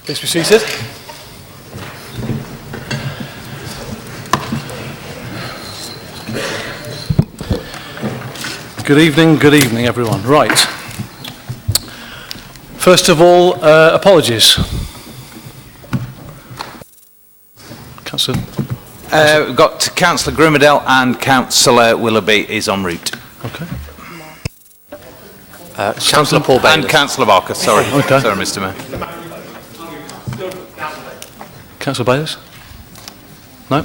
Please be seated. Good evening, everyone. Right. First of all, apologies. Councillor. We've got Councillor Grimmadell and Councillor Willoughby is en route. Okay. Councillor Paul Bayliss. And Councillor Barker, sorry. Okay. Sorry, Mr Mayor. Councillor Bayliss? No?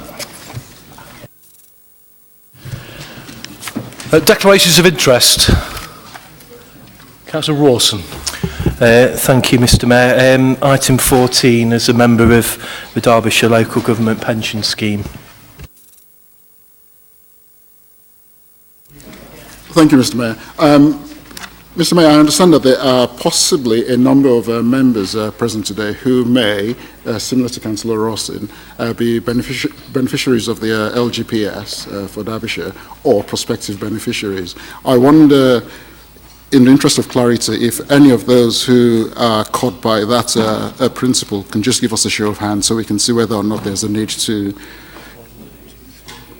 Declarations of interest. Councillor Rawson. Thank you, Mr Mayor. Item 14, as a member of the Derbyshire Local Government Pension Scheme. Thank you, Mr Mayor. Mr Mayor, I understand that there are possibly a number of members present today who may, similar to Councillor Rawson, be beneficiaries of the LGPS for Derbyshire or prospective beneficiaries. I wonder, in the interest of clarity, if any of those who are caught by that principle can just give us a show of hands so we can see whether or not there's a need to...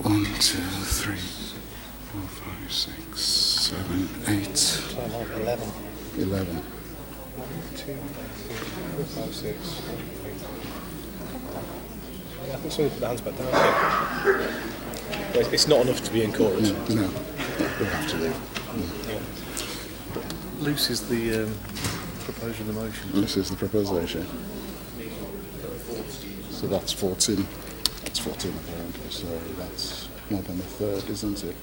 1, 2, 3, 4, 5, 6, 7, 8... 11. 1, 2, 3, 4, 5, 6, 7, 8. I think somebody put their hands back down again. It's not enough to be in chorus. No, we have to leave. Loose is the proposal of the motion. This is the proposition. So that's 14. That's 14 apparently, so that's more than a third, isn't it?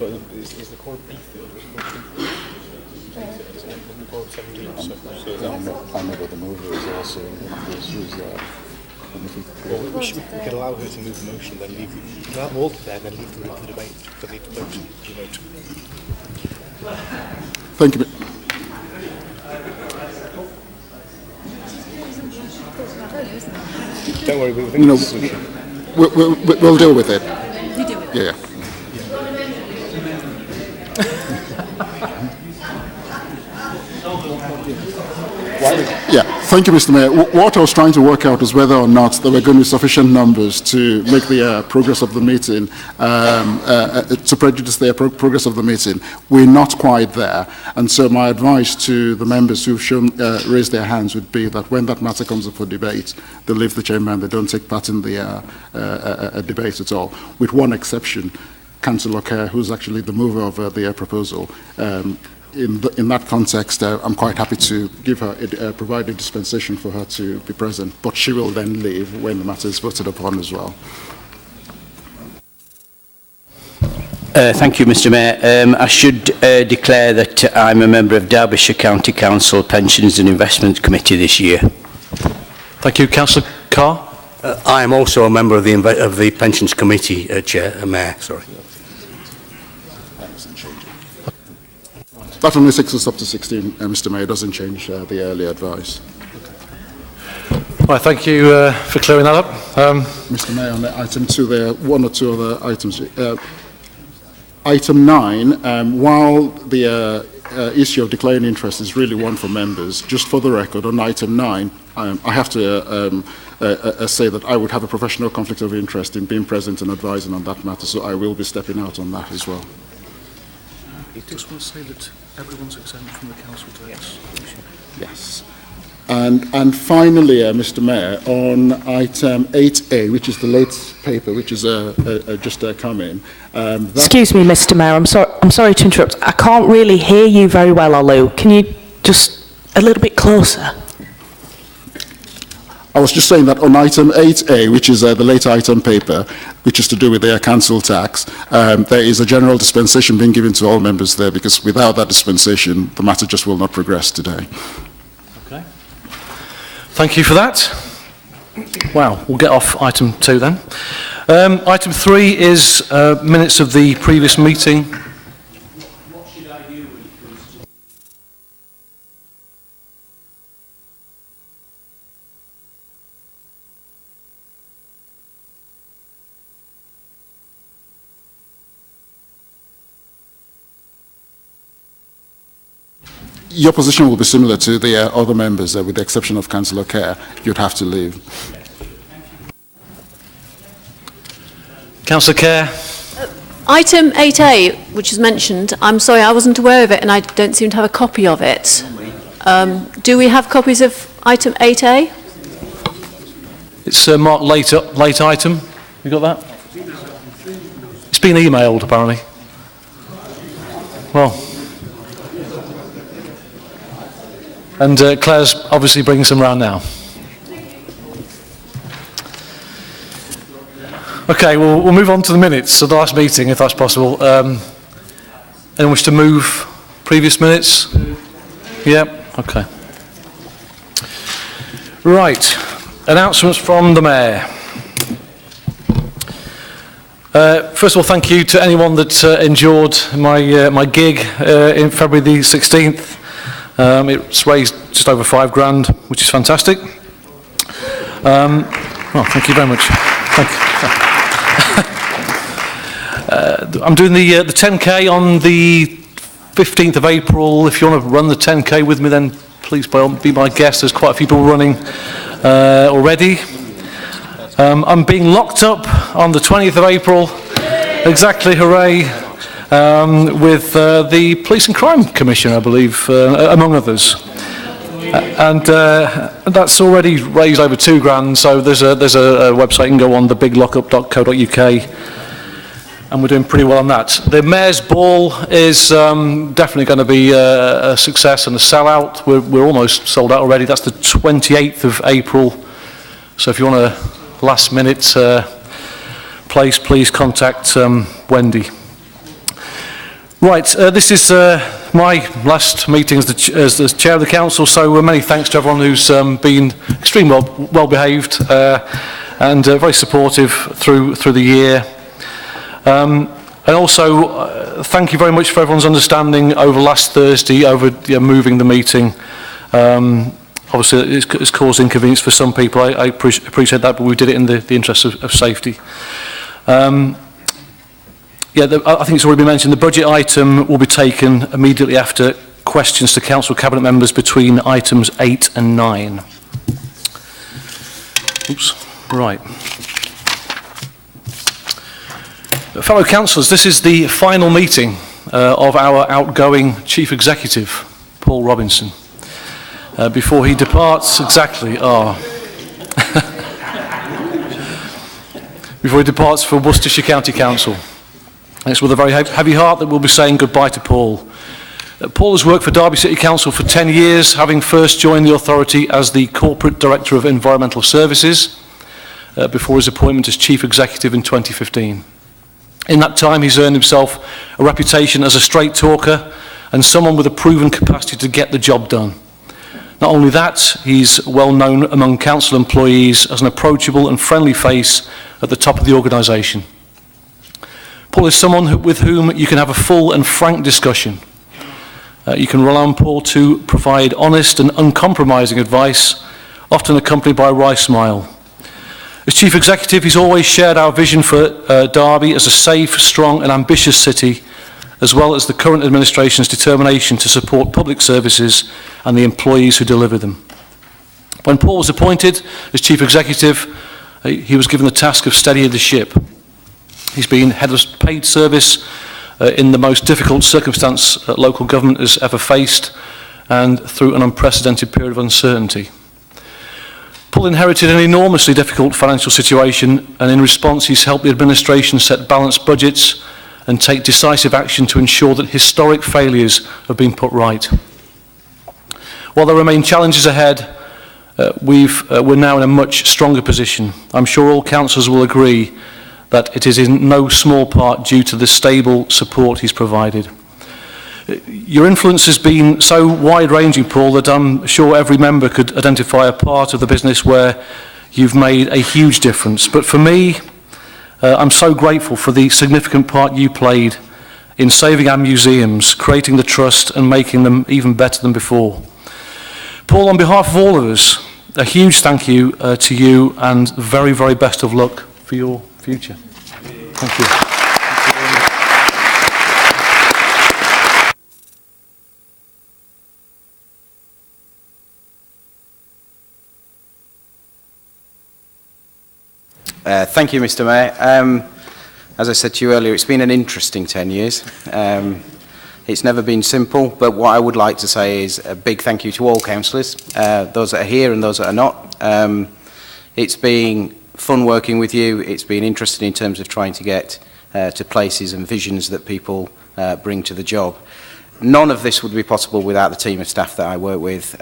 But is the quorum a third? I know that the mover is also one of those who's there. We could allow her to move the motion, then leave. We can have them all there, and then leave the room for the debate. They need to vote. Thank you. Don't worry, We'll deal with it. You do it. Yeah. Yeah, thank you, Mr. Mayor. What I was trying to work out is whether or not there were going to be sufficient numbers to make the progress of the meeting, to prejudice the progress of the meeting. We're not quite there. And so my advice to the members who've raised their hands would be that when that matter comes up for debate, they leave the chamber and they don't take part in the debate at all, with one exception, Councillor Kerr, who's actually the mover of the proposal. In that context, I'm quite happy to give her, provide a dispensation for her to be present, but she will then leave when the matter is voted upon as well. Thank you, Mr Mayor. I should declare that I'm a member of Derbyshire County Council Pensions and Investments Committee this year. Thank you. Councillor Carr? I am also a member of the Pensions Committee, Mayor. Sorry. That only takes us up to 16, Mr Mayor, doesn't change the earlier advice. Right, thank you for clearing that up. Mr Mayor, on item 2, there are one or two other items. Item 9, while the issue of declaring interest is really one for members, just for the record, on item 9, I have to say that I would have a professional conflict of interest in being present and advising on that matter, so I will be stepping out on that as well. You just want to say that everyone's exempt from the council tax issue? Yes. And finally, Mr Mayor, on item 8A, which is the late paper, which is just come in. Excuse me, Mr Mayor, I'm sorry to interrupt. I can't really hear you very well, Olu. Can you just a little bit closer? I was just saying that on item 8A, which is the late item paper, which is to do with their council tax, there is a general dispensation being given to all members there, because without that dispensation, the matter just will not progress today. Okay. Thank you for that. Wow, we'll get off item 2 then. Item 3 is minutes of the previous meeting. What should I do? your position will be similar to the other members, with the exception of Councillor Kerr. You'd have to leave. Councillor Kerr. Item 8A, which is mentioned, I'm sorry, I wasn't aware of it and I don't seem to have a copy of it. Do we have copies of item 8A? It's marked late item. You got that? It's been emailed, apparently. Well. And Claire's obviously bringing some round now. Okay, well, we'll move on to the minutes of the last meeting, if that's possible. Anyone wish to move previous minutes? Yep, okay. Right, announcements from the Mayor. First of all, thank you to anyone that endured my gig in February the 16th. It's raised just over £5,000, which is fantastic. Well, thank you very much. Thank you. I'm doing the 10K on the 15th of April. If you want to run the 10K with me, then please be my guest. There's quite a few people running already. I'm being locked up on the 20th of April. Exactly, hooray. With the Police and Crime Commission, I believe, among others. And that's already raised over £2,000, so there's a website, you can go on, thebiglockup.co.uk, and we're doing pretty well on that. The Mayor's Ball is definitely going to be a success and a sellout. We're almost sold out already. That's the 28th of April, so if you want a last minute place, please contact Wendy. Right, this is my last meeting as the Chair of the Council, so many thanks to everyone who's been extremely well behaved and very supportive through the year. And also, thank you very much for everyone's understanding over last Thursday, over moving the meeting. Obviously, it's caused inconvenience for some people. I appreciate that, but we did it in the interest of safety. Yeah, I think it's already been mentioned, the budget item will be taken immediately after questions to Council Cabinet members between items 8 and 9. Oops, right. Fellow councillors, this is the final meeting of our outgoing Chief Executive, Paul Robinson. Before he departs, before he departs for Worcestershire County Council. And it's with a very heavy heart that we'll be saying goodbye to Paul. Paul has worked for Derby City Council for 10 years, having first joined the authority as the Corporate Director of Environmental Services before his appointment as Chief Executive in 2015. In that time, he's earned himself a reputation as a straight talker and someone with a proven capacity to get the job done. Not only that, he's well known among council employees as an approachable and friendly face at the top of the organisation. Paul is someone with whom you can have a full and frank discussion. You can rely on Paul to provide honest and uncompromising advice, often accompanied by a wry smile. As Chief Executive, he's always shared our vision for Derby as a safe, strong and ambitious city, as well as the current administration's determination to support public services and the employees who deliver them. When Paul was appointed as Chief Executive, he was given the task of steadying the ship. He's been head of paid service in the most difficult circumstance that local government has ever faced, and through an unprecedented period of uncertainty. Paul inherited an enormously difficult financial situation, and in response he's helped the administration set balanced budgets and take decisive action to ensure that historic failures have been put right. While there remain challenges ahead, we're now in a much stronger position. I'm sure all councillors will agree that it is in no small part due to the stable support he's provided. Your influence has been so wide-ranging, Paul, that I'm sure every member could identify a part of the business where you've made a huge difference. But for me, I'm so grateful for the significant part you played in saving our museums, creating the trust and making them even better than before. Paul, on behalf of all of us, a huge thank you to you and the very, very best of luck for your future. Thank you. Thank you, Mr Mayor. As I said to you earlier, it's been an interesting 10 years. It's never been simple, but what I would like to say is a big thank you to all councillors, those that are here and those that are not. It's been fun working with you. It's been interesting in terms of trying to get to places and visions that people bring to the job. None of this would be possible without the team of staff that I work with.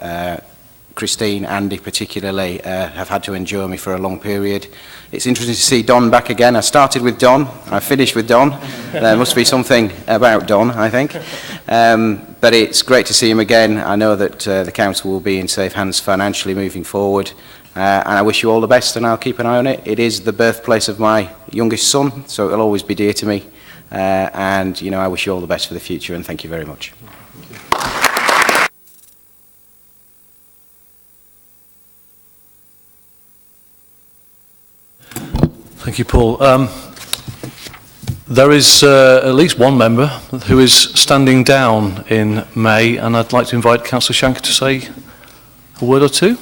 Christine, Andy particularly, have had to endure me for a long period. It's interesting to see Don back again. I started with Don, I finished with Don. There must be something about Don, I think. But it's great to see him again. I know that the council will be in safe hands financially moving forward. And I wish you all the best, and I'll keep an eye on it. It is the birthplace of my youngest son, so it'll always be dear to me. And, you know, I wish you all the best for the future, and thank you very much. Thank you, Paul. There is at least one member who is standing down in May, and I'd like to invite Councillor Shanker to say a word or two.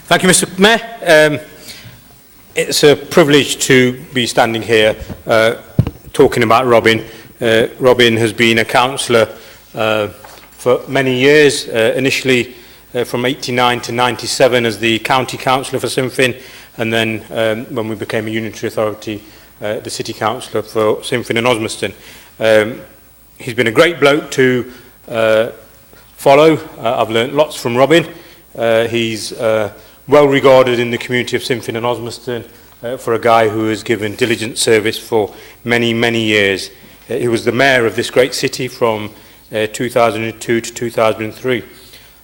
Thank you, Mr Mayor. It's a privilege to be standing here talking about Robin. Robin has been a councillor for many years, initially from 89 to 97 as the county councillor for Sinfin, and then when we became a unitary authority, the city councillor for Sinfin and Osmaston. He's been a great bloke to follow. I've learnt lots from Robin. He's well regarded in the community of Sinfin and Osmaston for a guy who has given diligent service for many, many years. He was the mayor of this great city from 2002 to 2003.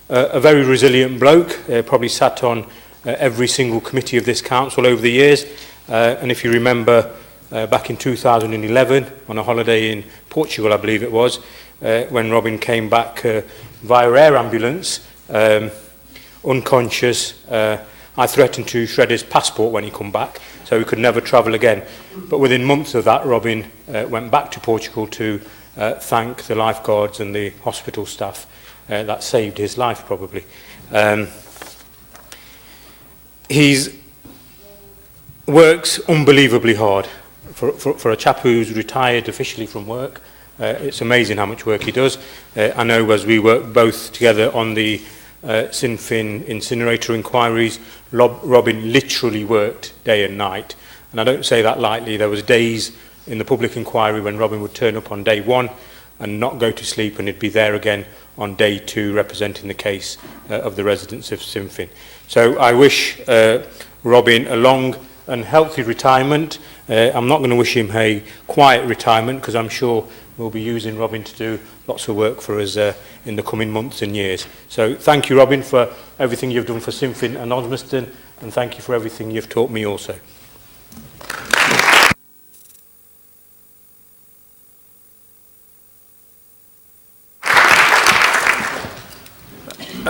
A very resilient bloke, probably sat on every single committee of this council over the years. And if you remember, back in 2011, on a holiday in Portugal, I believe it was, when Robin came back via air ambulance, unconscious, I threatened to shred his passport when he come back, so he could never travel again. But within months of that, Robin went back to Portugal to thank the lifeguards and the hospital staff that saved his life, probably. He's works unbelievably hard. For a chap who's retired officially from work, it's amazing how much work he does. I know as we work both together on the Sinfin incinerator inquiries, Robin literally worked day and night. And I don't say that lightly. There was days in the public inquiry when Robin would turn up on day one and not go to sleep, and he'd be there again on day two representing the case of the residents of Sinfin. So I wish Robin a long and healthy retirement. I'm not going to wish him a quiet retirement, because I'm sure we'll be using Robin to do lots of work for us in the coming months and years. So thank you, Robin, for everything you've done for Sinfin and Osmaston, and thank you for everything you've taught me also.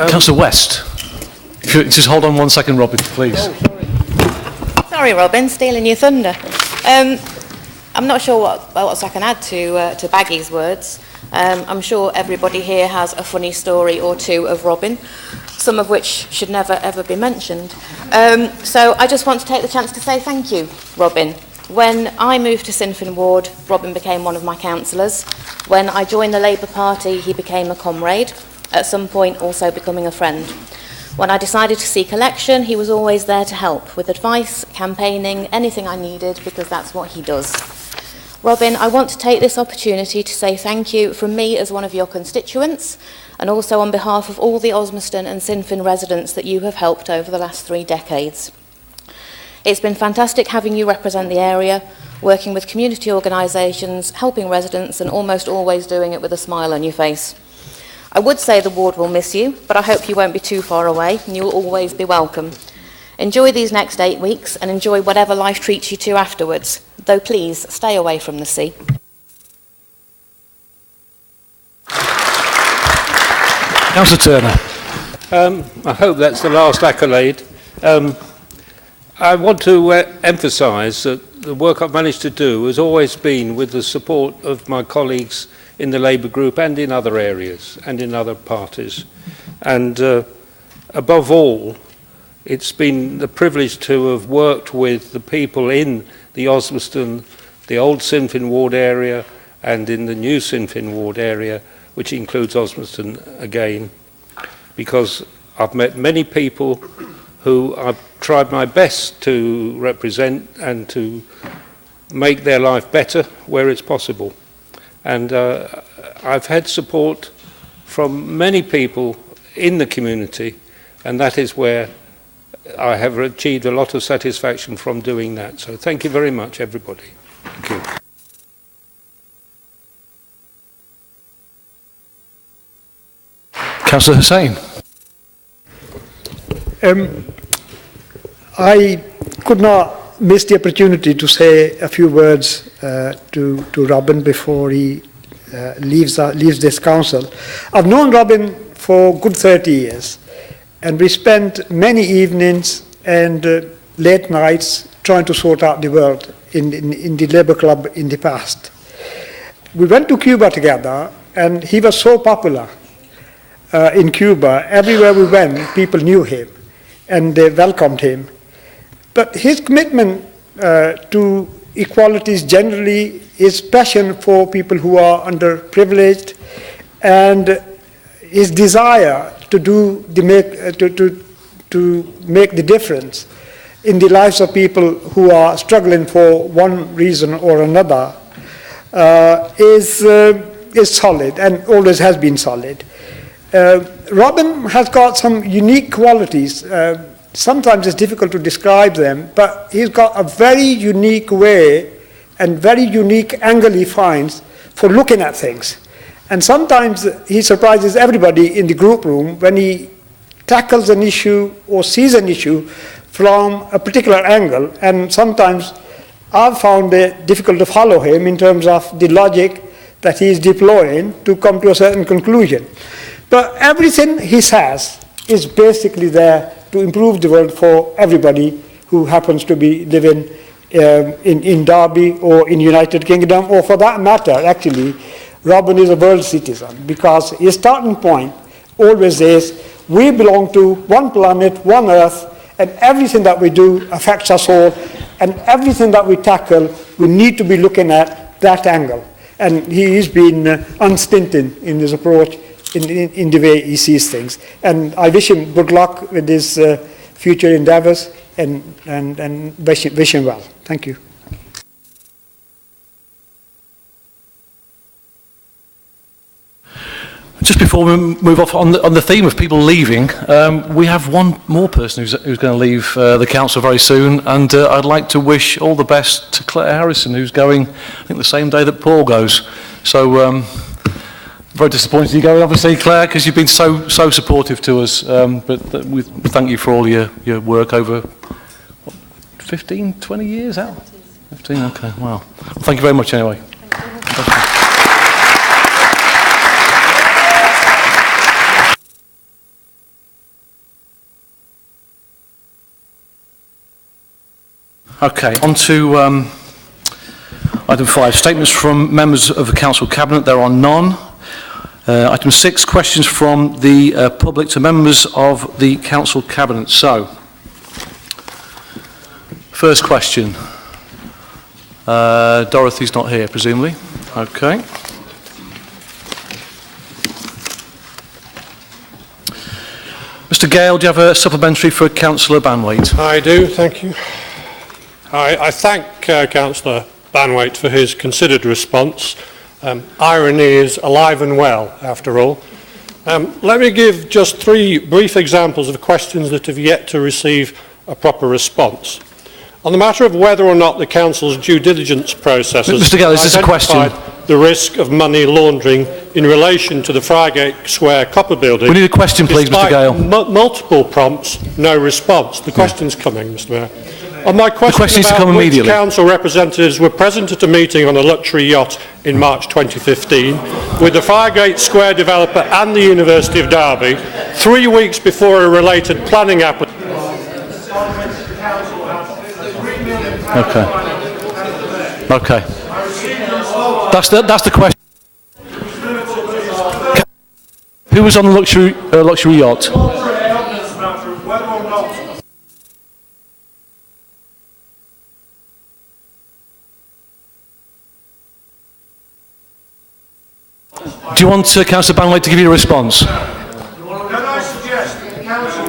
Councillor West. If you just hold on 1 second, Robin, please. Sorry, Robin, stealing your thunder. I'm not sure what else I can add to Baggy's words. I'm sure everybody here has a funny story or two of Robin, some of which should never ever be mentioned. So I just want to take the chance to say thank you, Robin. When I moved to Sinfin Ward, Robin became one of my councillors. When I joined the Labour Party, he became a comrade, at some point also becoming a friend. When I decided to seek election, he was always there to help with advice, campaigning, anything I needed, because that's what he does. Robin, I want to take this opportunity to say thank you from me as one of your constituents, and also on behalf of all the Osmaston and Sinfin residents that you have helped over the last 3 decades. It's been fantastic having you represent the area, working with community organisations, helping residents, and almost always doing it with a smile on your face. I would say the ward will miss you, but I hope you won't be too far away, and you'll always be welcome. Enjoy these next 8 weeks, and enjoy whatever life treats you to afterwards, though please stay away from the sea. Councillor Turner. I hope that's the last accolade. I want to emphasise that the work I've managed to do has always been with the support of my colleagues in the Labour group and in other areas and in other parties. And above all, It's been the privilege to have worked with the people in the Osmaston, the old Sinfin ward area, and in the new Sinfin ward area, which includes Osmaston again, because I've met many people who I've tried my best to represent and to make their life better where it's possible. And I've had support from many people in the community, and that is where I have achieved a lot of satisfaction from doing that. So thank you very much, everybody. Thank you. Councillor Hussain. I could not miss the opportunity to say a few words to Robin before he leaves this council. I've known Robin for good 30 years, and we spent many evenings and late nights trying to sort out the world in the Labour Club in the past. We went to Cuba together, and he was so popular in Cuba. Everywhere we went, people knew him, and they welcomed him. But his commitment to equalities generally, his passion for people who are underprivileged, and his desire to make the difference in the lives of people who are struggling for one reason or another is solid, and always has been solid. Robin has got some unique qualities. Sometimes it's difficult to describe them, but he's got a very unique way and very unique angle he finds for looking at things. And sometimes he surprises everybody in the group room when he tackles an issue or sees an issue from a particular angle, and sometimes I've found it difficult to follow him in terms of the logic that he is deploying to come to a certain conclusion. But everything he says is basically there to improve the world for everybody who happens to be living in Derby or in United Kingdom, or for that matter, actually, Robin is a world citizen, because his starting point always is, we belong to one planet, one Earth, and everything that we do affects us all, and everything that we tackle, we need to be looking at that angle. And he has been unstinted in his approach, in the way he sees things. And I wish him good luck with his future endeavours, and wish him well. Thank you. Just before we move off on the theme of people leaving, we have one more person who's going to leave the council very soon, and I'd like to wish all the best to Claire Harrison, who's going, I think, the same day that Paul goes. So very disappointed you're going, obviously, Claire, because you've been so supportive to us. But we thank you for all your work over, what, 15, 20 years out? 15, okay, wow. Well, thank you very much anyway. Thank you. Okay, on to item 5, statements from members of the Council Cabinet. There are none. Item 6, questions from the public to members of the Council Cabinet. So, first question. Dorothy's not here, presumably. Okay. Mr. Gale, do you have a supplementary for Councillor Banwaite? I do, thank you. I thank Councillor Banwaite for his considered response. Irony is alive and well, after all. Let me give just 3 brief examples of questions that have yet to receive a proper response. On the matter of whether or not the Council's due diligence processes Mr. Gale, is this a question? The risk of money laundering in relation to the Friargate Square copper building. We need a question, please, Mr. Gale. Multiple prompts, no response. The question's coming, Mr. Mayor. On my question about which council representatives were present at a meeting on a luxury yacht in March 2015 with the Friargate Square developer and the University of Derby 3 weeks before a related planning application. Okay. That's the question. Who was on the luxury yacht? Do you want Councillor Banwaite to give you a response? Can I suggest that the council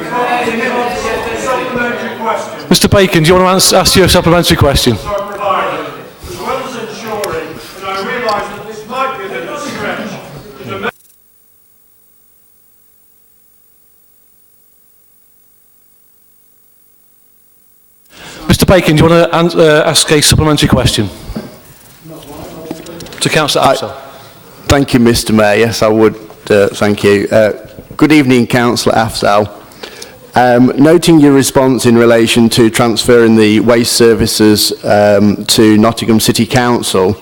supplementary question? Mr Bacon, do you want to ask you a supplementary question? As well as ensuring, and I realise that this might be a bit of a stretch, that Mr Bacon, do you want to ask a supplementary question? To Councillor Afzal. Thank you, Mr Mayor. Yes, I would. Thank you. Good evening, Councillor Afzal. Noting your response in relation to transferring the waste services to Nottingham City Council,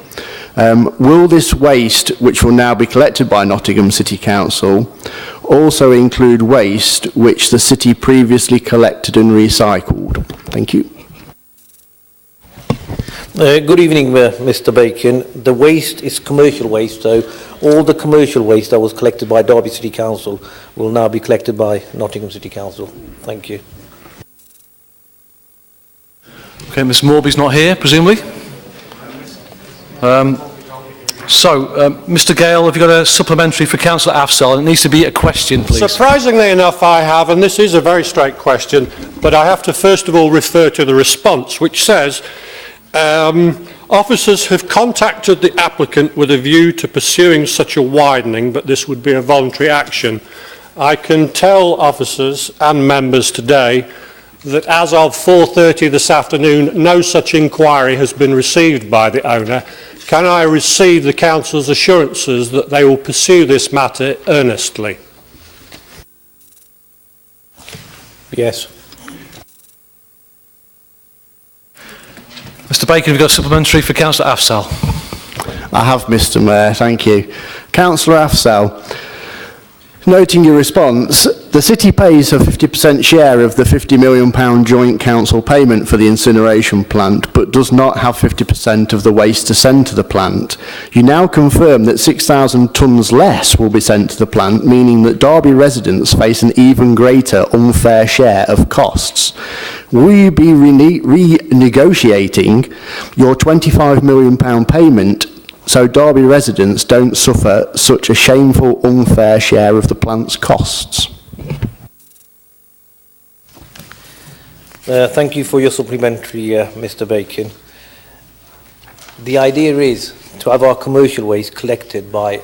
will this waste, which will now be collected by Nottingham City Council, also include waste which the city previously collected and recycled? Thank you. Good evening, Mr Bacon. The waste is commercial waste, so all the commercial waste that was collected by Derby City Council will now be collected by Nottingham City Council. Thank you. Okay, Ms Morby's not here, presumably. Mr Gale, have you got a supplementary for Councillor Afzal? It needs to be a question, please. surprisingly enough, I have, and this is a very straight question, but I have to first of all refer to the response, which says, officers have contacted the applicant with a view to pursuing such a widening, but this would be a voluntary action. I can tell officers and members today that as of 4:30 this afternoon, no such inquiry has been received by the owner. Can I receive the council's assurances that they will pursue this matter earnestly? Yes. Mr Bacon, have you got a supplementary for Councillor Afzal? I have, Mr Mayor. Thank you. Councillor Afzal, noting your response, the city pays a 50% share of the £50 million joint council payment for the incineration plant, but does not have 50% of the waste to send to the plant. You now confirm that 6,000 tonnes less will be sent to the plant, meaning that Derby residents face an even greater unfair share of costs. Will you be renegotiating your £25 million payment so Derby residents don't suffer such a shameful, unfair share of the plant's costs? Thank you for your supplementary, Mr Bacon. The idea is to have our commercial waste collected by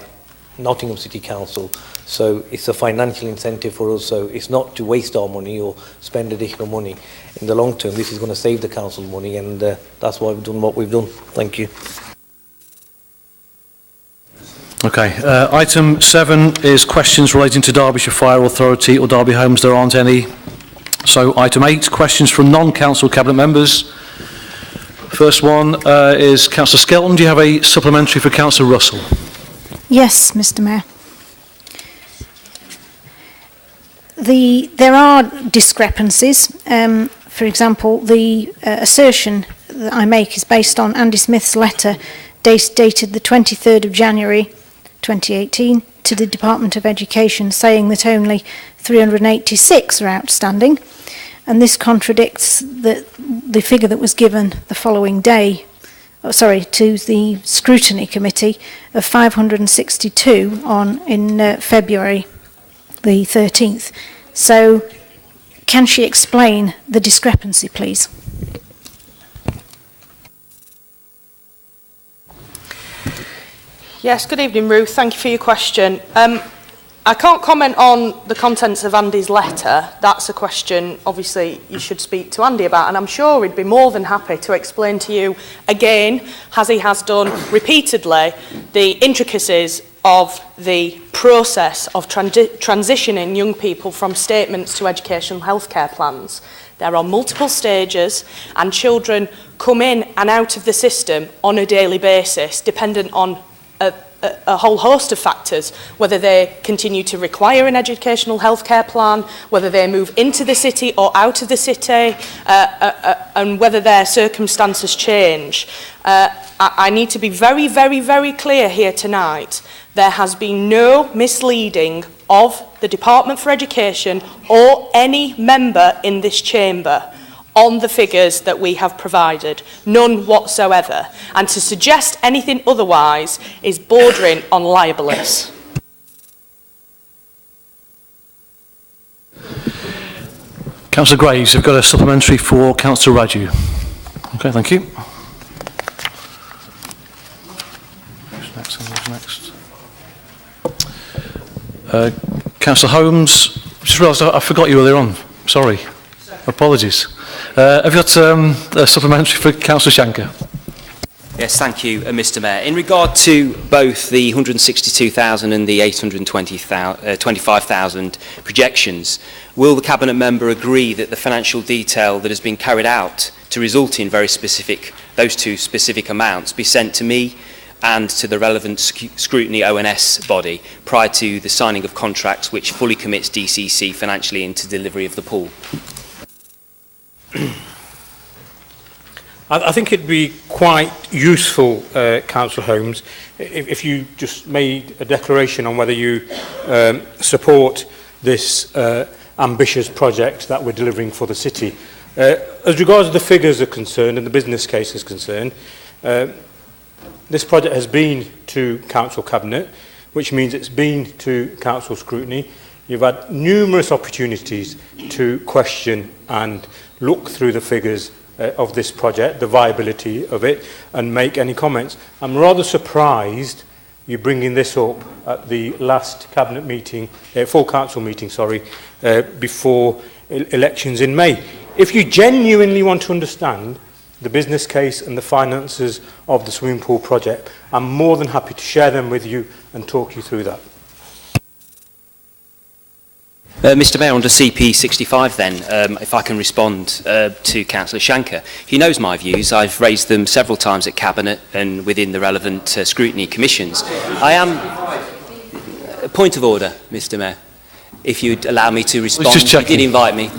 Nottingham City Council, so it's a financial incentive for us, so it's not to waste our money or spend additional money. In the long term, this is going to save the council money, and that's why we've done what we've done. Thank you. Okay, item 7 is questions relating to Derbyshire Fire Authority or Derby Homes. There aren't any. So item 8, questions from non-council cabinet members. First one is Councillor Skelton. Do you have a supplementary for Councillor Russell? Yes, Mr Mayor. There are discrepancies. For example, the assertion that I make is based on Andy Smith's letter dated the 23rd of January 2018 to the Department of Education, saying that only 386 are outstanding, and this contradicts the figure that was given the following day, to the Scrutiny Committee of 562 in February the 13th. So can she explain the discrepancy, please? Yes, good evening, Ruth. Thank you for your question. I can't comment on the contents of Andy's letter. That's a question, obviously, you should speak to Andy about, and I'm sure he'd be more than happy to explain to you again, as he has done repeatedly, the intricacies of the process of transitioning young people from statements to educational healthcare plans. There are multiple stages, and children come in and out of the system on a daily basis, dependent on a whole host of factors, whether they continue to require an educational healthcare plan, whether they move into the city or out of the city, and whether their circumstances change. I need to be very, very, very clear here tonight. There has been no misleading of the Department for Education or any member in this chamber on the figures that we have provided, none whatsoever. And to suggest anything otherwise is bordering on libelous. Councillor Graves, I've got a supplementary for Councillor Raju. Okay, thank you. Who's next? Who's next? Councillor Holmes, just realised I forgot you earlier on. Sorry. Apologies. Have you got a supplementary for Councillor Shanker? Yes, thank you, Mr. Mayor. In regard to both the 162,000 and the 825,000 projections, will the Cabinet member agree that the financial detail that has been carried out to result in those two specific amounts be sent to me and to the relevant scrutiny ONS body prior to the signing of contracts which fully commits DCC financially into delivery of the pool? I think it'd be quite useful, Councillor Holmes, if you just made a declaration on whether you support this ambitious project that we're delivering for the city. As regards to the figures are concerned and the business case is concerned, this project has been to Council Cabinet, which means it's been to Council scrutiny. You've had numerous opportunities to question and look through the figures of this project, the viability of it, and make any comments. I'm rather surprised you're bringing this up at the last Cabinet meeting, full Council meeting, sorry, before elections in May. If you genuinely want to understand the business case and the finances of the swimming pool project, I'm more than happy to share them with you and talk you through that. Mr. Mayor, under CP 65 then, if I can respond to Councillor Shanker. He knows my views. I've raised them several times at Cabinet and within the relevant scrutiny commissions. I am... Point of order, Mr. Mayor, if you'd allow me to respond. Just checking. You did invite me.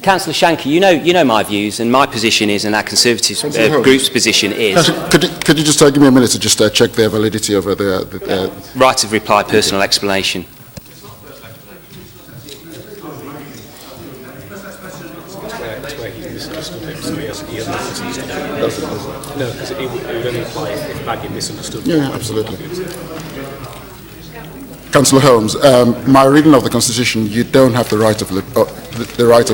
Councillor Shanker, you know my views, and my position is, and our Conservative group's position is... Could you just give me a minute to just check the validity of the... Right of reply, personal explanation. No, because it would only apply if Maggie misunderstood. Yeah, absolutely. Councillor Holmes, my reading of the Constitution, you don't have the right of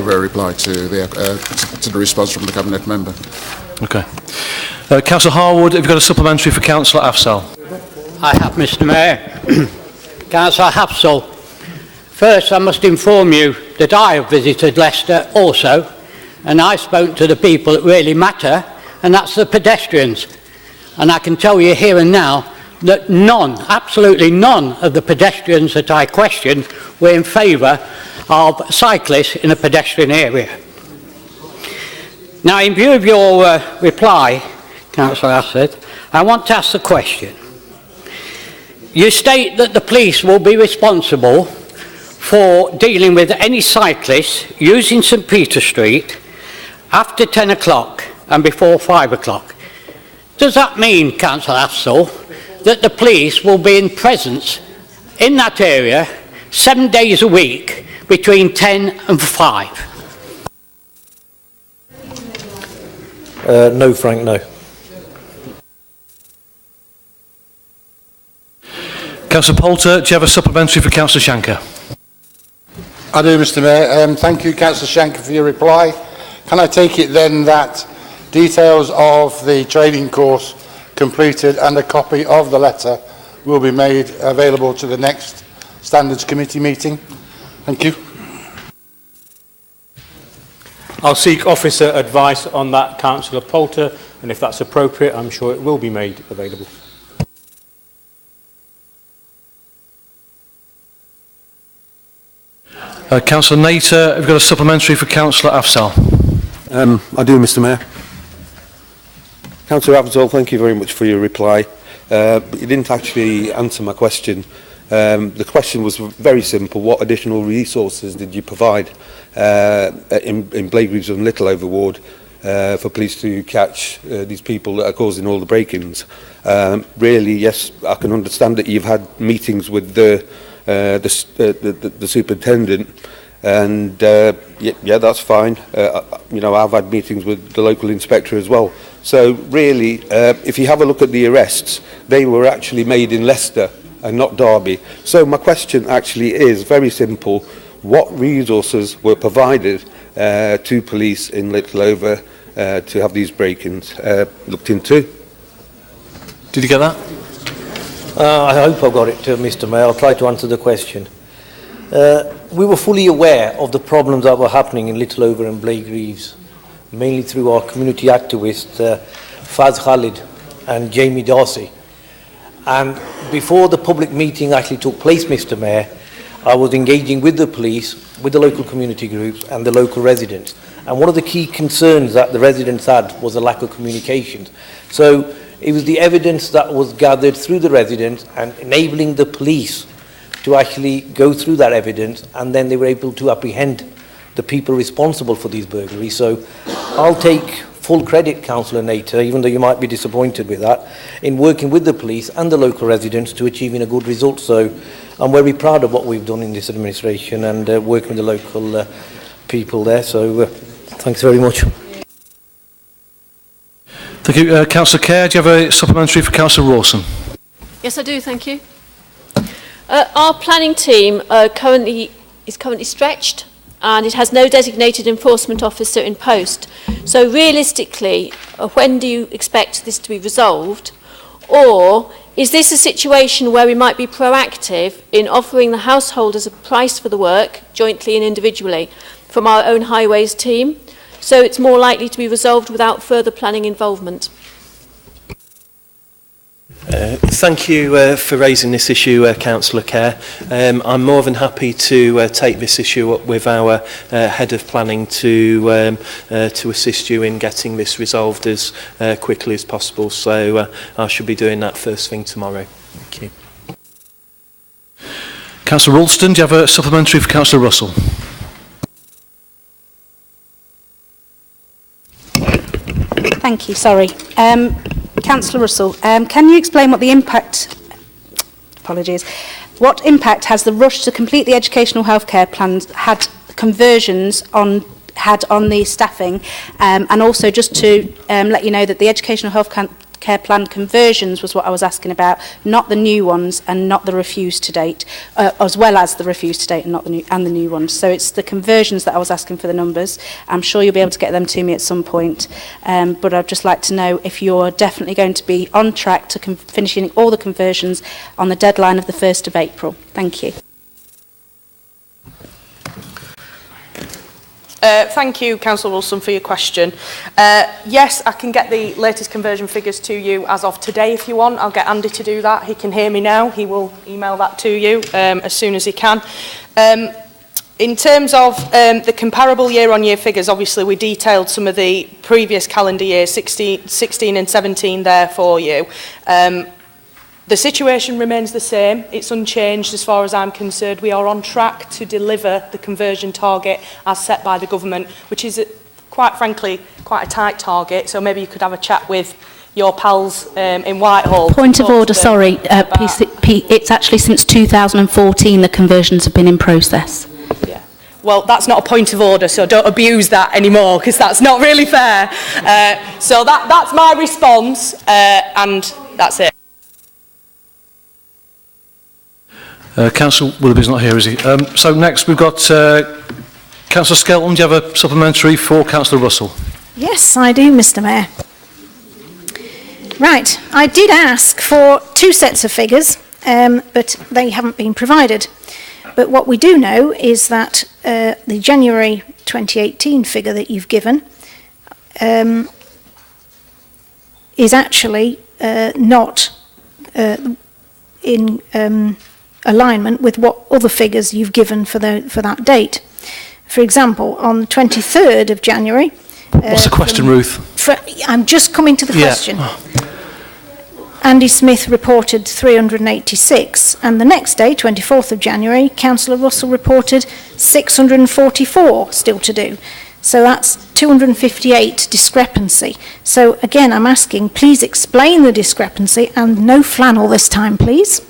a reply to the response from the Cabinet member. Okay. Councillor Harwood, have you got a supplementary for Councillor Afzal? I have, Mr. Mayor. Councillor Afzal, first I must inform you that I have visited Leicester also, and I spoke to the people that really matter, and that's the pedestrians. And I can tell you here and now that none, absolutely none of the pedestrians that I questioned were in favour of cyclists in a pedestrian area. Now, in view of your reply, Councillor Assad, I want to ask the question. You state that the police will be responsible for dealing with any cyclists using St Peter Street after 10 o'clock and before 5 o'clock. Does that mean, Councillor Afzal, that the police will be in presence in that area 7 days a week between 10 and 5? No, Frank, no. Councillor Poulter, do you have a supplementary for Councillor Shanker? I do, Mr. Mayor. Thank you, Councillor Shanker, for your reply. Can I take it then that details of the training course completed and a copy of the letter will be made available to the next Standards Committee meeting? Thank you. I'll seek officer advice on that, Councillor Poulter, and if that's appropriate, I'm sure it will be made available. Councillor Nater, have you got a supplementary for Councillor Afzal? I do, Mr. Mayor. Councillor Afzal, thank you very much for your reply, but you didn't actually answer my question. The question was very simple. What additional resources did you provide in Blaegreaves and Littleover ward for police to catch these people that are causing all the break-ins? Really, yes, I can understand that you've had meetings with the superintendent, and yeah, that's fine. You know, I've had meetings with the local inspector as well. So really, if you have a look at the arrests, they were actually made in Leicester and not Derby. So my question actually is very simple. what resources were provided to police in Littleover to have these break-ins looked into? Did you get that? I hope I got it, Mr. Mayor. I'll try to answer the question. We were fully aware of the problems that were happening in Littleover and Blackreeves, mainly through our community activists, Faz Khalid and Jamie Darcy. And before the public meeting actually took place, Mr. Mayor, I was engaging with the police, with the local community groups and the local residents. And one of the key concerns that the residents had was a lack of communication. So it was the evidence that was gathered through the residents and enabling the police to actually go through that evidence, and then they were able to apprehend the people responsible for these burglaries. So I'll take full credit, Councillor Nater, even though you might be disappointed with that, in working with the police and the local residents to achieving a good result. So I'm very proud of what we've done in this administration and working with the local people there. So thanks very much. Thank you. Councillor Kerr, do you have a supplementary for Councillor Rawson? Yes, I do, thank you. Our planning team is currently stretched, and it has no designated enforcement officer in post. So realistically, when do you expect this to be resolved? Or is this a situation where we might be proactive in offering the householders a price for the work, jointly and individually, from our own highways team, so it's more likely to be resolved without further planning involvement? Thank you for raising this issue, Councillor Kerr. I'm more than happy to take this issue up with our Head of Planning to assist you in getting this resolved as quickly as possible. So I should be doing that first thing tomorrow. Thank you. Councillor Ralston, do you have a supplementary for Councillor Russell? Thank you, sorry. Councillor Russell, can you explain what the impact, what impact has the rush to complete the educational healthcare plans had on the staffing, and also just to let you know that the educational healthcare plan conversions was what I was asking about, not the new ones and not the refused to date, as well as the refused to date and not the new ones. So it's the conversions that I was asking for the numbers. I'm sure you'll be able to get them to me at some point, but I'd just like to know if you're definitely going to be on track to finishing all the conversions on the deadline of the 1st of April. Thank you. Thank you, Councillor Wilson, for your question. Yes, I can get the latest conversion figures to you as of today if you want. I'll get Andy to do that. He can hear me now. He will email that to you as soon as he can. In terms of the comparable year-on-year figures, obviously we detailed some of the previous calendar years, 16 and 17 there for you. The situation remains the same. It's unchanged as far as I'm concerned. We are on track to deliver the conversion target as set by the government, which is, quite frankly, quite a tight target. So maybe you could have a chat with your pals in Whitehall. Point of order, sorry. It's actually since 2014 the conversions have been in process. Yeah. Well, that's not a point of order, so don't abuse that anymore, because that's not really fair. So that's my response, and that's it. Councillor Willoughby's not here, is he? So next we've got Councillor Skelton. Do you have a supplementary for Councillor Russell? Yes, I do, Mr. Mayor. Right, I did ask for 2 sets of figures, but they haven't been provided. But what we do know is that the January 2018 figure that you've given is actually not in alignment with what other figures you've given for that date. For example, on the 23rd of January... What's the question, Ruth? I'm just coming to the question. Andy Smith reported 386, and the next day, 24th of January, Councillor Russell reported 644 still to do. So that's 258 discrepancy. So again, I'm asking, please explain the discrepancy, and no flannel this time, please.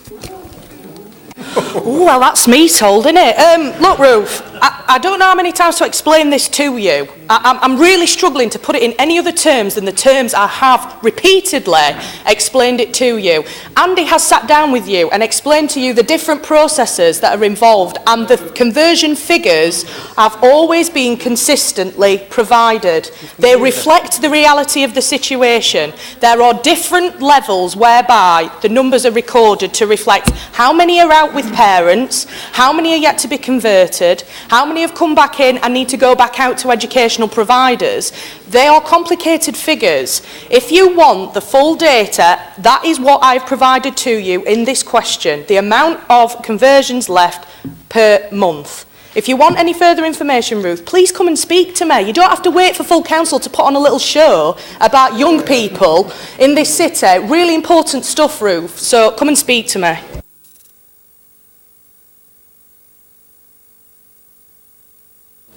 Ooh, well, that's me told, isn't it? Look, Ruth, I don't know how many times to explain this to you. I'm really struggling to put it in any other terms than the terms I have repeatedly explained it to you. Andy has sat down with you and explained to you the different processes that are involved, and the conversion figures have always been consistently provided. They reflect the reality of the situation. There are different levels whereby the numbers are recorded to reflect how many are out with parents, how many are yet to be converted, how many have come back in and need to go back out to educational providers. They are complicated figures. If you want the full data, that is what I've provided to you in this question, the amount of conversions left per month. If you want any further information, Ruth, please come and speak to me. You don't have to wait for full council to put on a little show about young people in this city. Really important stuff, Ruth, so come and speak to me.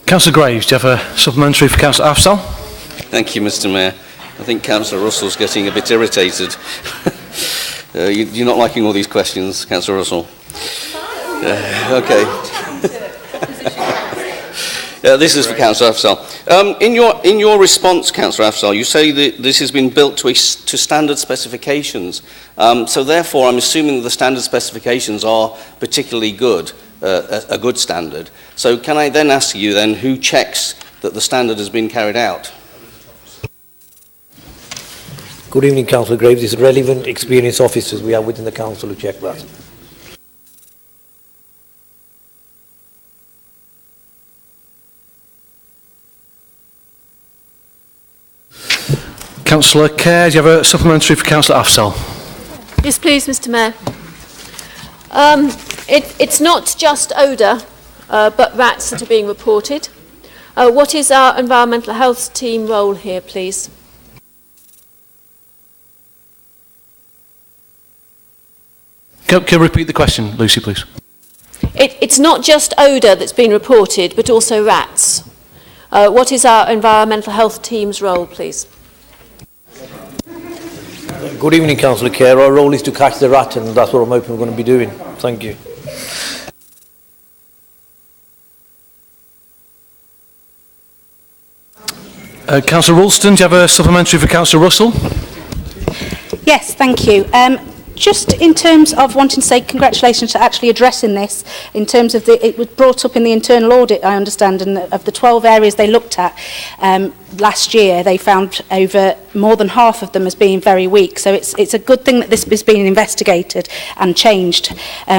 Councillor Graves, do you have a supplementary for Councillor Afzal? Thank you, Mr. Mayor. I think Councillor Russell's getting a bit irritated. You're not liking all these questions, Councillor Russell. Okay. This is for Councillor Afzal. In your response, Councillor Afzal, you say that this has been built to standard specifications. So therefore, I'm assuming that the standard specifications are particularly good, a good standard. So can I then ask you then who checks that the standard has been carried out? Good evening, Councillor Graves. It's relevant experienced officers we have within the council who check that. Councillor Kerr, do you have a supplementary for Councillor Afzal? Yes, please, Mr. Mayor. It's not just odour, but rats that are being reported. What is our environmental health team role here, please? Can you repeat the question, Lucy, please? It's not just odour that's been reported, but also rats. What is our environmental health team's role, please? Good evening, Councillor Kerr. Our role is to catch the rat, and that's what I'm hoping we're going to be doing. Thank you. Councillor Ralston, do you have a supplementary for Councillor Russell? Yes, thank you. Just in terms of wanting to say congratulations to actually addressing this, in terms of it was brought up in the internal audit, I understand, and of the 12 areas they looked at last year, they found over more than half of them as being very weak. So it's a good thing that this is being investigated and changed.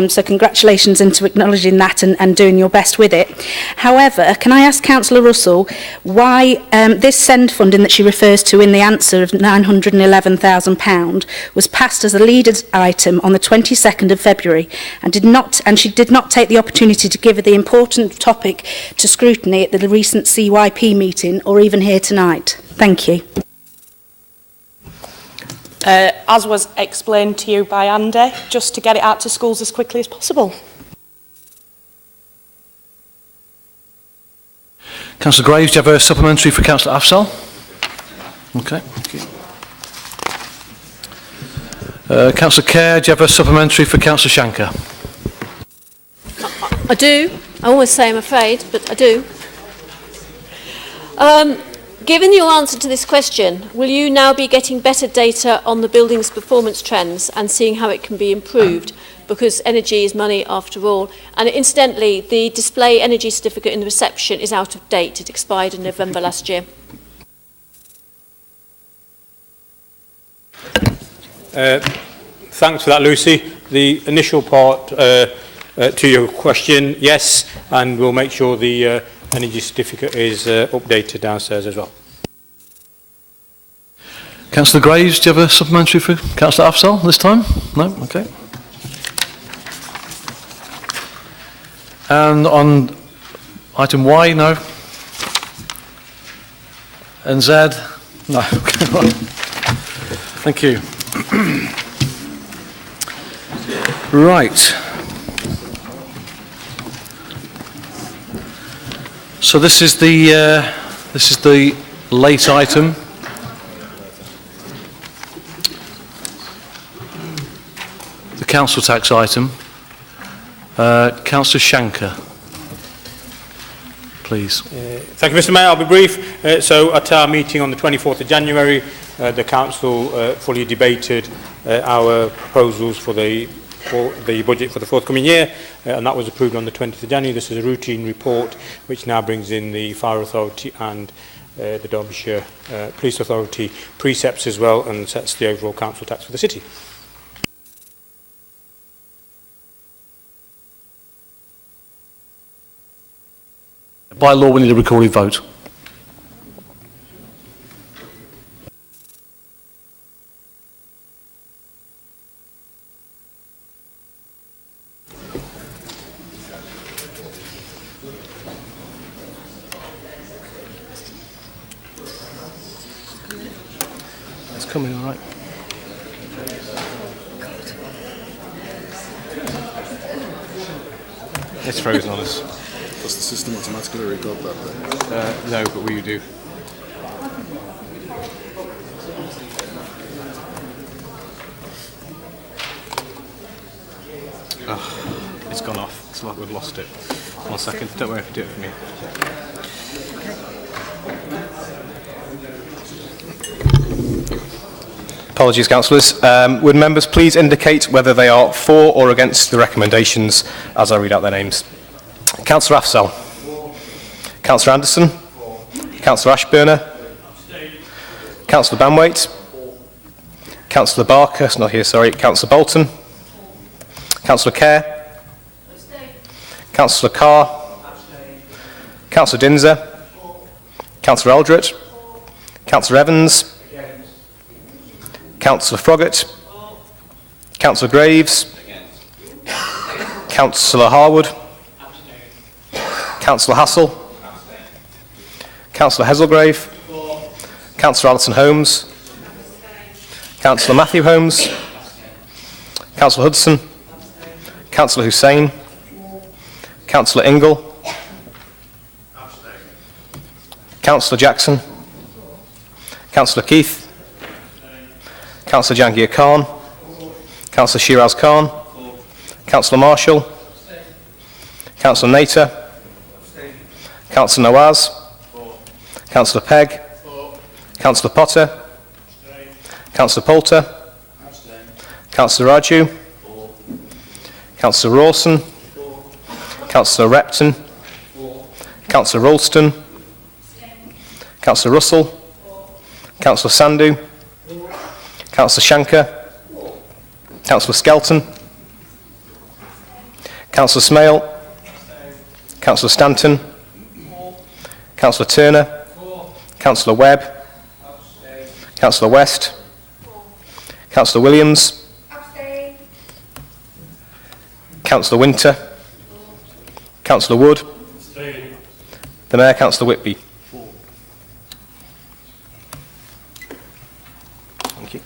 So congratulations into acknowledging that and doing your best with it. However, can I ask Councillor Russell why this SEND funding that she refers to in the answer of £911,000 was passed as a leaders item on the 22nd of February and she did not take the opportunity to give the important topic to scrutiny at the recent CYP meeting or even here tonight. Thank you. As was explained to you by Andy, just to get it out to schools as quickly as possible. Councillor Graves, do you have a supplementary for Councillor Afzal? Okay, thank you. Councillor Kerr, do you have a supplementary for Councillor Shanker? I do. I always say I'm afraid, but I do. Given your answer to this question, will you now be getting better data on the building's performance trends and seeing how it can be improved? Because energy is money after all. And incidentally, the display energy certificate in the reception is out of date. It expired in November last year. Thanks for that, Lucy. The initial part to your question, yes, and we'll make sure the energy certificate is updated downstairs as well. Councillor Graves, do you have a supplementary for Councillor Afzal this time? No? Okay. And on item Y, no? And Z? No. Thank you. Right. So this is the late item. The council tax item. Councillor Shanker, please. Thank you, Mr Mayor. I'll be brief. So at our meeting on the 24th of January, the Council fully debated our proposals for the budget for the forthcoming year, and that was approved on the 20th of January. This is a routine report which now brings in the Fire Authority and the Derbyshire Police Authority precepts as well, and sets the overall council tax for the city. By law, we need a recorded vote. It's coming, all right. It's frozen on us. Does the system automatically record that then? No, but we do. Oh, it's gone off. It's like we've lost it. 1 second. Don't worry if you do it for me. Apologies, councillors. Would members please indicate whether they are for or against the recommendations as I read out their names? Councillor Afzal. Councillor Anderson. Councillor Ashburner. Councillor Banwaite. Councillor Barker, it's not here, sorry. Councillor Bolton. Councillor Kerr. Councillor Carr. Councillor Dinser. Councillor Eldred. Councillor Evans. Councillor Froggatt. Councillor Graves. Councillor Harwood. Councillor Hassel. Councillor Heselgrave. Councillor Alison Holmes. Councillor Matthew Holmes. Councillor Hudson. Councillor Hussain. Councillor Ingle. Councillor Jackson. Councillor Keith. Councillor Jahangir Khan. Councillor Shiraz Khan. Councillor Marshall. Councillor Nater. Councillor Nawaz. Councillor Pegg. Councillor Potter. Councillor Poulter. Councillor Raju. Councillor Rawson. Councillor Repton. Councillor Ralston. Councillor Russell. Councillor Sandhu. Councillor Shanker. Councillor Skelton. Councillor Smale. Councillor Stanton. Councillor Turner. Councillor Webb. Councillor West. Councillor Williams. Councillor Winter. Councillor Wood. The Mayor, Councillor Whitby. Thank you.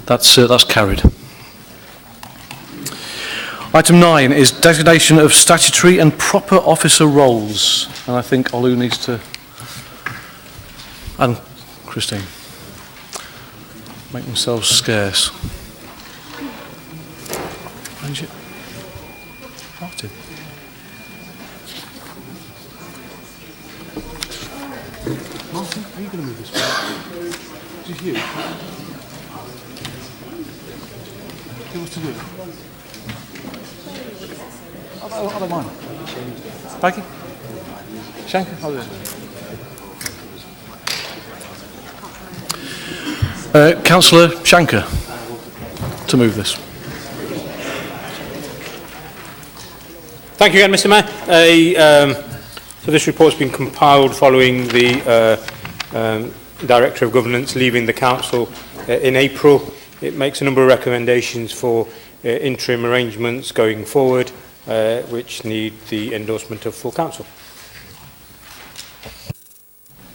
That's carried. Item 9 is designation of statutory and proper officer roles, and I think Olu needs to, and Christine, make themselves scarce. Arrange it. Martin. Martin, are you going to move this way? Is it you? Tell us to do. I don't mind. Becky? Shanker? I'll do it. Councillor Shanker, to move this. Thank you again, Mr Mayor. So this report's been compiled following the Director of Governance leaving the Council in April. It makes a number of recommendations for interim arrangements going forward, which need the endorsement of full Council.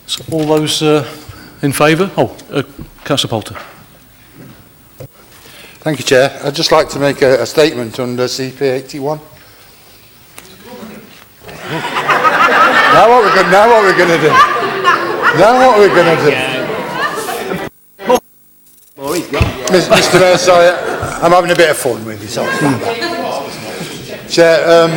So all those in favour? Councillor Poulter. Thank you, Chair. I'd just like to make a statement under CP 81. Now what we're going to do? Now what are we going to do? Mr. Mayor, sorry, I'm having a bit of fun with you. Sorry. Chair,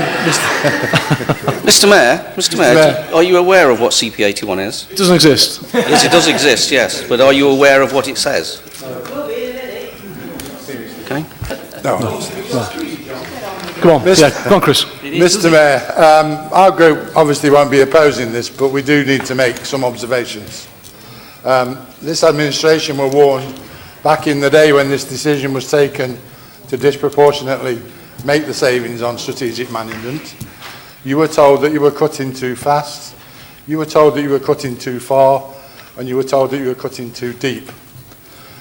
Mr. Mayor, are you aware of what CP81 is? It doesn't exist. Yes, it does exist, yes. But are you aware of what it says? Okay. No. Come on, come on, Chris. Mr. Mayor, our group obviously won't be opposing this, but we do need to make some observations. This administration were warned back in the day when this decision was taken to disproportionately make the savings on strategic management. You were told that you were cutting too fast, you were told that you were cutting too far, and you were told that you were cutting too deep.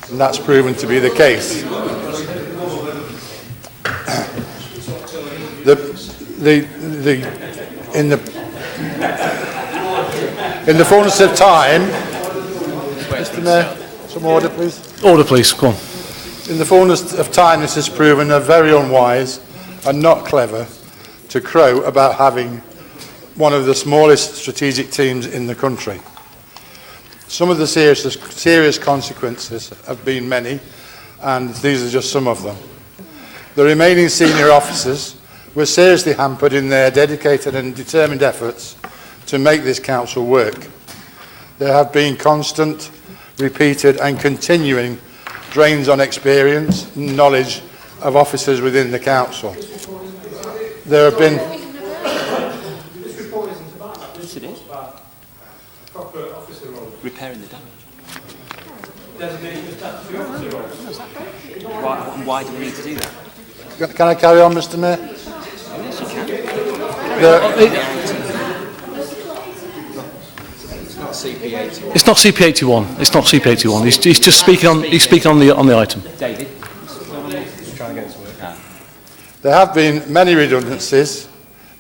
And that's proven to be the case. In the fullness of time, Mr. Mayor, some order, please. Order, please. Go on. In the fullness of time, this has proven a very unwise and not clever to crow about having one of the smallest strategic teams in the country. Some of the serious consequences have been many, and these are just some of them. The remaining senior officers were seriously hampered in their dedicated and determined efforts to make this council work. There have been constant, repeated and continuing drains on experience and knowledge of officers within the council. There have been... Repairing the damage. Why do we need to do that? Can I carry on, Mr. Mayor? Yes, you can. It's not CP81. It's not CP81. He's just speaking on. He's speaking on the item. David. There have been many redundancies,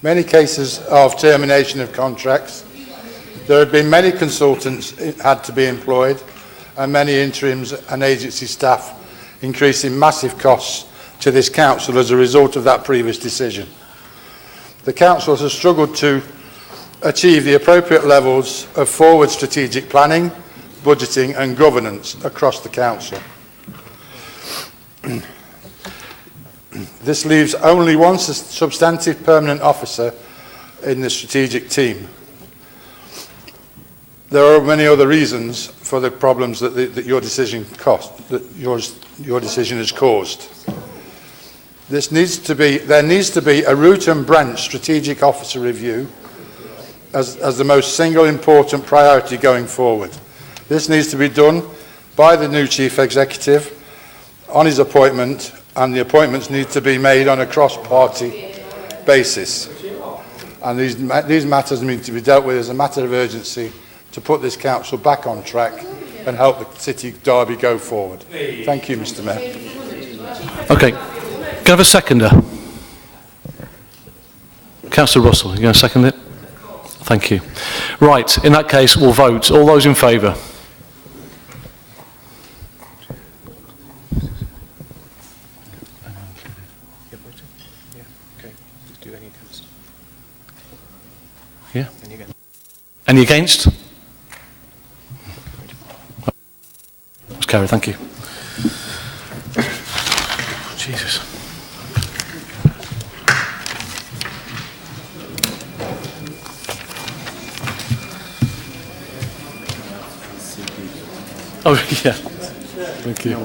many cases of termination of contracts. There have been many consultants had to be employed, and many interims and agency staff, increasing massive costs to this council as a result of that previous decision. The council has struggled to achieve the appropriate levels of forward strategic planning, budgeting and governance across the council. This leaves only one substantive permanent officer in the strategic team. There are many other reasons for the problems that your decision has caused. There needs to be a root and branch strategic officer review as the most single important priority going forward. This needs to be done by the new chief executive on his appointment, and the appointments need to be made on a cross-party basis. And these matters need to be dealt with as a matter of urgency to put this council back on track and help the City of Derby go forward. Thank you, Mr. Mayor. Okay. Can I have a seconder? Councillor Russell, you going to second it? Thank you. Right, in that case, we'll vote. All those in favour? Yeah? Any against? That's carried, thank you. Jesus. Oh, yeah. Thank you.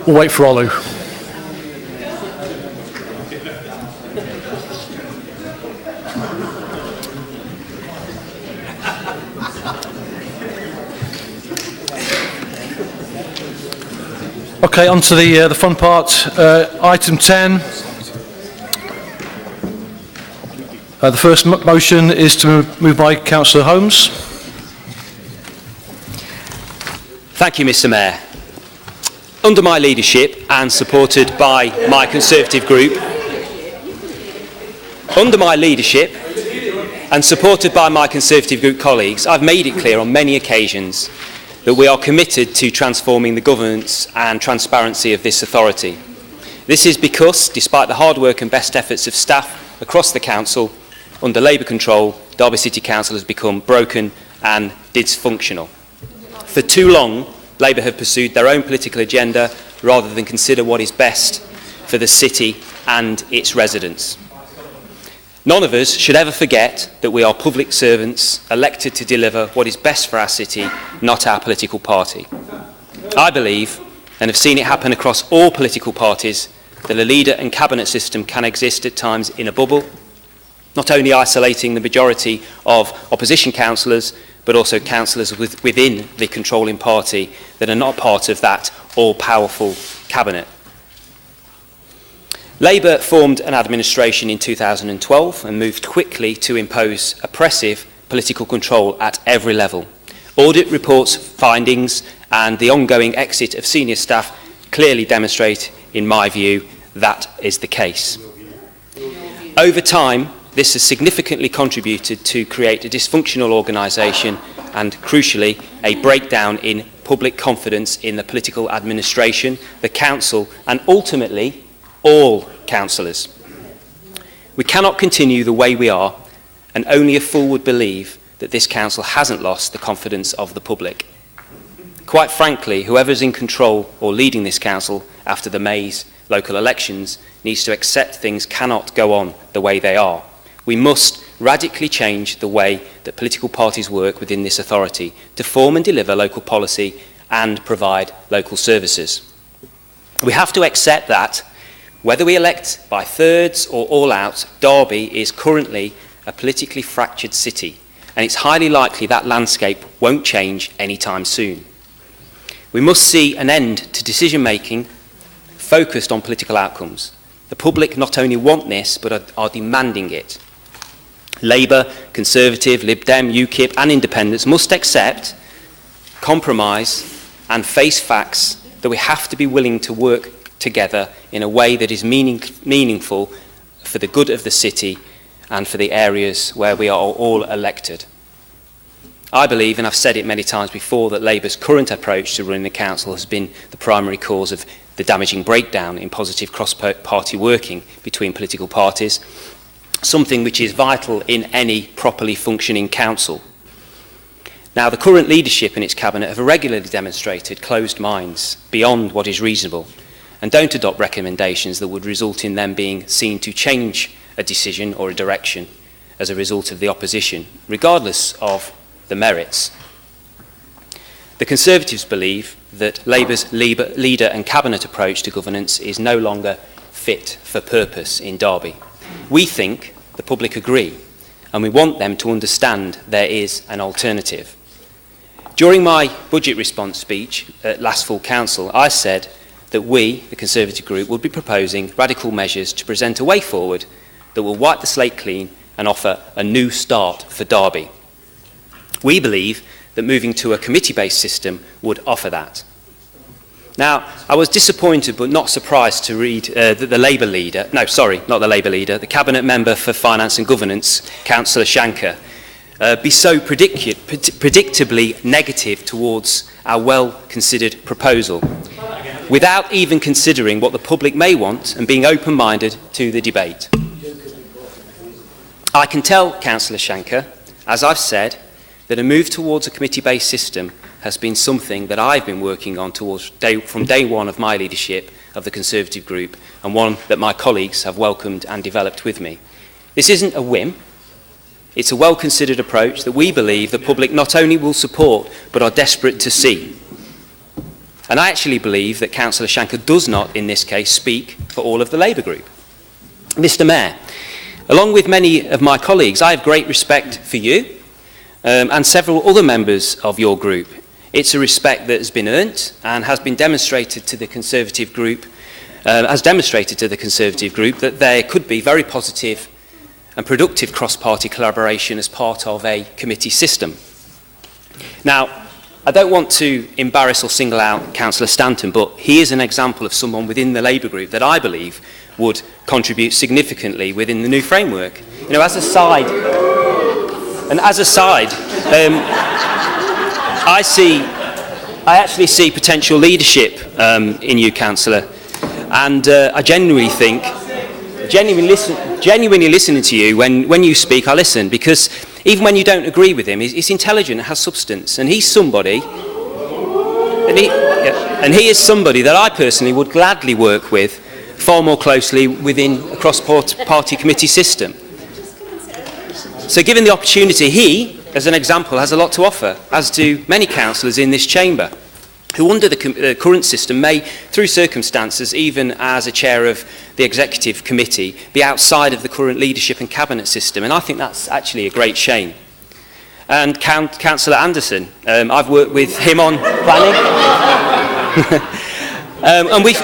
We'll wait for Olu. Okay, on to the fun part. Item 10. The first motion is to move by Councillor Holmes. Thank you, Mr. Mayor. Under my leadership and supported by my Conservative group, colleagues, I've made it clear on many occasions that we are committed to transforming the governance and transparency of this authority. This is because, despite the hard work and best efforts of staff across the council, under Labour control, Derby City Council has become broken and dysfunctional. For too long, Labour have pursued their own political agenda rather than consider what is best for the city and its residents. None of us should ever forget that we are public servants elected to deliver what is best for our city, not our political party. I believe, and have seen it happen across all political parties, that a leader and cabinet system can exist at times in a bubble, not only isolating the majority of opposition councillors, but also councillors within the controlling party that are not part of that all-powerful cabinet. Labour formed an administration in 2012 and moved quickly to impose oppressive political control at every level. Audit reports, findings and the ongoing exit of senior staff clearly demonstrate, in my view, that is the case. Over time, this has significantly contributed to create a dysfunctional organisation and, crucially, a breakdown in public confidence in the political administration, the council and ultimately all councillors. We cannot continue the way we are, and only a fool would believe that this council hasn't lost the confidence of the public. Quite frankly, whoever's in control or leading this council after the May's local elections needs to accept things cannot go on the way they are. We must radically change the way that political parties work within this authority to form and deliver local policy and provide local services. We have to accept that, whether we elect by thirds or all out, Derby is currently a politically fractured city, and it's highly likely that landscape won't change anytime soon. We must see an end to decision-making focused on political outcomes. The public not only want this, but are demanding it. Labour, Conservative, Lib Dem, UKIP and Independents must accept, compromise and face facts that we have to be willing to work together in a way that is meaningful for the good of the city and for the areas where we are all elected. I believe, and I've said it many times before, that Labour's current approach to running the council has been the primary cause of the damaging breakdown in positive cross-party working between political parties, something which is vital in any properly functioning council. Now, the current leadership in its cabinet have regularly demonstrated closed minds beyond what is reasonable and don't adopt recommendations that would result in them being seen to change a decision or a direction as a result of the opposition, regardless of the merits. The Conservatives believe that Labour's leader and cabinet approach to governance is no longer fit for purpose in Derby. We think the public agree, and we want them to understand there is an alternative. During my budget response speech at last full council, I said that we, the Conservative group, would be proposing radical measures to present a way forward that will wipe the slate clean and offer a new start for Derby. We believe that moving to a committee-based system would offer that. Now, I was disappointed but not surprised to read that the Labour leader, no, sorry, not the Labour leader, the Cabinet Member for Finance and Governance, Councillor Shanker, be so predictably negative towards our well-considered proposal, without even considering what the public may want and being open-minded to the debate. I can tell Councillor Shanker, as I've said, that a move towards a committee-based system has been something that I've been working on from day one of my leadership of the Conservative group, and one that my colleagues have welcomed and developed with me. This isn't a whim. It's a well-considered approach that we believe the public not only will support, but are desperate to see. And I actually believe that Councillor Shanker does not, in this case, speak for all of the Labour group. Mr. Mayor, along with many of my colleagues, I have great respect for you and several other members of your group. It's a respect that has been earned and has been demonstrated to the Conservative group, that there could be very positive and productive cross-party collaboration as part of a committee system. Now, I don't want to embarrass or single out Councillor Stanton, but he is an example of someone within the Labour group that I believe would contribute significantly within the new framework. You know, as a side, I actually see potential leadership in you, Councillor, and I genuinely genuinely listening to you. When you speak, I listen, because even when you don't agree with him, he's intelligent and has substance, and he's somebody, and he is somebody that I personally would gladly work with far more closely within a cross-party committee system. So given the opportunity, he, as an example, has a lot to offer, as do many councillors in this chamber, who under the current system may, through circumstances, even as a chair of the executive committee, be outside of the current leadership and cabinet system. And I think that's actually a great shame. And Councillor Anderson, I've worked with him on planning. And we've...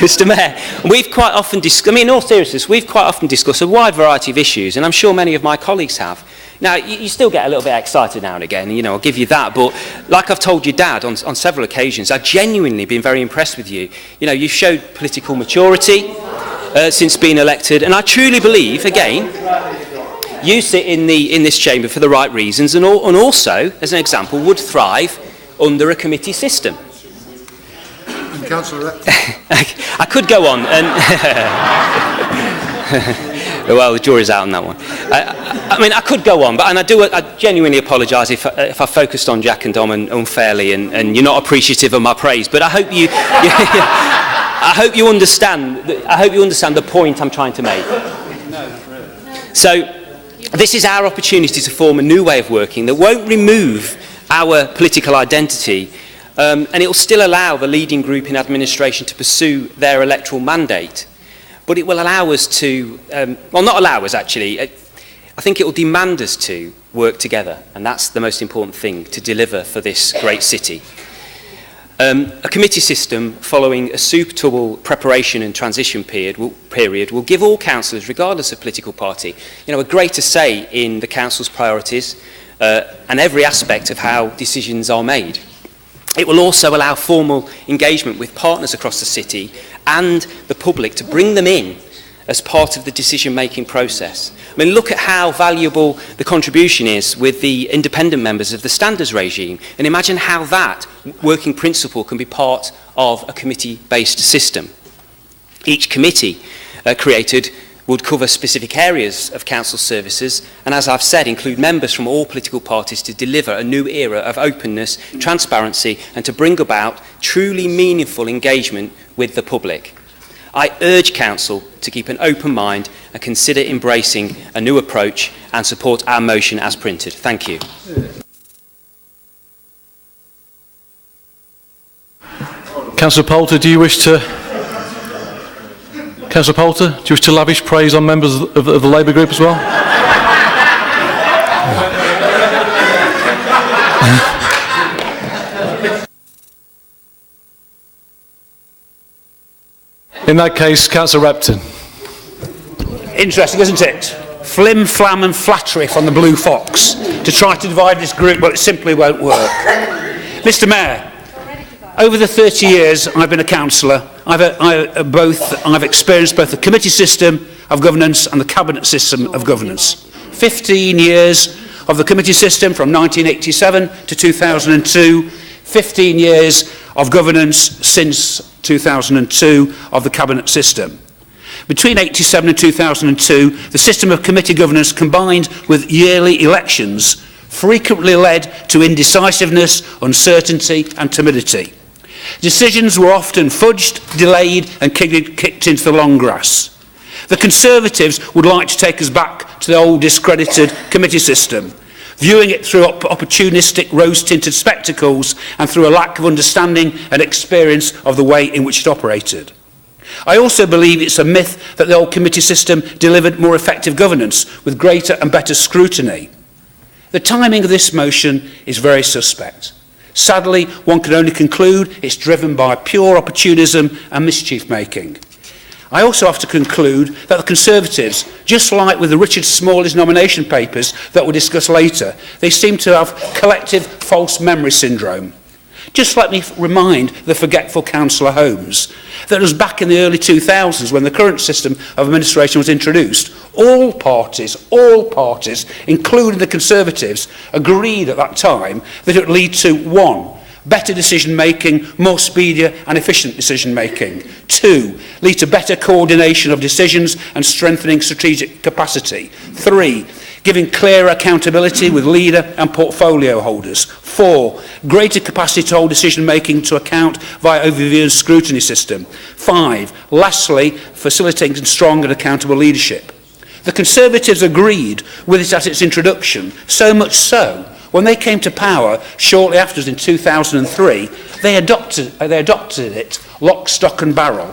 Mr. Mayor, we've quite often in all seriousness, we've quite often discussed a wide variety of issues, and I'm sure many of my colleagues have. Now, you still get a little bit excited now and again, you know, I'll give you that, but like I've told your dad on several occasions, I've genuinely been very impressed with you. You know, you've showed political maturity since being elected, and I truly believe, again, you sit in this chamber for the right reasons, and also, as an example, would thrive under a committee system. Councillor, I could go on, and well, the jury's out on that one. I mean, I could go on, but I genuinely apologise if I focused on Jack and Dom unfairly, and you're not appreciative of my praise. But I hope you, I hope you understand. I hope you understand the point I'm trying to make. So, this is our opportunity to form a new way of working that won't remove our political identity. And it will still allow the leading group in administration to pursue their electoral mandate. But it will allow us to, well, not allow us actually, I think it will demand us to work together. And that's the most important thing to deliver for this great city. A committee system following a suitable preparation and transition period will give all councillors, regardless of political party, you know, a greater say in the council's priorities and every aspect of how decisions are made. It will also allow formal engagement with partners across the city and the public to bring them in as part of the decision-making process. I mean, look at how valuable the contribution is with the independent members of the standards regime, and imagine how that working principle can be part of a committee-based system. Each committee created would cover specific areas of council services and, as I've said, include members from all political parties to deliver a new era of openness, transparency and to bring about truly meaningful engagement with the public. I urge Council to keep an open mind and consider embracing a new approach and support our motion as printed. Thank you. Councillor Poulter, do you wish to... Councillor Poulter, do you wish to lavish praise on members of the Labour group as well? In that case, Councillor Repton. Interesting, isn't it? Flim, flam and flattery from the Blue Fox to try to divide this group, but it simply won't work. Mr Mayor, over the 30 years I've been a councillor, I've experienced both the committee system of governance and the cabinet system of governance. 15 years of the committee system from 1987 to 2002, 15 years of governance since 2002 of the cabinet system. Between 1987 and 2002, the system of committee governance combined with yearly elections frequently led to indecisiveness, uncertainty and timidity. Decisions were often fudged, delayed and kicked into the long grass. The Conservatives would like to take us back to the old discredited committee system, viewing it through opportunistic rose-tinted spectacles and through a lack of understanding and experience of the way in which it operated. I also believe it's a myth that the old committee system delivered more effective governance with greater and better scrutiny. The timing of this motion is very suspect. Sadly, one can only conclude it's driven by pure opportunism and mischief-making. I also have to conclude that the Conservatives, just like with the Richard Smalley's nomination papers that we'll discuss later, they seem to have collective false memory syndrome. Just let me remind the forgetful Councillor Holmes that it was back in the early 2000s when the current system of administration was introduced. All parties, including the Conservatives, agreed at that time that it would lead to, one, better decision making, more speedier and efficient decision making. 2, lead to better coordination of decisions and strengthening strategic capacity. 3, giving clearer accountability with leader and portfolio holders. 4, greater capacity to hold decision making to account via overview and scrutiny system. 5, lastly, facilitating strong and accountable leadership. The Conservatives agreed with it at its introduction, so much so, when they came to power shortly afterwards in 2003, they adopted it lock, stock and barrel,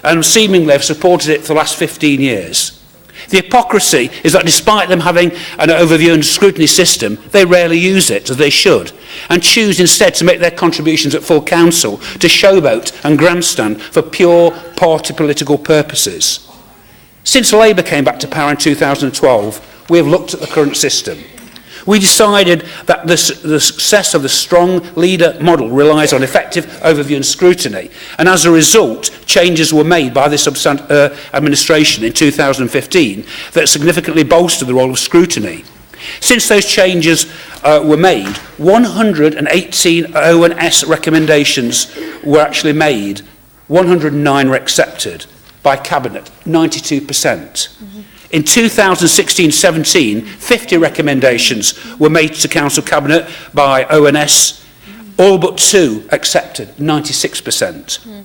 and seemingly have supported it for the last 15 years. The hypocrisy is that despite them having an overview and scrutiny system, they rarely use it as they should, and choose instead to make their contributions at full council to showboat and grandstand for pure party political purposes. Since Labour came back to power in 2012, we have looked at the current system. We decided that the success of the strong leader model relies on effective overview and scrutiny, and as a result, changes were made by this administration in 2015 that significantly bolstered the role of scrutiny. Since those changes were made, 118 O&S recommendations were actually made, 109 were accepted by Cabinet, 92%. In 2016-17, 50 recommendations were made to Council Cabinet by ONS, all but 2 accepted, 96%.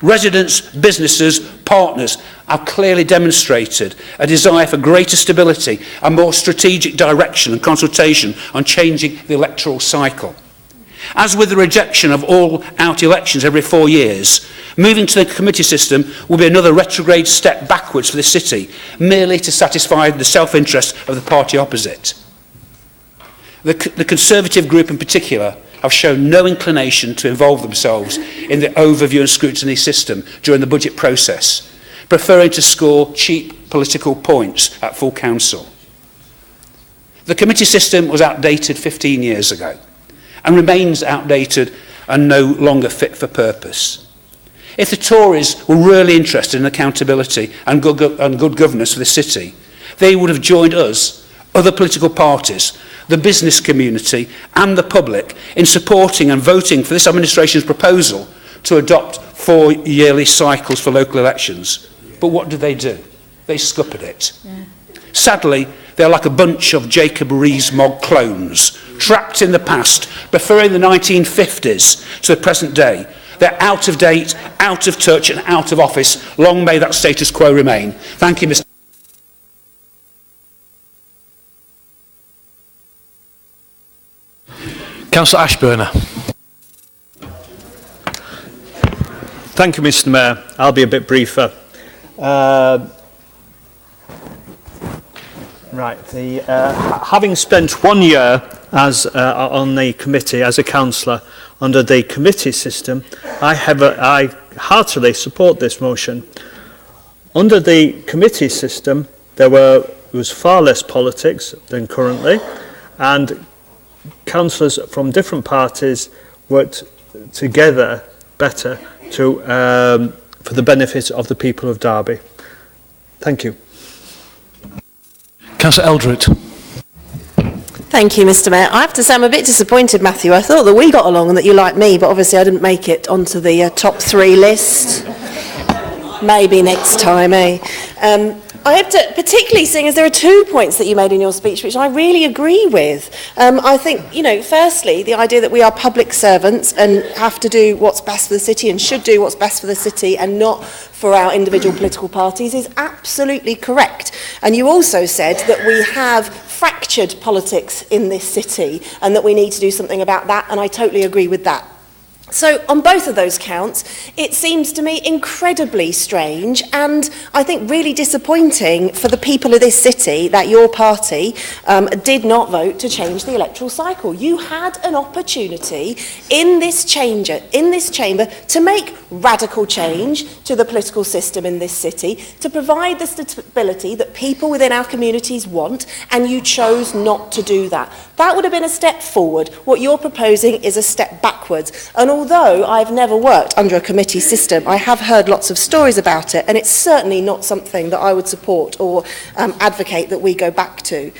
Residents, businesses, partners have clearly demonstrated a desire for greater stability and more strategic direction and consultation on changing the electoral cycle. As with the rejection of all-out elections every 4 years, moving to the committee system will be another retrograde step backwards for the city, merely to satisfy the self-interest of the party opposite. The Conservative group in particular have shown no inclination to involve themselves in the overview and scrutiny system during the budget process, preferring to score cheap political points at full council. The committee system was outdated 15 years ago, and remains outdated and no longer fit for purpose. If the Tories were really interested in accountability and good governance for the city, they would have joined us, other political parties, the business community and the public in supporting and voting for this administration's proposal to adopt 4 yearly cycles for local elections. But what do? They scuppered it. Sadly, they're like a bunch of Jacob Rees-Mogg clones, trapped in the past, preferring the 1950s to the present day. They're out of date, out of touch and out of office. Long may that status quo remain. Thank you, Mr. Councillor Ashburner. Thank you, Mr. Mayor. I'll be a bit briefer. Having spent 1 year as on the committee as a councillor under the committee system, I heartily support this motion. Under the committee system, there was far less politics than currently, and councillors from different parties worked together better for the benefit of the people of Derby. Thank you. Councillor Eldred. Thank you, Mr. Mayor. I have to say I'm a bit disappointed, Matthew. I thought that we got along and that you liked me, but obviously I didn't make it onto the top 3 list. Maybe next time, eh? I have to, particularly seeing as there are 2 points that you made in your speech, which I really agree with. I think, firstly, the idea that we are public servants and have to do what's best for the city and should do what's best for the city and not for our individual political parties is absolutely correct. And you also said that we have fractured politics in this city and that we need to do something about that, and I totally agree with that. So on both of those counts, it seems to me incredibly strange and I think really disappointing for the people of this city that your party did not vote to change the electoral cycle. You had an opportunity in this chamber to make radical change to the political system in this city, to provide the stability that people within our communities want, and you chose not to do that. That would have been a step forward. What you're proposing is a step backwards. And although I've never worked under a committee system, I have heard lots of stories about it, and it's certainly not something that I would support or advocate that we go back to.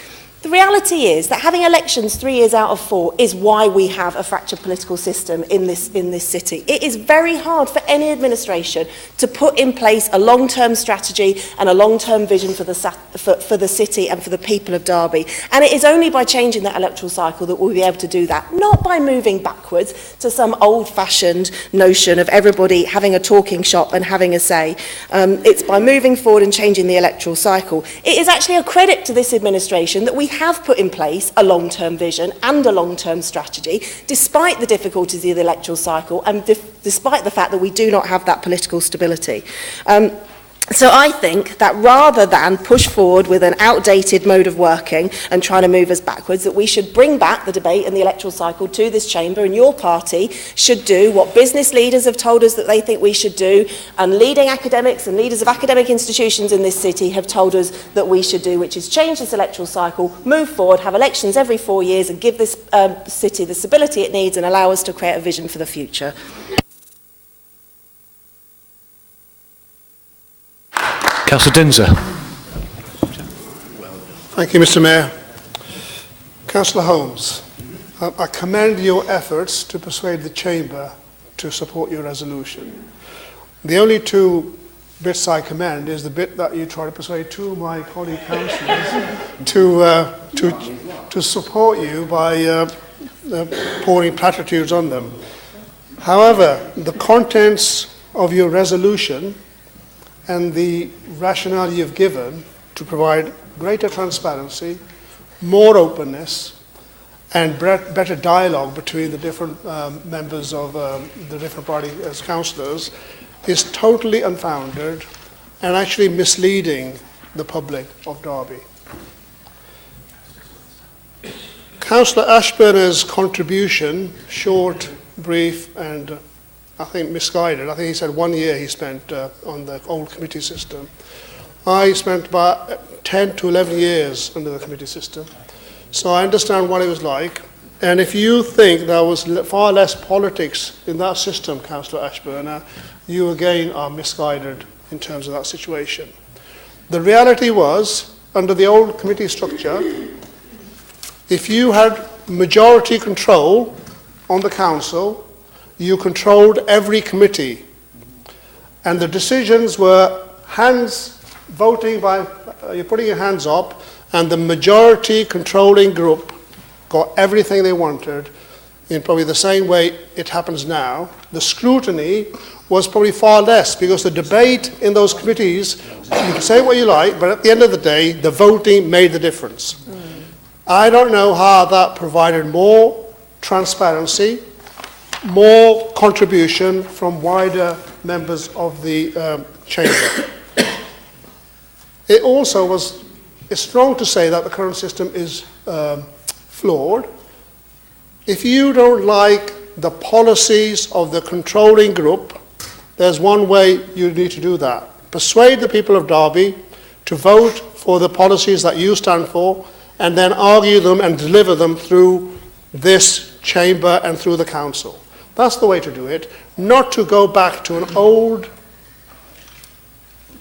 The reality is that having elections 3 years out of 4 is why we have a fractured political system in this city. It is very hard for any administration to put in place a long-term strategy and a long-term vision for the city and for the people of Derby. And it is only by changing that electoral cycle that we'll be able to do that, not by moving backwards to some old-fashioned notion of everybody having a talking shop and having a say. It's by moving forward and changing the electoral cycle. It is actually a credit to this administration that we have put in place a long-term vision and a long-term strategy, despite the difficulties of the electoral cycle and despite the fact that we do not have that political stability. So I think that rather than push forward with an outdated mode of working and trying to move us backwards, that we should bring back the debate and the electoral cycle to this chamber, and your party should do what business leaders have told us that they think we should do, and leading academics and leaders of academic institutions in this city have told us that we should do, which is change this electoral cycle, move forward, have elections every 4 years and give this city the stability it needs and allow us to create a vision for the future. Councillor Dinser. Thank you, Mr. Mayor. Councillor Holmes, I commend your efforts to persuade the Chamber to support your resolution. The only 2 bits I commend is the bit that you try to persuade 2 of my colleague councillors to support you by pouring platitudes on them. However, the contents of your resolution and the rationale you've given to provide greater transparency, more openness, and better dialogue between the different members of the different party as councillors is totally unfounded and actually misleading the public of Derby. Councillor Ashburner's contribution, short, brief, and I think misguided. I think he said 1 year he spent on the old committee system. I spent about 10 to 11 years under the committee system. So I understand what it was like. And if you think there was far less politics in that system, Councillor Ashburner, you again are misguided in terms of that situation. The reality was, under the old committee structure, if you had majority control on the council, you controlled every committee, and the decisions were voting by, you're putting your hands up, and the majority controlling group got everything they wanted in probably the same way it happens now. The scrutiny was probably far less because the debate in those committees, you can say what you like, but at the end of the day, the voting made the difference. I don't know how that provided more transparency, more contribution from wider members of the chamber. It also it's strong to say that the current system is flawed. If you don't like the policies of the controlling group, there's one way you need to do that. Persuade the people of Derby to vote for the policies that you stand for, and then argue them and deliver them through this chamber and through the council. That's the way to do it, not to go back to an old,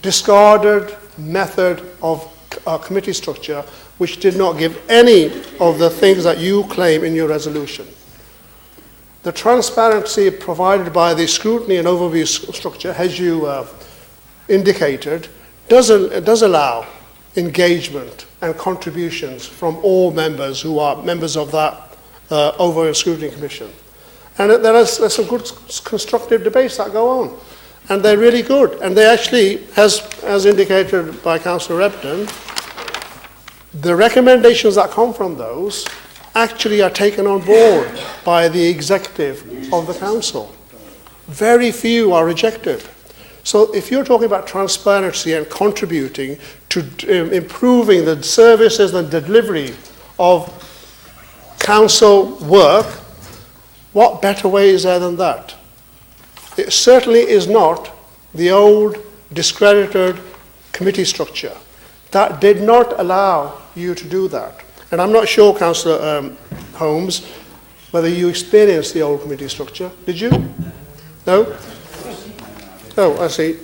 discarded method of committee structure which did not give any of the things that you claim in your resolution. The transparency provided by the scrutiny and overview structure, as you indicated, does allow engagement and contributions from all members who are members of that overview scrutiny commission. And there's some good constructive debates that go on. And they're really good. And they actually, as indicated by Councillor Repton, the recommendations that come from those actually are taken on board by the executive of the council. Very few are rejected. So if you're talking about transparency and contributing to improving the services and delivery of council work, what better way is there than that? It certainly is not the old discredited committee structure. That did not allow you to do that. And I'm not sure, Councillor Holmes, whether you experienced the old committee structure. Did you? No? Oh, I see.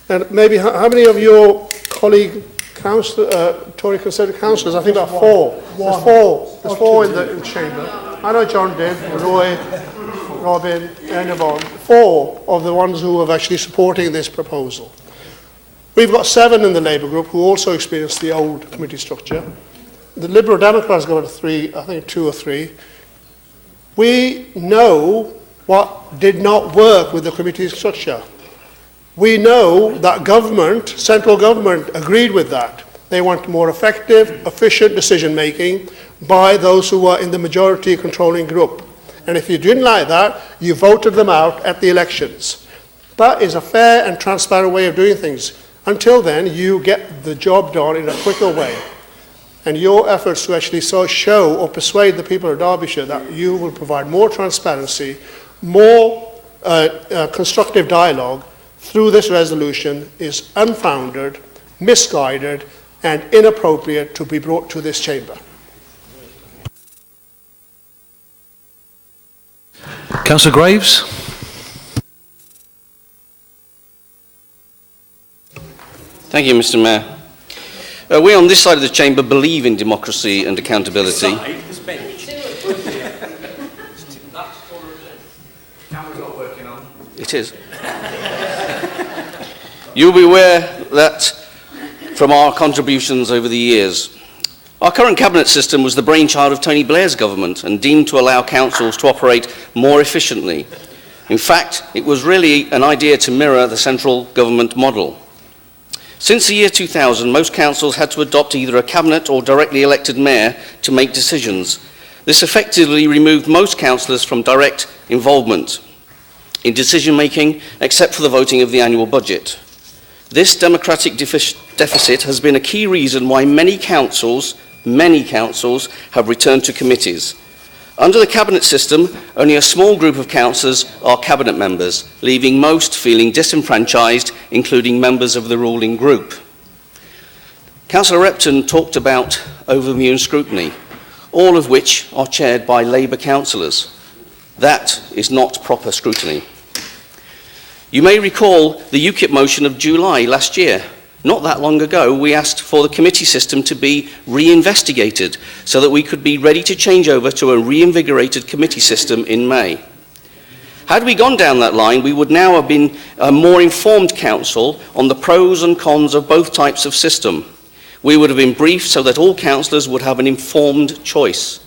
And maybe how many of your colleague Tory Conservative councillors, I think there are four. There's four in the chamber. I know John did, Roy, Robin, and Yvonne. Four of the ones who are actually supporting this proposal. We've got 7 in the Labour group who also experienced the old committee structure. The Liberal Democrats got 3, I think 2 or 3. We know what did not work with the committee structure. We know that government, central government, agreed with that. They want more effective, efficient decision-making by those who are in the majority controlling group. And if you didn't like that, you voted them out at the elections. That is a fair and transparent way of doing things. Until then, you get the job done in a quicker way. And your efforts to actually show or persuade the people of Derbyshire that you will provide more transparency, more constructive dialogue through this resolution is unfounded, misguided, and inappropriate to be brought to this chamber. Councillor Graves. Thank you, Mr. Mayor. We on this side of the chamber believe in democracy and accountability. It is. You'll be aware that from our contributions over the years, our current cabinet system was the brainchild of Tony Blair's government and deemed to allow councils to operate more efficiently. In fact, it was really an idea to mirror the central government model. Since the year 2000, most councils had to adopt either a cabinet or directly elected mayor to make decisions. This effectively removed most councillors from direct involvement in decision-making, except for the voting of the annual budget. This democratic deficit has been a key reason why many councils have returned to committees. Under the cabinet system, only a small group of councillors are cabinet members, leaving most feeling disenfranchised, including members of the ruling group. Councillor Repton talked about overview and scrutiny, all of which are chaired by Labour councillors. That is not proper scrutiny. You may recall the UKIP motion of July last year. Not that long ago, we asked for the committee system to be reinvestigated so that we could be ready to change over to a reinvigorated committee system in May. Had we gone down that line, we would now have been a more informed council on the pros and cons of both types of system. We would have been briefed so that all councillors would have an informed choice.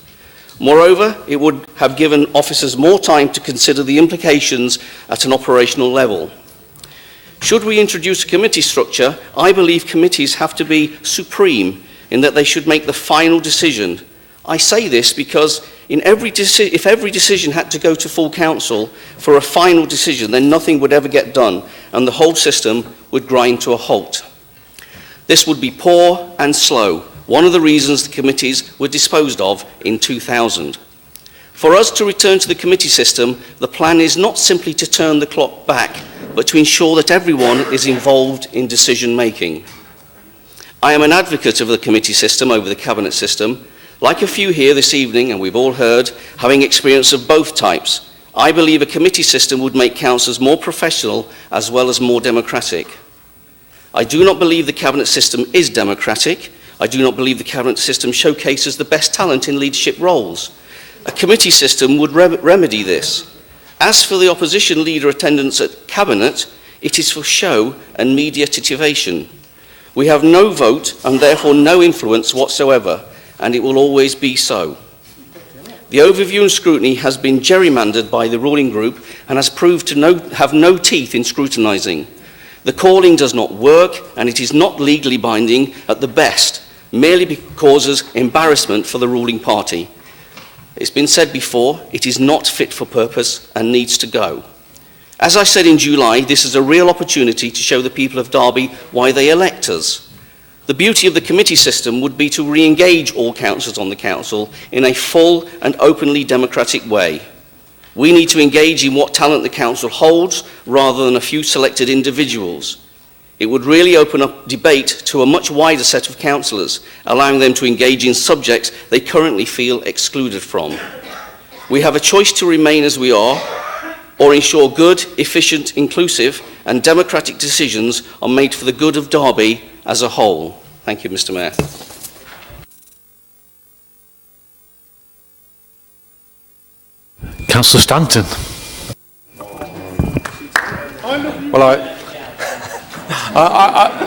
Moreover, it would have given officers more time to consider the implications at an operational level. Should we introduce a committee structure, I believe committees have to be supreme in that they should make the final decision. I say this because if every decision had to go to full council for a final decision, then nothing would ever get done and the whole system would grind to a halt. This would be poor and slow, one of the reasons the committees were disposed of in 2000. For us to return to the committee system, the plan is not simply to turn the clock back, but to ensure that everyone is involved in decision making. I am an advocate of the committee system over the cabinet system. Like a few here this evening, and we've all heard, having experience of both types, I believe a committee system would make councils more professional as well as more democratic. I do not believe the cabinet system is democratic. I do not believe the cabinet system showcases the best talent in leadership roles. A committee system would remedy this. As for the opposition leader attendance at cabinet, it is for show and media titivation. We have no vote and therefore no influence whatsoever, and it will always be so. The overview and scrutiny has been gerrymandered by the ruling group and has proved to have no teeth in scrutinising. The calling does not work and it is not legally binding at the best, merely causes embarrassment for the ruling party. It's been said before, it is not fit for purpose and needs to go. As I said in July, this is a real opportunity to show the people of Derby why they elect us. The beauty of the committee system would be to re-engage all councillors on the council in a full and openly democratic way. We need to engage in what talent the council holds rather than a few selected individuals. It would really open up debate to a much wider set of councillors, allowing them to engage in subjects they currently feel excluded from. We have a choice to remain as we are, or ensure good, efficient, inclusive and democratic decisions are made for the good of Derby as a whole. Thank you, Mr. Mayor. Councillor Stanton. Well,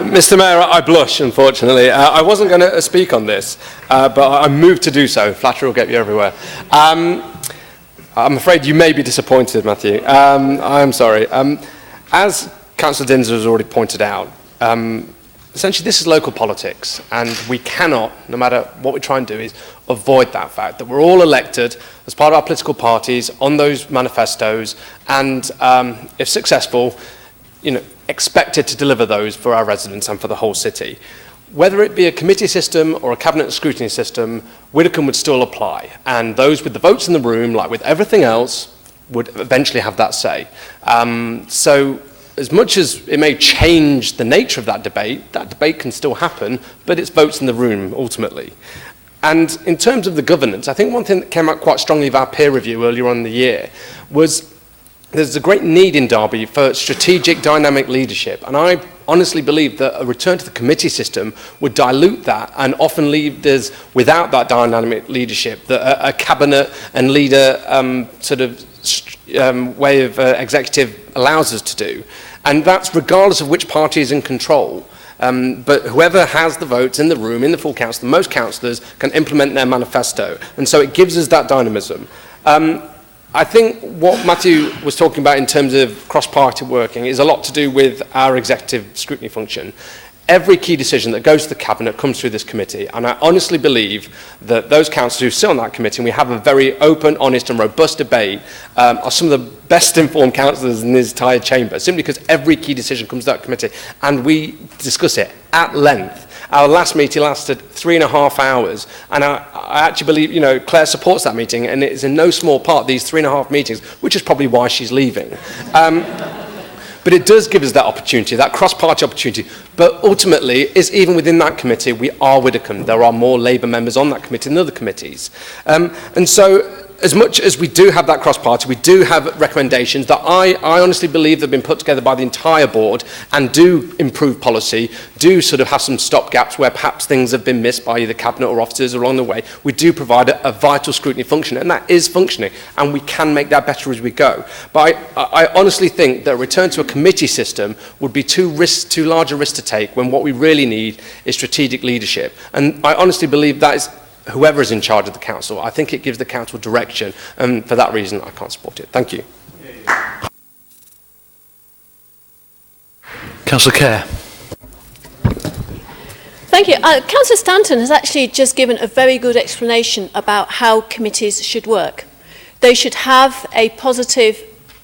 Mr. Mayor, I blush, unfortunately. I wasn't going to speak on this, but I'm moved to do so. Flattery will get you everywhere. I'm afraid you may be disappointed, Matthew. I'm sorry. As Councillor Dinser has already pointed out, essentially this is local politics, and we cannot, no matter what we try and do, is avoid that fact that we're all elected as part of our political parties on those manifestos, and if successful, expected to deliver those for our residents and for the whole city. Whether it be a committee system or a cabinet scrutiny system, Widdicombe would still apply, and those with the votes in the room, like with everything else, would eventually have that say. So as much as it may change the nature of that debate can still happen, but it's votes in the room ultimately. And in terms of the governance, I think one thing that came out quite strongly of our peer review earlier on in the year was there's a great need in Derby for strategic, dynamic leadership. And I honestly believe that a return to the committee system would dilute that and often leave us without that dynamic leadership that a cabinet and leader way of executive allows us to do. And that's regardless of which party is in control. But whoever has the votes in the room, in the full council, most councillors can implement their manifesto. And so it gives us that dynamism. I think what Matthew was talking about in terms of cross-party working is a lot to do with our executive scrutiny function. Every key decision that goes to the Cabinet comes through this committee, and I honestly believe that those councillors who sit on that committee, and we have a very open, honest and robust debate, are some of the best informed councillors in this entire chamber, simply because every key decision comes to that committee, and we discuss it at length. Our last meeting lasted 3.5 hours, and I actually believe, Claire supports that meeting, and it is in no small part these 3.5 meetings, which is probably why she's leaving. But it does give us that opportunity, that cross-party opportunity. But ultimately, it's even within that committee, we are Widdicombe. There are more Labour members on that committee than other committees. And so, as much as we do have that cross-party, we do have recommendations that I honestly believe have been put together by the entire board and do improve policy, do sort of have some stopgaps where perhaps things have been missed by either cabinet or officers along the way. We do provide a vital scrutiny function, and that is functioning, and we can make that better as we go. But I honestly think that a return to a committee system would be too large a risk to take when what we really need is strategic leadership. And I honestly believe that is whoever is in charge of the council. I think it gives the council direction, and for that reason I can't support it. Thank you. Councillor Kerr. Thank you. Councillor Stanton has actually just given a very good explanation about how committees should work. They should have a positive,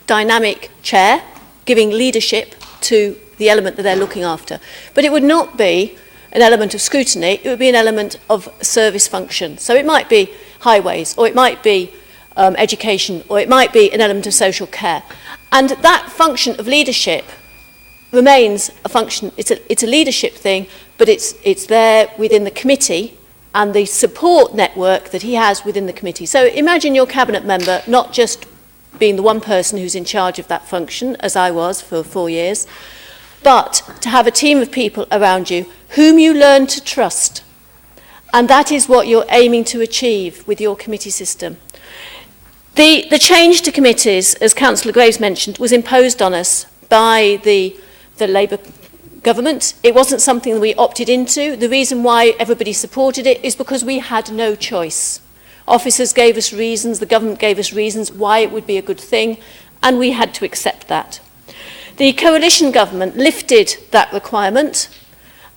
dynamic chair, giving leadership to the element that they're looking after. But it would not be an element of scrutiny, it would be an element of service function. So it might be highways, or it might be education, or it might be an element of social care. And that function of leadership remains a function, it's a leadership thing, but it's there within the committee and the support network that he has within the committee. So imagine your cabinet member not just being the one person who's in charge of that function, as I was for 4 years, but to have a team of people around you whom you learn to trust. And that is what you're aiming to achieve with your committee system. The change to committees, as Councillor Graves mentioned, was imposed on us by the Labour government. It wasn't something that we opted into. The reason why everybody supported it is because we had no choice. Officers gave us reasons, the government gave us reasons why it would be a good thing, and we had to accept that. The coalition government lifted that requirement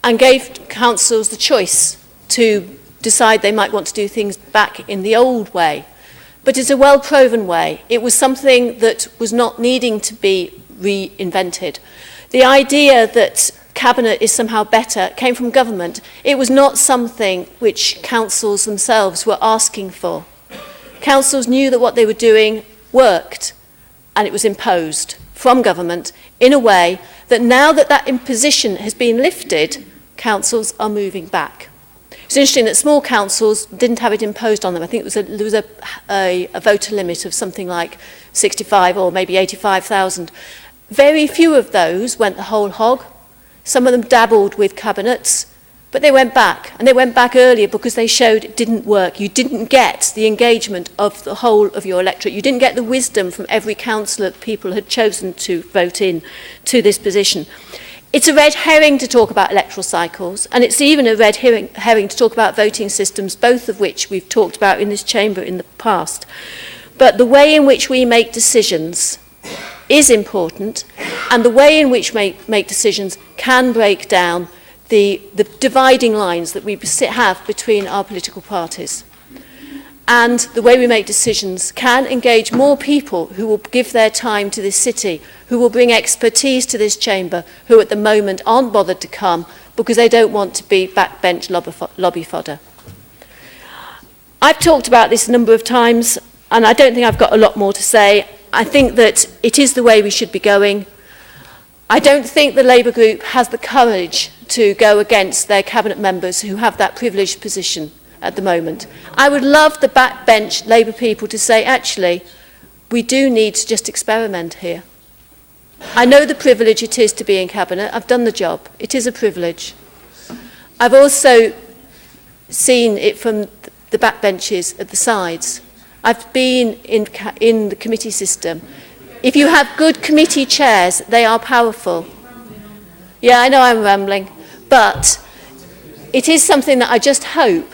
and gave councils the choice to decide they might want to do things back in the old way. But it's a well-proven way. It was something that was not needing to be reinvented. The idea that cabinet is somehow better came from government. It was not something which councils themselves were asking for. Councils knew that what they were doing worked, and it was imposed from government in a way that now that that imposition has been lifted, councils are moving back. It's interesting that small councils didn't have it imposed on them. I think there was a voter limit of something like 65 or maybe 85,000. Very few of those went the whole hog. Some of them dabbled with cabinets, But they went back, and they went back earlier because they showed it didn't work. You didn't get the engagement of the whole of your electorate. You didn't get the wisdom from every councillor that people had chosen to vote in to this position. It's a red herring to talk about electoral cycles, and it's even a red herring to talk about voting systems, both of which we've talked about in this chamber in the past. But the way in which we make decisions is important, and the way in which we make decisions can break down the dividing lines that we have between our political parties. And the way we make decisions can engage more people who will give their time to this city, who will bring expertise to this chamber, who at the moment aren't bothered to come because they don't want to be backbench lobby fodder. I've talked about this a number of times, and I don't think I've got a lot more to say. I think that it is the way we should be going. I don't think the Labour group has the courage to go against their cabinet members who have that privileged position at the moment. I would love the backbench Labour people to say, actually, we do need to just experiment here. I know the privilege it is to be in cabinet. I've done the job. It is a privilege. I've also seen it from the backbenches at the sides. I've been in the committee system. If you have good committee chairs, they are powerful. Yeah, I know I'm rambling, but it is something that I just hope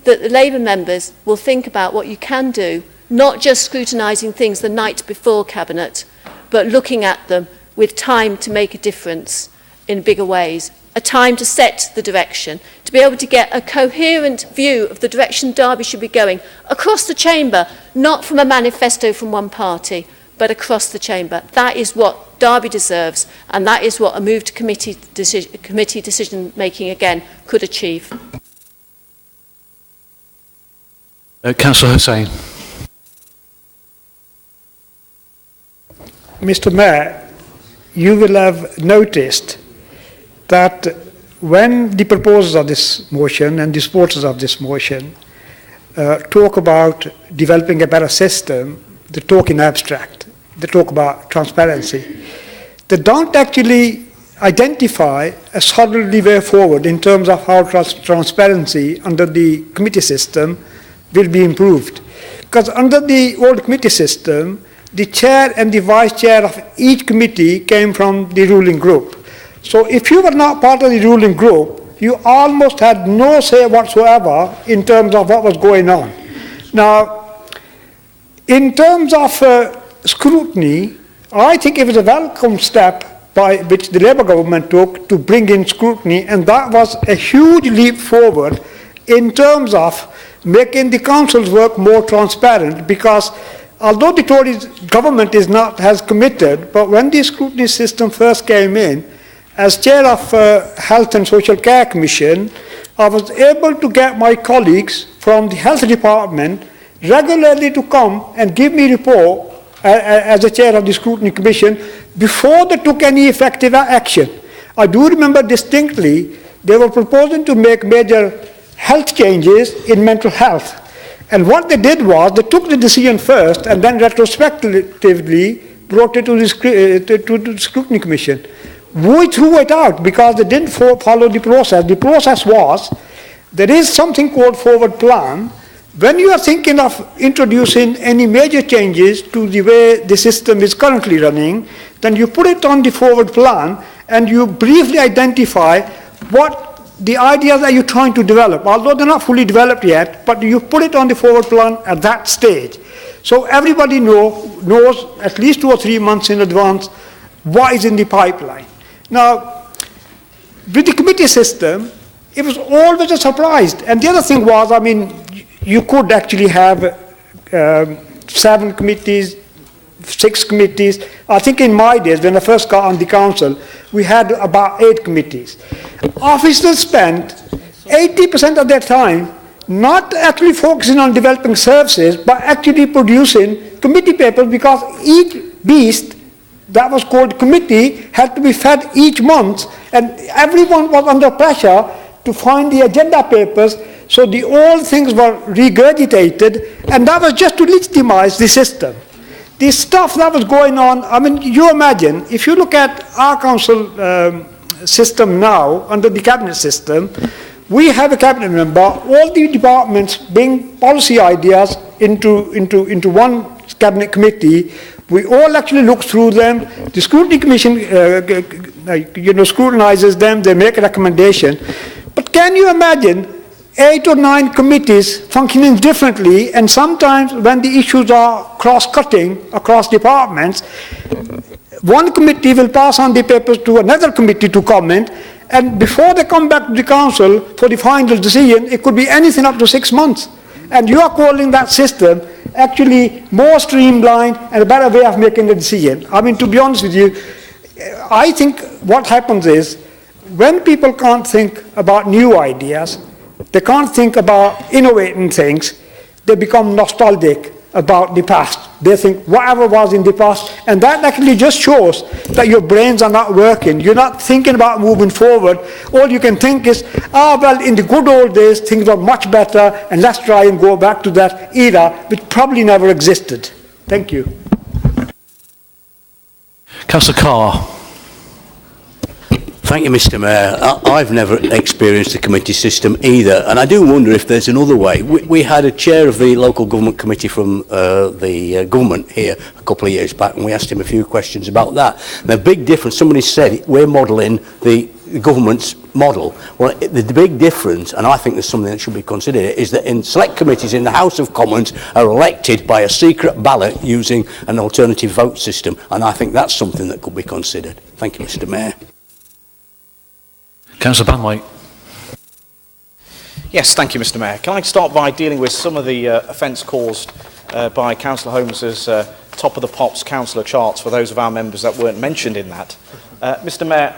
that the Labour members will think about what you can do, not just scrutinising things the night before Cabinet, but looking at them with time to make a difference in bigger ways, a time to set the direction, to be able to get a coherent view of the direction Derby should be going across the chamber, not from a manifesto from one party, but across the chamber. That is what Derby deserves, and that is what a move to committee decision making again could achieve. Councillor Hussain. Mr. Mayor, you will have noticed that when the proposers of this motion and the supporters of this motion talk about developing a better system, they talk in abstract. They talk about transparency. They don't actually identify a solid way forward in terms of how transparency under the committee system will be improved. Because under the old committee system, the chair and the vice chair of each committee came from the ruling group. So if you were not part of the ruling group, you almost had no say whatsoever in terms of what was going on. Now, in terms of scrutiny, I think it was a welcome step by which the Labour government took to bring in scrutiny, and that was a huge leap forward in terms of making the council's work more transparent, because although the Tory government has committed, but when the scrutiny system first came in, as chair of Health and Social Care Commission, I was able to get my colleagues from the health department regularly to come and give me report as the chair of the scrutiny commission before they took any effective action. I do remember distinctly they were proposing to make major health changes in mental health. And what they did was they took the decision first and then retrospectively brought it to the scrutiny commission. We threw it out because they didn't follow the process. The process was, there is something called forward plan. When you are thinking of introducing any major changes to the way the system is currently running, then you put it on the forward plan and you briefly identify what the ideas that you're trying to develop, although they're not fully developed yet, but you put it on the forward plan at that stage. So everybody knows at least 2 or 3 months in advance what is in the pipeline. Now, with the committee system, it was always a surprise. And the other thing was, I mean, you could actually have 7 committees, 6 committees. I think in my days, when I first got on the council, we had about 8 committees. Officers spent 80% of their time not actually focusing on developing services, but actually producing committee papers, because each beast that was called committee had to be fed each month, and everyone was under pressure to find the agenda papers, so the old things were regurgitated, and that was just to legitimize the system. The stuff that was going on, I mean, you imagine, if you look at our council system now, under the cabinet system, we have a cabinet member, all the departments bring policy ideas into one cabinet committee. We all actually look through them. The scrutiny commission, scrutinizes them. They make a recommendation. But can you imagine 8 or 9 committees functioning differently, and sometimes when the issues are cross-cutting across departments, one committee will pass on the papers to another committee to comment, and before they come back to the council for the final decision, it could be anything up to 6 months. And you are calling that system actually more streamlined and a better way of making a decision. I mean, to be honest with you, I think what happens is, when people can't think about new ideas, they can't think about innovating things, they become nostalgic about the past. They think whatever was in the past, and that actually just shows that your brains are not working. You're not thinking about moving forward. All you can think is, well, in the good old days, things were much better, and let's try and go back to that era, which probably never existed. Thank you. Councillor Carr. Thank you, Mr. Mayor. I've never experienced a committee system either, and I do wonder if there's another way. We had a chair of the local government committee from the government here a couple of years back, and we asked him a few questions about that. And the big difference, somebody said we're modelling the government's model. Well, the big difference, and I think there's something that should be considered, is that in select committees in the House of Commons are elected by a secret ballot using an alternative vote system, and I think that's something that could be considered. Thank you, Mr. Mayor. Councillor Banway. Yes, thank you, Mr. Mayor. Can I start by dealing with some of the offence caused by Councillor Holmes's top of the pops councillor charts for those of our members that weren't mentioned in that? Mr. Mayor,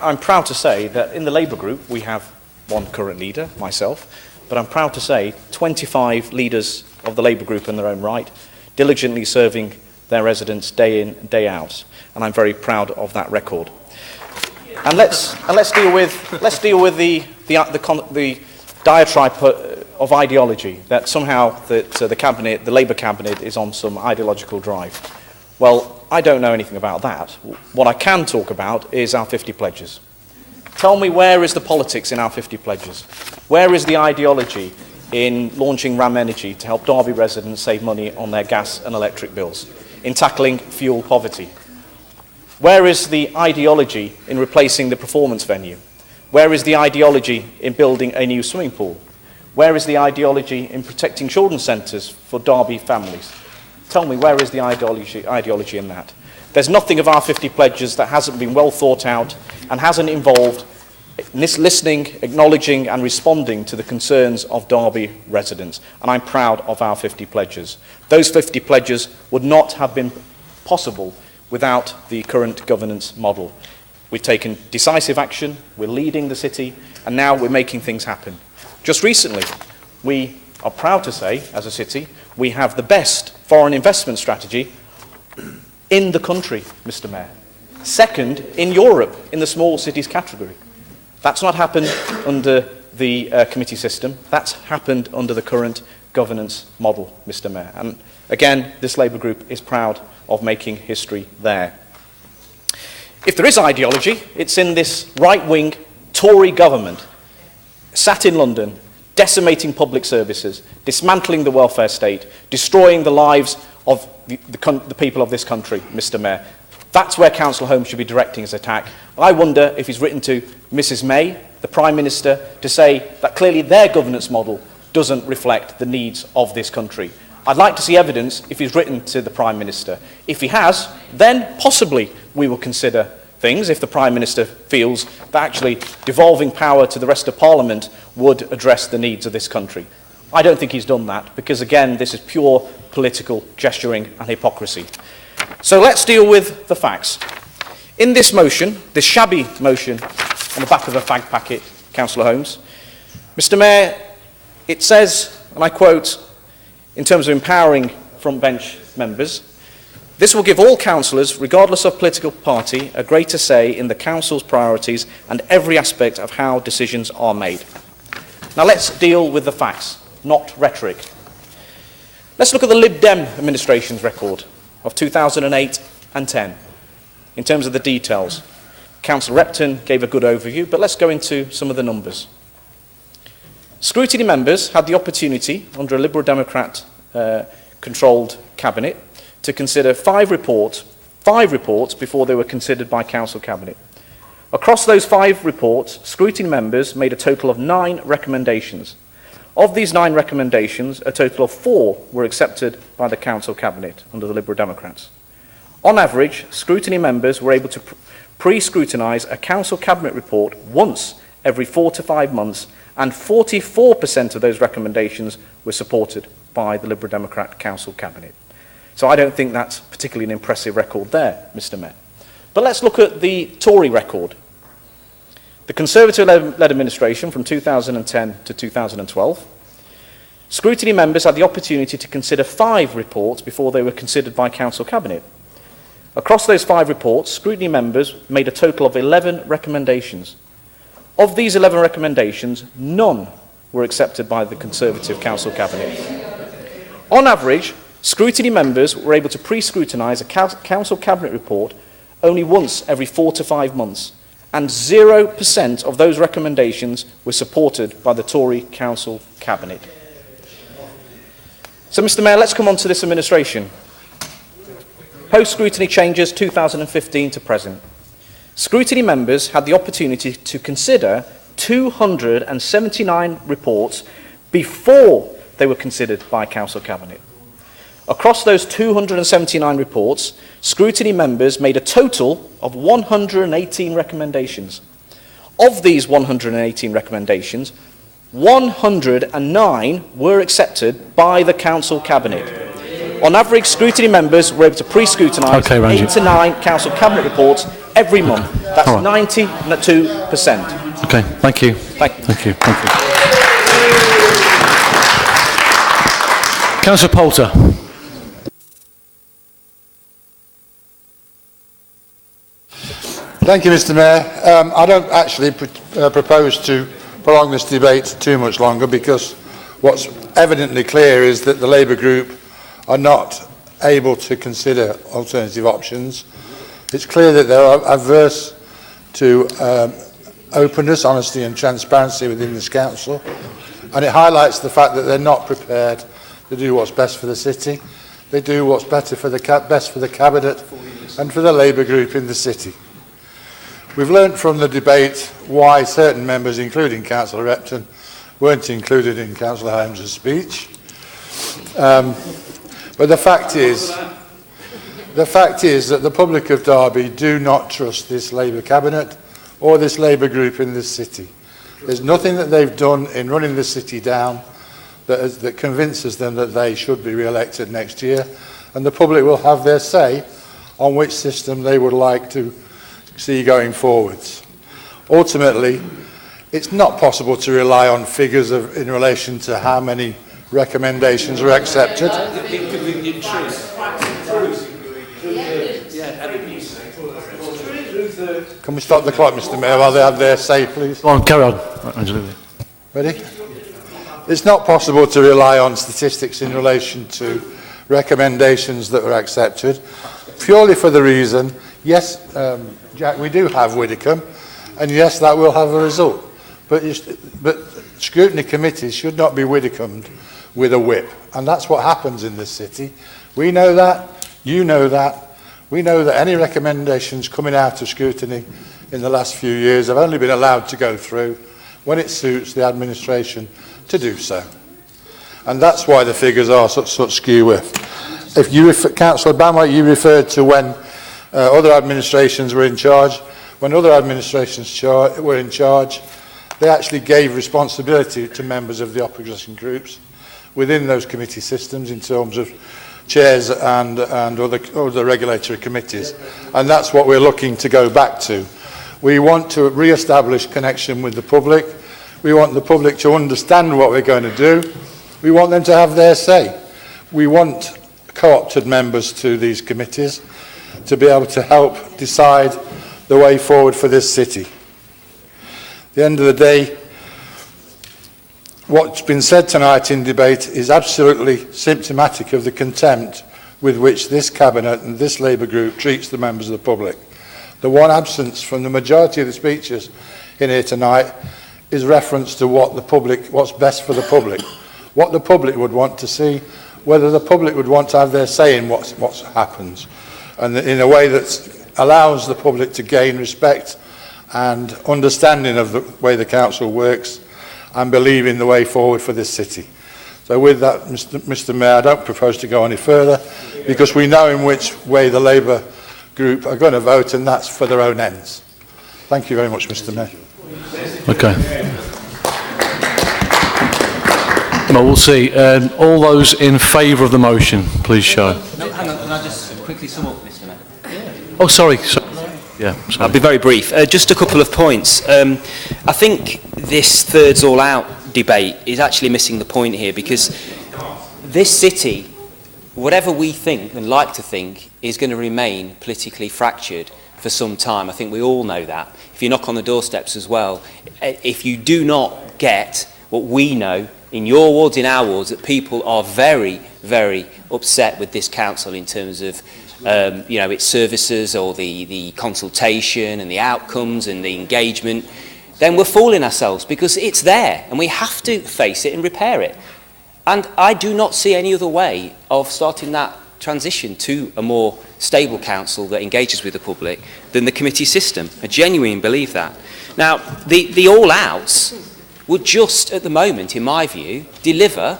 I'm proud to say that in the Labour group we have one current leader, myself, but I'm proud to say 25 leaders of the Labour group in their own right, diligently serving their residents day in, day out, and I'm very proud of that record. And let's deal with the diatribe of ideology that somehow the Labour cabinet is on some ideological drive. Well, I don't know anything about that. What I can talk about is our 50 pledges. Tell me, where is the politics in our 50 pledges? Where is the ideology in launching RAM Energy to help Derby residents save money on their gas and electric bills? In tackling fuel poverty? Where is the ideology in replacing the performance venue? Where is the ideology in building a new swimming pool? Where is the ideology in protecting children's centres for Derby families? Tell me, where is the ideology in that? There's nothing of our 50 pledges that hasn't been well thought out and hasn't involved listening, acknowledging and responding to the concerns of Derby residents. And I'm proud of our 50 pledges. Those 50 pledges would not have been possible without the current governance model. We've taken decisive action, we're leading the city, and now we're making things happen. Just recently, we are proud to say, as a city, we have the best foreign investment strategy in the country, Mr. Mayor. Second in Europe in the small cities category. That's not happened under the committee system, that's happened under the current governance model, Mr. Mayor. And again, this Labour group is proud of making history there. If there is ideology, it's in this right-wing Tory government, sat in London, decimating public services, dismantling the welfare state, destroying the lives of the people of this country, Mr. Mayor. That's where Councillor Holmes should be directing his attack. I wonder if he's written to Mrs. May, the Prime Minister, to say that clearly their governance model doesn't reflect the needs of this country. I'd like to see evidence if he's written to the Prime Minister. If he has, then possibly we will consider things if the Prime Minister feels that actually devolving power to the rest of Parliament would address the needs of this country. I don't think he's done that because, again, this is pure political gesturing and hypocrisy. So let's deal with the facts. In this motion, this shabby motion on the back of a fag packet, Councillor Holmes, Mr. Mayor, it says, and I quote, in terms of empowering front bench members, this will give all councillors, regardless of political party, a greater say in the council's priorities and every aspect of how decisions are made. Now let's deal with the facts, not rhetoric. Let's look at the Lib Dem administration's record of 2008 and 10 in terms of the details. Councillor Repton gave a good overview, but let's go into some of the numbers. Scrutiny members had the opportunity, under a Liberal Democrat controlled cabinet, to consider five reports before they were considered by Council Cabinet. Across those 5 reports, scrutiny members made a total of 9 recommendations. Of these 9 recommendations, a total of 4 were accepted by the Council Cabinet under the Liberal Democrats. On average, scrutiny members were able to pre-scrutinise a Council Cabinet report once every 4 to 5 months, and 44% of those recommendations were supported by the Liberal Democrat Council Cabinet. So I don't think that's particularly an impressive record there, Mr. Mayor. But let's look at the Tory record. The Conservative-led administration from 2010 to 2012, scrutiny members had the opportunity to consider 5 reports before they were considered by Council Cabinet. Across those 5 reports, scrutiny members made a total of 11 recommendations. Of these 11 recommendations, none were accepted by the Conservative Council Cabinet. On average, scrutiny members were able to pre-scrutinise a Council Cabinet report only once every 4 to 5 months, and 0% of those recommendations were supported by the Tory Council Cabinet. So, Mr. Mayor, let's come on to this administration. Post-scrutiny changes 2015 to present. Scrutiny members had the opportunity to consider 279 reports before they were considered by Council Cabinet. Across those 279 reports, scrutiny members made a total of 118 recommendations. Of these 118 recommendations, 109 were accepted by the Council Cabinet. On average, scrutiny members were able to pre-scrutinise 8 to 9 Council Cabinet reports every month. That's 92%. Okay, thank you. Thank you. Thank you. Thank you. Councillor Poulter. Thank you, Mr. Mayor. I don't actually propose to prolong this debate too much longer, because what's evidently clear is that the Labour group are not able to consider alternative options. It's clear that they're averse to openness, honesty and transparency within this council, and it highlights the fact that they're not prepared to do what's best for the city. They do what's better for the best for the cabinet and for the Labour group in the city. We've learnt from the debate why certain members, including Councillor Repton, weren't included in Councillor Holmes' speech. But the fact is that the public of Derby do not trust this Labour cabinet or this Labour group in this city. There's nothing that they've done in running the city down that convinces them that they should be re-elected next year, and the public will have their say on which system they would like to see going forwards. Ultimately, it's not possible to rely on figures in relation to how many recommendations were accepted. Can we stop the clock, Mr. Mayor, while they have their say, please? Go on, carry on. Absolutely. Ready? It's not possible to rely on statistics in relation to recommendations that were accepted, purely for the reason, yes, Jack, we do have Widdicombe, and yes, that will have a result. But scrutiny committees should not be Widdicombe'd with a whip, and that's what happens in this city. We know that, you know that. We know that any recommendations coming out of scrutiny in the last few years have only been allowed to go through when it suits the administration to do so. And that's why the figures are such skew with. If you Councillor Banway, you referred to when other administrations were in charge. When other administrations were in charge, they actually gave responsibility to members of the opposition groups within those committee systems in terms of chairs and other regulatory committees. And that's what we're looking to go back to. We want to re-establish connection with the public. We want the public to understand what we're going to do. We want them to have their say. We want co-opted members to these committees to be able to help decide the way forward for this city. At the end of the day, what's been said tonight in debate is absolutely symptomatic of the contempt with which this cabinet and this Labour group treats the members of the public. The one absence from the majority of the speeches in here tonight is reference to what the public, what's best for the public, what the public would want to see, whether the public would want to have their say in what happens, and in a way that allows the public to gain respect and understanding of the way the council works and believe in the way forward for this city. So with that, Mr Mayor, I don't propose to go any further because we know in which way the Labour group are going to vote, and that's for their own ends. Thank you very much, Mr Mayor. Okay. Well, we'll see. All those in favour of the motion, please show. No, hang on, can I just quickly sum up, Mr Mayor? Oh, sorry. Yeah, sorry. I'll be very brief. Just a couple of points. I think this thirds all out debate is actually missing the point here, because this city, whatever we think and like to think, is going to remain politically fractured for some time. I think we all know that. If you knock on the doorsteps as well, if you do not get what we know in your wards, in our wards, that people are very, very upset with this council in terms of you know, its services or the consultation and the outcomes and the engagement, then we're fooling ourselves, because it's there and we have to face it and repair it. And I do not see any other way of starting that transition to a more stable council that engages with the public than the committee system. I genuinely believe that. Now, the all-outs would just, at the moment, in my view, deliver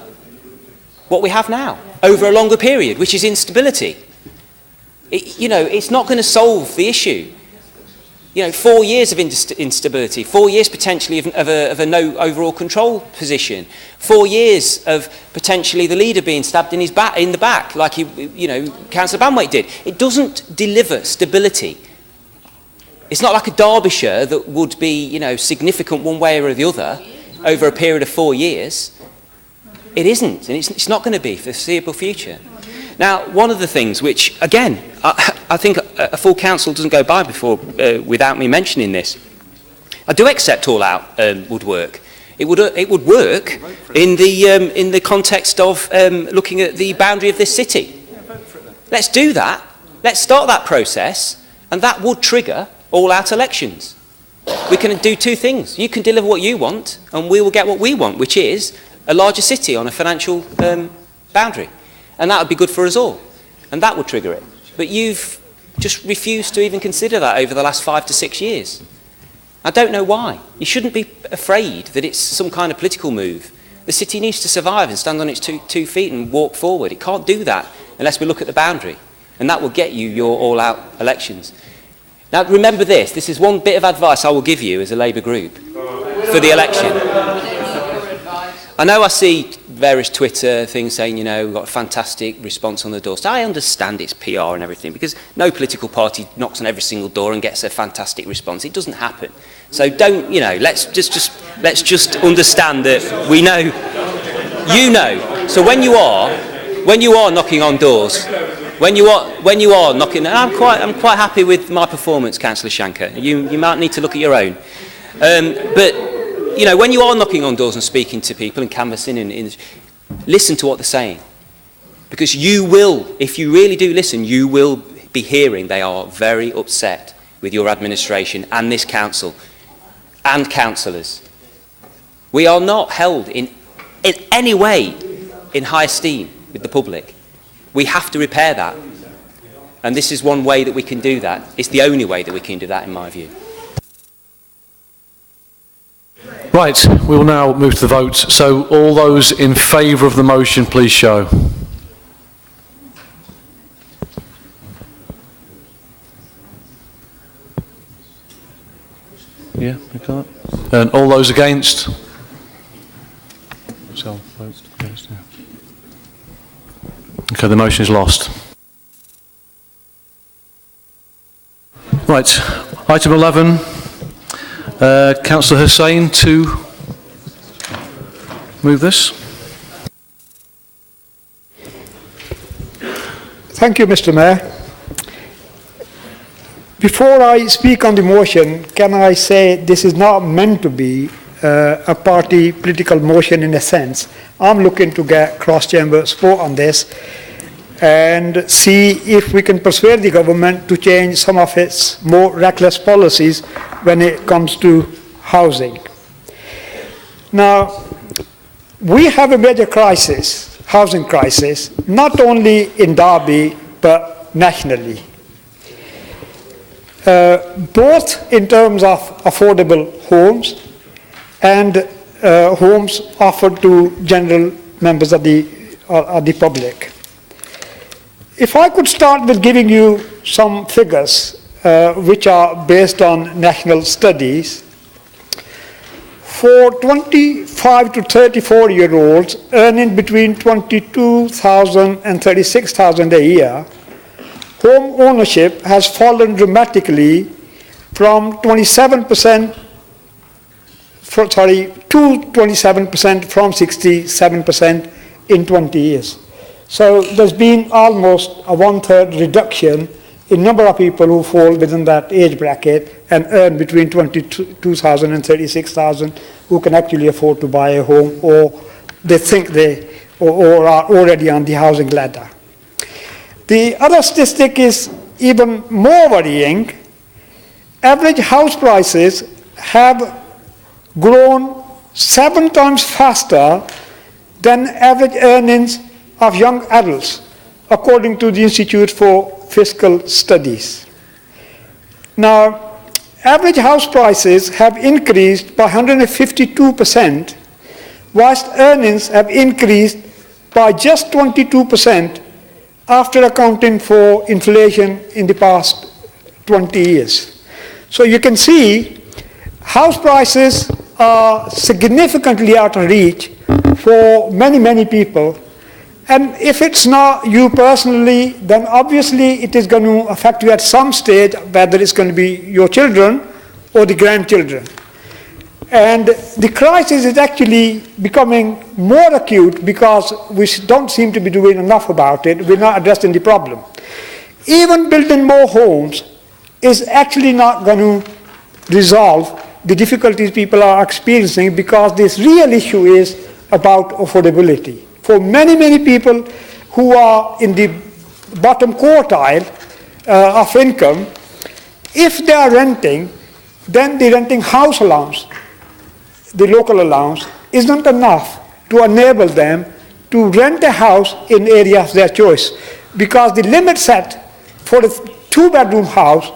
what we have now over a longer period, which is instability. You know, it's not going to solve the issue. You know, 4 years of instability, 4 years potentially of a no overall control position, 4 years of potentially the leader being stabbed in the back, like Councillor Banwaite did. It doesn't deliver stability. It's not like a Derbyshire that would be, you know, significant one way or the other over a period of 4 years. It isn't, and it's not going to be for the foreseeable future. Now, one of the things which, again, I think a full council doesn't go by before without me mentioning this. I do accept all out would work. It would work in the context of looking at the boundary of this city. Let's do that. Let's start that process, and that would trigger all out elections. We can do two things. You can deliver what you want, and we will get what we want, which is a larger city on a financial boundary. And that would be good for us all. And that would trigger it. But you've just refused to even consider that over the last 5 to 6 years. I don't know why. You shouldn't be afraid that it's some kind of political move. The city needs to survive and stand on its two feet and walk forward. It can't do that unless we look at the boundary. And that will get you your all-out elections. Now, remember this. This is one bit of advice I will give you as a Labour group for the election. I know I see various Twitter things saying, you know, we've got a fantastic response on the doorstep. I understand it's PR and everything, because no political party knocks on every single door and gets a fantastic response. It doesn't happen. So don't, you know, let's just understand that we know, you know. So when you are knocking on doors, when you are knocking, and I'm quite happy with my performance, Councillor Shanker. You might need to look at your own, but. You know, when you are knocking on doors and speaking to people and canvassing, and listen to what they're saying. Because you will, if you really do listen, you will be hearing they are very upset with your administration and this council and councillors. We are not held in any way in high esteem with the public. We have to repair that. And this is one way that we can do that. It's the only way that we can do that, in my view. Right, we will now move to the vote. So all those in favour of the motion, please show. Yeah, we got it. And all those against? So, votes against, yeah. Okay, the motion is lost. Right, item 11. Councillor Hussain to move this. Thank you, Mr. Mayor. Before I speak on the motion, can I say this is not meant to be a party political motion in a sense. I'm looking to get cross-chamber support on this and see if we can persuade the government to change some of its more reckless policies when it comes to housing. Now, we have a major crisis, housing crisis, not only in Derby, but nationally. Both in terms of affordable homes and homes offered to general members of the public. If I could start with giving you some figures which are based on national studies. For 25 to 34-year-olds earning between 22,000 and 36,000 a year, home ownership has fallen dramatically from 27% to 27% from 67% in 20 years. So there's been almost a one-third reduction in number of people who fall within that age bracket and earn between 22,000 and 36,000 who can actually afford to buy a home, or they think they or are already on the housing ladder. The other statistic is even more worrying. Average house prices have grown 7 times faster than average earnings of young adults, according to the Institute for Fiscal Studies. Now, average house prices have increased by 152%, whilst earnings have increased by just 22% after accounting for inflation in the past 20 years. So you can see house prices are significantly out of reach for many, many people. And if it's not you personally, then obviously it is going to affect you at some stage, whether it's going to be your children or the grandchildren. And the crisis is actually becoming more acute because we don't seem to be doing enough about it. We're not addressing the problem. Even building more homes is actually not going to resolve the difficulties people are experiencing, because this real issue is about affordability. For many, many people who are in the bottom quartile of income, if they are renting, then the renting house allowance, the local allowance, isn't enough to enable them to rent a house in areas of their choice. Because the limit set for a 2-bedroom house,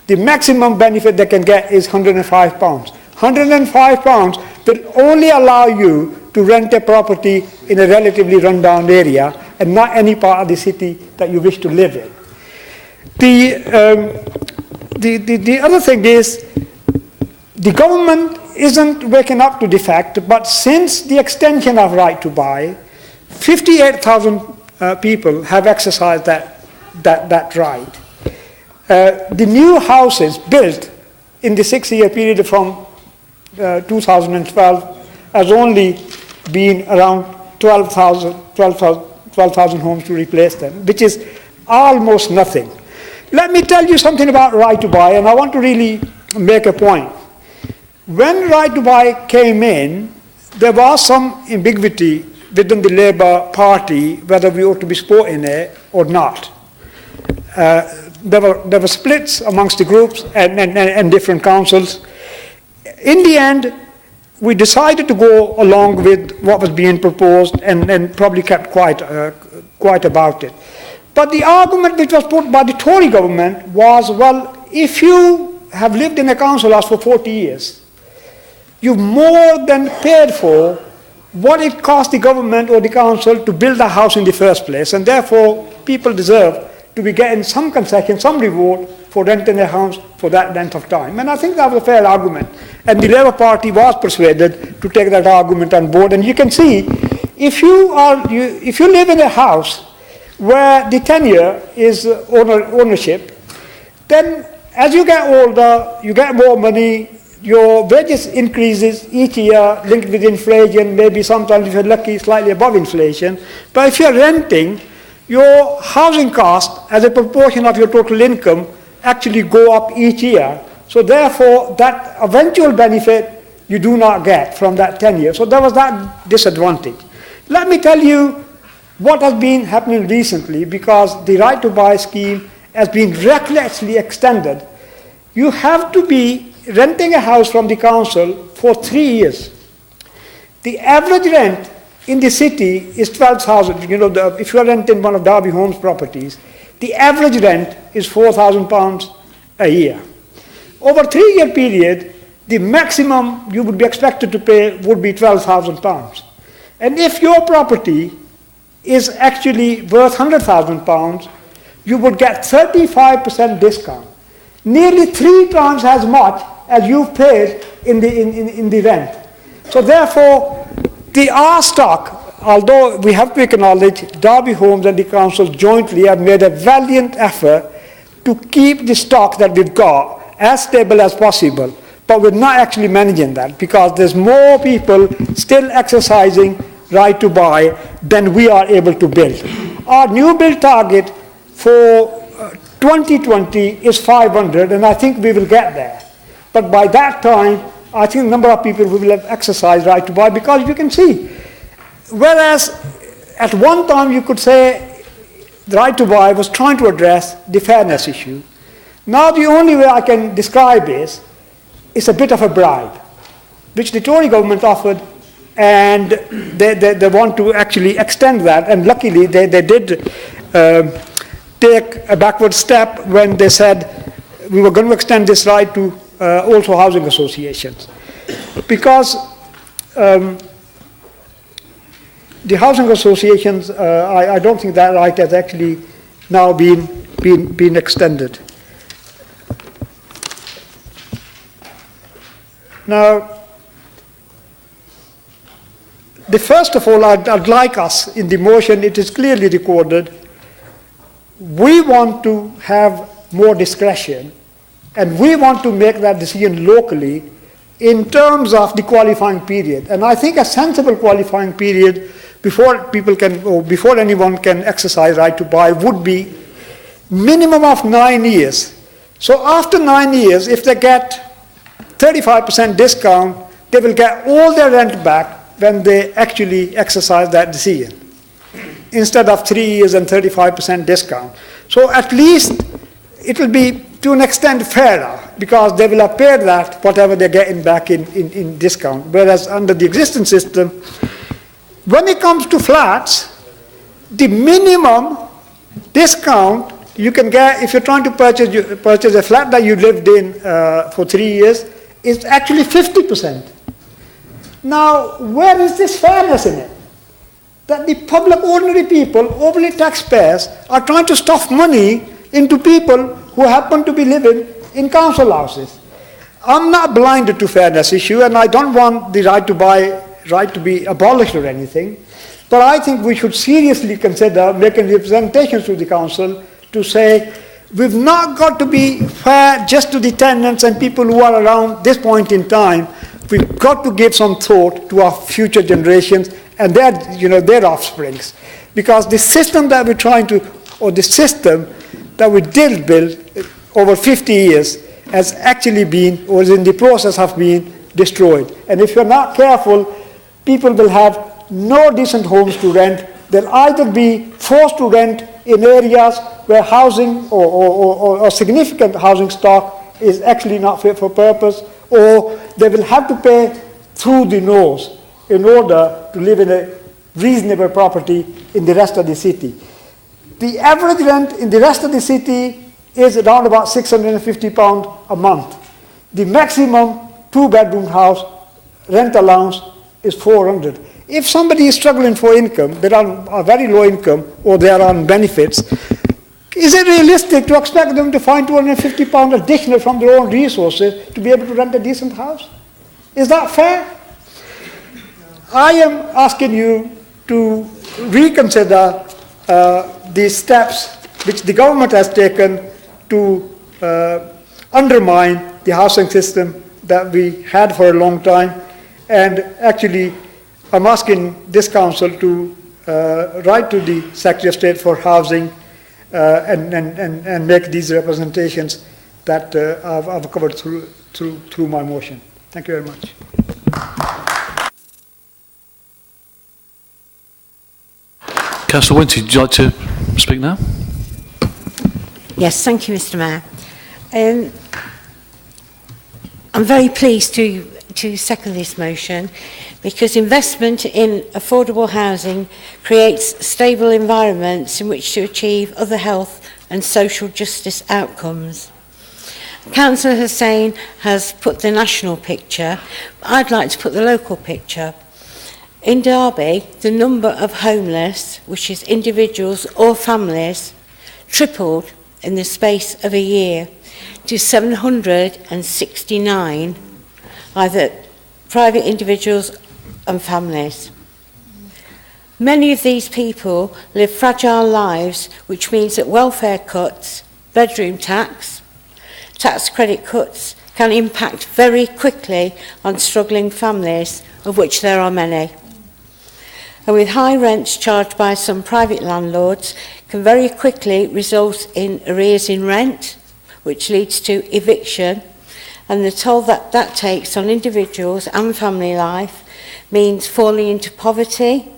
the maximum benefit they can get is £105. £105 will only allow you to rent a property in a relatively run-down area and not any part of the city that you wish to live in. The other thing is, the government isn't waking up to the fact, but since the extension of right to buy, 58,000 people have exercised that right. The new houses built in the 6-year period from 2012 has only been around 12,000 homes to replace them, which is almost nothing. Let me tell you something about right to buy, and I want to really make a point. When right to buy came in, there was some ambiguity within the Labour Party whether we ought to be supporting it or not. There were splits amongst the groups and different councils. In the end, we decided to go along with what was being proposed and probably kept quiet about it. But the argument which was put by the Tory government was, well, if you have lived in a council house for 40 years, you've more than paid for what it cost the government or the council to build a house in the first place, and therefore people deserve to be getting some concession, some reward for renting a house for that length of time. And I think that was a fair argument. And the Labour Party was persuaded to take that argument on board. And you can see, if you live in a house where the tenure is ownership, then as you get older, you get more money, your wages increases each year linked with inflation, maybe sometimes if you're lucky slightly above inflation. But if you're renting, your housing cost as a proportion of your total income actually go up each year. So therefore, that eventual benefit you do not get from that tenure. So there was that disadvantage. Let me tell you what has been happening recently, because the right to buy scheme has been recklessly extended. You have to be renting a house from the council for 3 years. The average rent in the city is 12,000. You know, if you are renting one of Derby Homes properties, the average rent is £4,000 a year. Over a 3-year period, the maximum you would be expected to pay would be £12,000. And if your property is actually worth £100,000, you would get 35% discount. Nearly 3 times as much as you've paid in the rent. So therefore, the R stock, although we have to acknowledge Derby Homes and the council jointly have made a valiant effort to keep the stock that we've got as stable as possible, but we're not actually managing that because there's more people still exercising right to buy than we are able to build. Our new build target for 2020 is 500, and I think we will get there. But by that time, I think the number of people who will have exercised right to buy, because you can see, whereas at one time you could say the right to buy was trying to address the fairness issue. Now the only way I can describe is it's a bit of a bribe, which the Tory government offered, and they want to actually extend that, and luckily they did take a backward step when they said we were going to extend this right to also housing associations. Because the housing associations, I don't think that right has actually now been extended. Now, first of all, I'd like us, in the motion, it is clearly recorded, we want to have more discretion, and we want to make that decision locally in terms of the qualifying period. And I think a sensible qualifying period before people can, or before anyone can exercise right to buy would be minimum of 9 years. So after 9 years, if they get 35% discount, they will get all their rent back when they actually exercise that decision, instead of 3 years and 35% discount. So at least it will be, to an extent, fairer, because they will have paid that, whatever they're getting back in discount. Whereas under the existing system, when it comes to flats, the minimum discount you can get if you're trying to purchase a flat that you lived in for 3 years is actually 50%. Now, where is this fairness in it? That the public, ordinary people, ordinary taxpayers, are trying to stuff money into people who happen to be living in council houses. I'm not blinded to fairness issue, and I don't want the right to buy right to be abolished or anything, but I think we should seriously consider making representations to the council to say we've not got to be fair just to the tenants and people who are around this point in time. We've got to give some thought to our future generations and their offsprings, because the system that we're trying to, or the system that we did build over 50 years has actually been, or is in the process of being, destroyed. And if you're not careful, people will have no decent homes to rent. They'll either be forced to rent in areas where housing or significant housing stock is actually not fit for purpose, or they will have to pay through the nose in order to live in a reasonable property in the rest of the city. The average rent in the rest of the city is around about £650 a month. The maximum 2-bedroom house rent allowance is 400. If somebody is struggling for income, they are a very low income, or they are on benefits, is it realistic to expect them to find £250 additional from their own resources to be able to rent a decent house? Is that fair? I am asking you to reconsider the steps which the government has taken to undermine the housing system that we had for a long time. And actually, I'm asking this council to write to the Secretary of State for Housing and make these representations that I've covered through my motion. Thank you very much. Councillor Winty, would you like to speak now? Yes, thank you, Mr. Mayor. I'm very pleased to to second this motion because investment in affordable housing creates stable environments in which to achieve other health and social justice outcomes. Councillor Hussain has put the national picture. I'd like to put the local picture. In Derby, the number of homeless, which is individuals or families, tripled in the space of a year to 769, either private individuals and families. Many of these people live fragile lives, which means that welfare cuts, bedroom tax, tax credit cuts can impact very quickly on struggling families, of which there are many. And with high rents charged by some private landlords can very quickly result in arrears in rent, which leads to eviction, and the toll that that takes on individuals and family life means falling into poverty,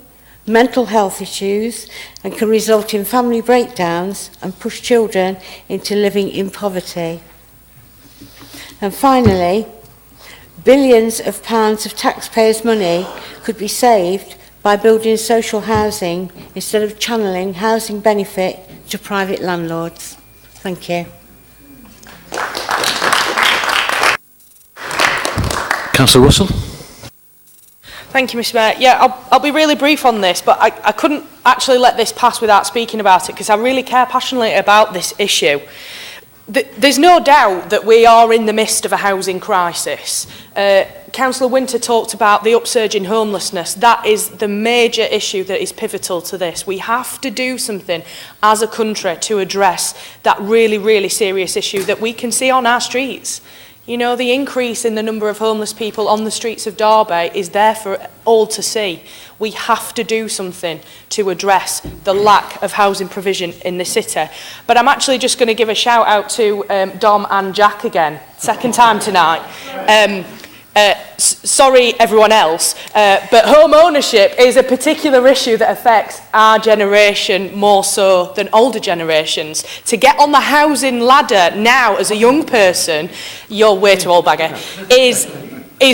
mental health issues, and can result in family breakdowns and push children into living in poverty. And finally, billions of pounds of taxpayers' money could be saved by building social housing instead of channelling housing benefit to private landlords. Thank you. Councillor Russell. Thank you, Mr Mayor. Yeah, I'll be really brief on this, but I couldn't actually let this pass without speaking about it because I really care passionately about this issue. There's no doubt that we are in the midst of a housing crisis. Councillor Winter talked about the upsurge in homelessness. That is the major issue that is pivotal to this. We have to do something as a country to address that really, really serious issue that we can see on our streets. You know, the increase in the number of homeless people on the streets of Derby is there for all to see. We have to do something to address the lack of housing provision in the city. But I'm actually just going to give a shout out to Dom and Jack again, second time tonight. Sorry everyone else, but home ownership is a particular issue that affects our generation more so than older generations. To get on the housing ladder now as a young person, you're way too old, bagger, is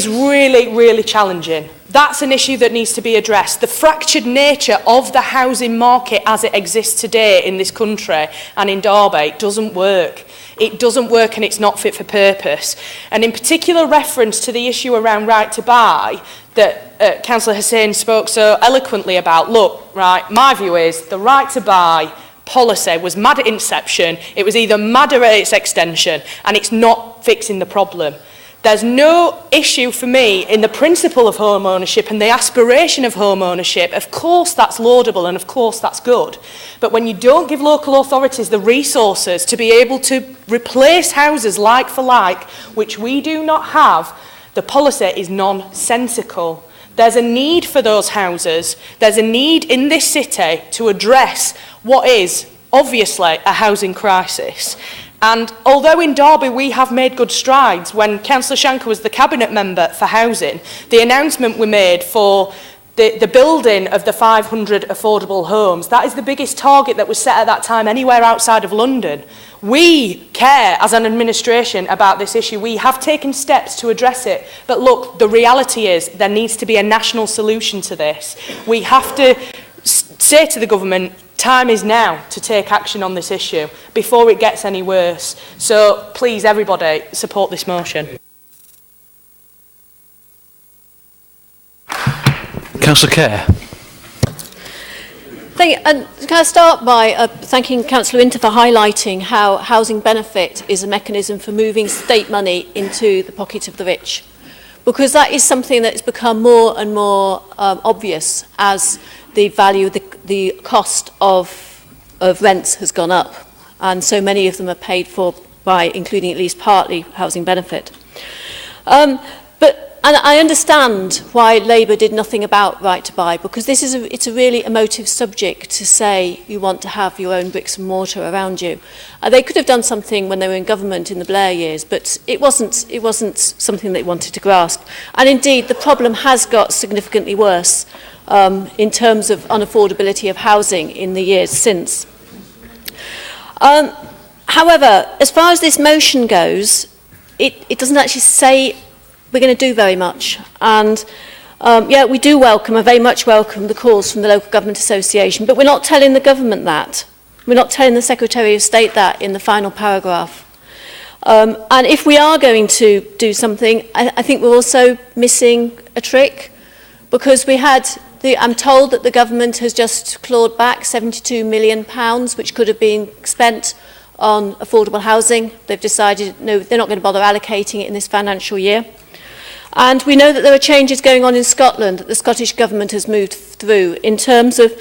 really, really challenging. That's an issue that needs to be addressed. The fractured nature of the housing market as it exists today in this country and in Derby doesn't work. It doesn't work and it's not fit for purpose. And in particular reference to the issue around right to buy that Councillor Hussain spoke so eloquently about, look, right, my view is the right to buy policy was mad at inception, it was either mad at its extension, and it's not fixing the problem. There's no issue for me in the principle of home ownership and the aspiration of home ownership. Of course that's laudable and of course that's good. But when you don't give local authorities the resources to be able to replace houses like for like, which we do not have, the policy is nonsensical. There's a need for those houses. There's a need in this city to address what is obviously a housing crisis. And although in Derby we have made good strides, when Councillor Shanker was the Cabinet Member for Housing, the announcement we made for the building of the 500 affordable homes, that is the biggest target that was set at that time anywhere outside of London. We care as an administration about this issue. We have taken steps to address it. But look, the reality is there needs to be a national solution to this. We have to say to the government, time is now to take action on this issue before it gets any worse. So please, everybody, support this motion. Councillor Kerr. And can I start by thanking Councillor Winter for highlighting how housing benefit is a mechanism for moving state money into the pocket of the rich, because that is something that has become more and more obvious as the value, the cost of rents has gone up, and so many of them are paid for by including at least partly housing benefit. And I understand why Labour did nothing about right to buy, because this is it's a really emotive subject to say you want to have your own bricks and mortar around you. They could have done something when they were in government in the Blair years, but it wasn't something they wanted to grasp. And indeed, the problem has got significantly worse in terms of unaffordability of housing in the years since. However, as far as this motion goes, it doesn't actually say we're going to do very much. And yeah, we do welcome, and very much welcome, the calls from the Local Government Association, but we're not telling the government that. We're not telling the Secretary of State that in the final paragraph. And if we are going to do something, I think we're also missing a trick, because I'm told that the government has just clawed back £72 million, which could have been spent on affordable housing. They've decided, no, they're not going to bother allocating it in this financial year. And we know that there are changes going on in Scotland that the Scottish Government has moved through in terms of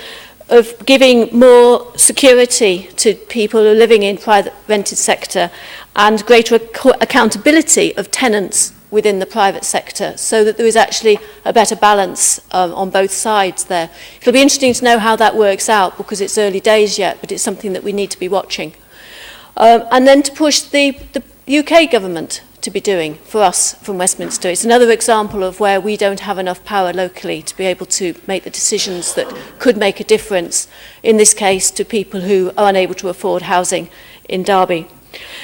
giving more security to people who are living in private rented sector and greater accountability of tenants within the private sector, so that there is actually a better balance on both sides there. It'll be interesting to know how that works out, because it's early days yet, but it's something that we need to be watching. And then to push the UK government to be doing for us from Westminster. It's another example of where we don't have enough power locally to be able to make the decisions that could make a difference, in this case, to people who are unable to afford housing in Derby.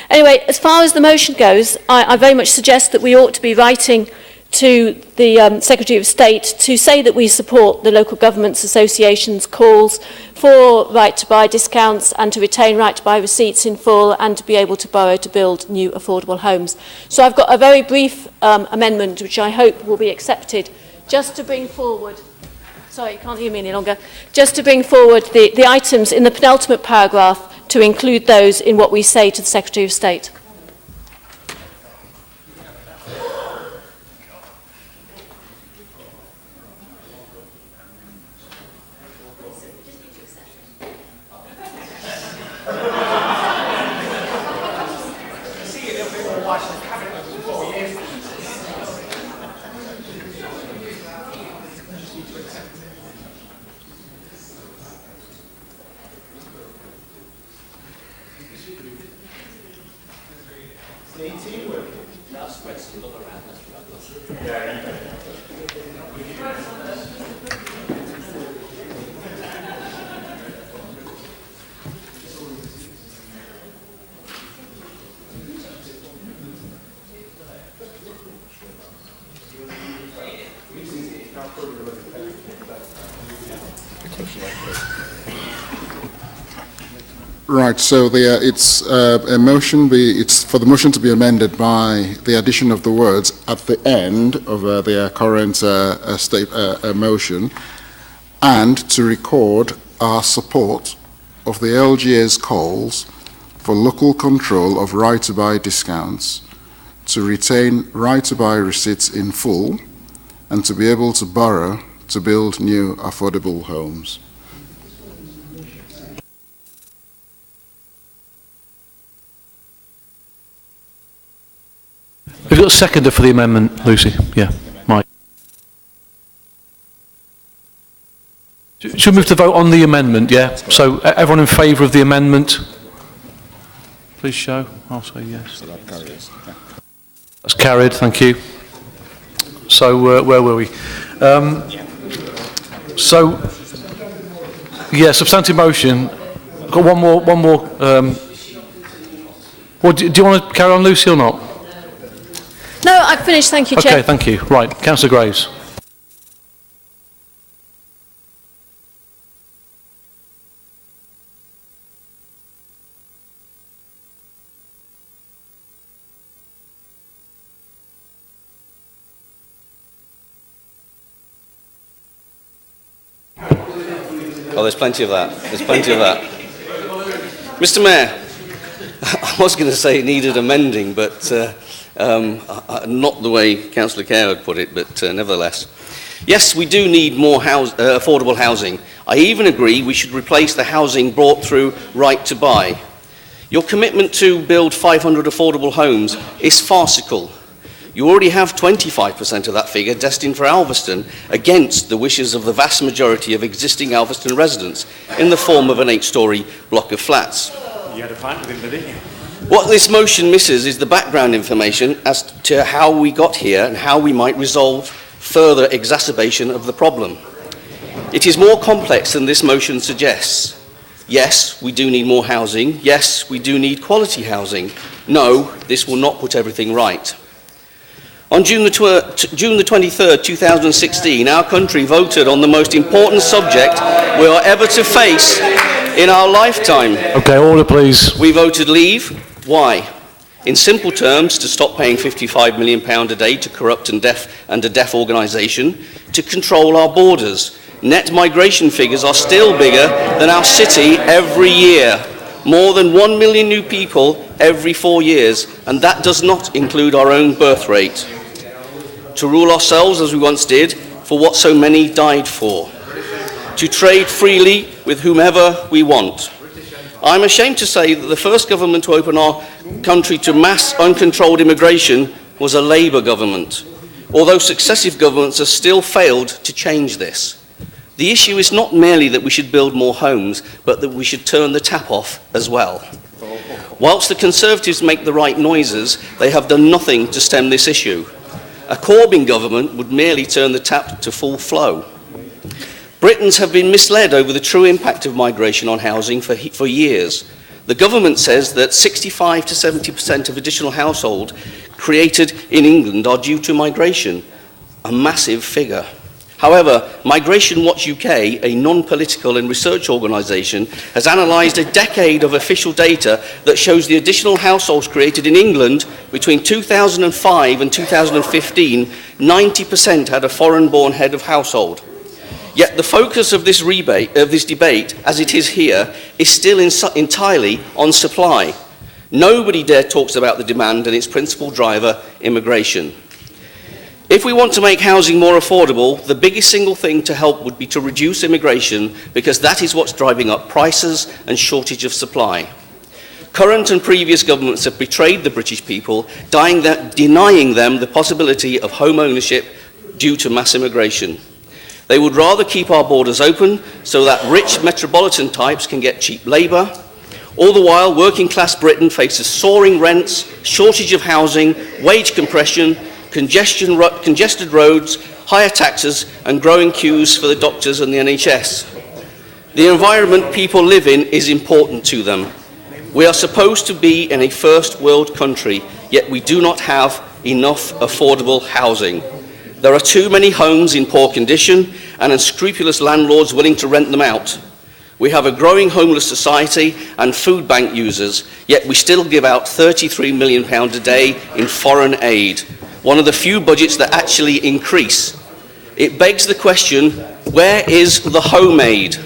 Anyway, as far as the motion goes, I very much suggest that we ought to be writing to the Secretary of State to say that we support the Local Governments Association's calls for right-to-buy discounts and to retain right-to-buy receipts in full and to be able to borrow to build new affordable homes. So I've got a very brief amendment which I hope will be accepted, just to bring forward, sorry, you can't hear me any longer, just to bring forward the items in the penultimate paragraph to include those in what we say to the Secretary of State. Right, so it's a motion. It's for the motion to be amended by the addition of the words at the end of the current motion, and to record our support of the LGA's calls for local control of right-to-buy discounts, to retain right-to-buy receipts in full, and to be able to borrow to build new affordable homes. Have you got a seconder for the amendment, Lucy? Yeah, Mike. Should we move to vote on the amendment, yeah? So everyone in favour of the amendment? Please show. I'll say yes. That's carried, thank you. So where were we? Yeah, substantive motion. Got one more. Do you want to carry on, Lucy, or not? No, I've finished, thank you, Chair. Okay, thank you. Right, Councillor Graves. Oh, there's plenty of that. There's plenty of that. Mr. Mayor, I was going to say it needed amending, but not the way Councillor Kerr had put it, but nevertheless. Yes, we do need more affordable housing. I even agree we should replace the housing brought through right to buy. Your commitment to build 500 affordable homes is farcical. You already have 25% of that figure destined for Alveston against the wishes of the vast majority of existing Alveston residents in the form of an 8-storey block of flats. You had a fight with him, didn't you? What this motion misses is the background information as to how we got here and how we might resolve further exacerbation of the problem. It is more complex than this motion suggests. Yes, we do need more housing. Yes, we do need quality housing. No, this will not put everything right. On June the 23rd, 2016, our country voted on the most important subject we are ever to face in our lifetime. Okay, order please. We voted leave. Why? In simple terms, to stop paying £55 million a day to corrupt and a deaf organisation, to control our borders. Net migration figures are still bigger than our city every year. More than 1 million new people every 4 years, and that does not include our own birth rate. To rule ourselves as we once did, for what so many died for. To trade freely with whomever we want. I'm ashamed to say that the first government to open our country to mass uncontrolled immigration was a Labour government, although successive governments have still failed to change this. The issue is not merely that we should build more homes, but that we should turn the tap off as well. Whilst the Conservatives make the right noises, they have done nothing to stem this issue. A Corbyn government would merely turn the tap to full flow. Britons have been misled over the true impact of migration on housing for years. The government says that 65 to 70% of additional households created in England are due to migration, a massive figure. However, Migration Watch UK, a non-political and research organisation, has analysed a decade of official data that shows the additional households created in England between 2005 and 2015, 90% had a foreign-born head of household. Yet the focus of this debate, as it is here, is still entirely on supply. Nobody dare talks about the demand and its principal driver, immigration. If we want to make housing more affordable, the biggest single thing to help would be to reduce immigration, because that is what's driving up prices and shortage of supply. Current and previous governments have betrayed the British people, denying them the possibility of home ownership due to mass immigration. They would rather keep our borders open so that rich metropolitan types can get cheap labour. All the while, working class Britain faces soaring rents, shortage of housing, wage compression, congested roads, higher taxes and growing queues for the doctors and the NHS. The environment people live in is important to them. We are supposed to be in a first world country, yet we do not have enough affordable housing. There are too many homes in poor condition and unscrupulous landlords willing to rent them out. We have a growing homeless society and food bank users, yet we still give out £33 million a day in foreign aid, one of the few budgets that actually increase. It begs the question, where is the home aid?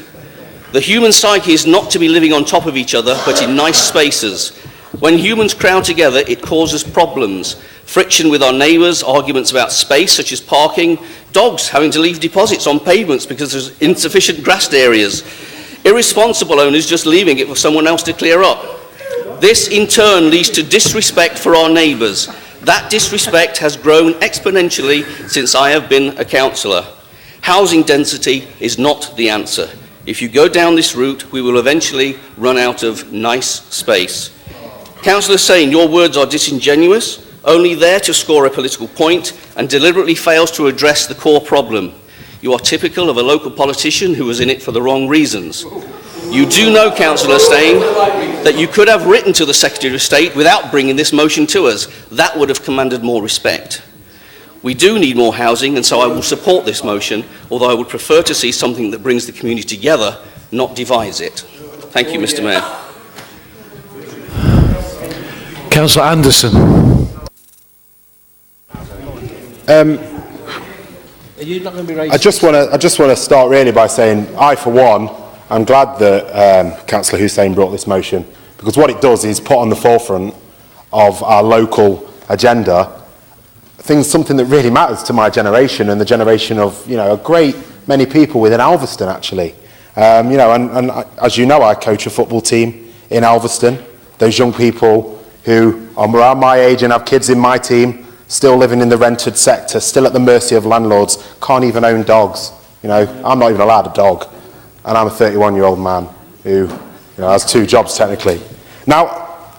The human psyche is not to be living on top of each other, but in nice spaces. When humans crowd together, it causes problems. Friction with our neighbours, arguments about space, such as parking, dogs having to leave deposits on pavements because there's insufficient grassed areas, irresponsible owners just leaving it for someone else to clear up. This, in turn, leads to disrespect for our neighbours. That disrespect has grown exponentially since I have been a councillor. Housing density is not the answer. If you go down this route, we will eventually run out of nice space. Councillor Sain, your words are disingenuous, only there to score a political point, and deliberately fails to address the core problem. You are typical of a local politician who was in it for the wrong reasons. You do know, Councillor Sain, that you could have written to the Secretary of State without bringing this motion to us. That would have commanded more respect. We do need more housing, and so I will support this motion, although I would prefer to see something that brings the community together, not divides it. Thank you, Mr. Mayor. Councillor Anderson. I just want to start really by saying, I for one, I'm glad that Councillor Hussain brought this motion, because what it does is put on the forefront of our local agenda something that really matters to my generation and the generation of, a great many people within Alveston, actually. And as you know, I coach a football team in Alveston. Those young people who are around my age and have kids in my team, still living in the rented sector, still at the mercy of landlords, can't even own dogs. I'm not even allowed a dog, and I'm a 31-year-old man who has 2 jobs technically. Now,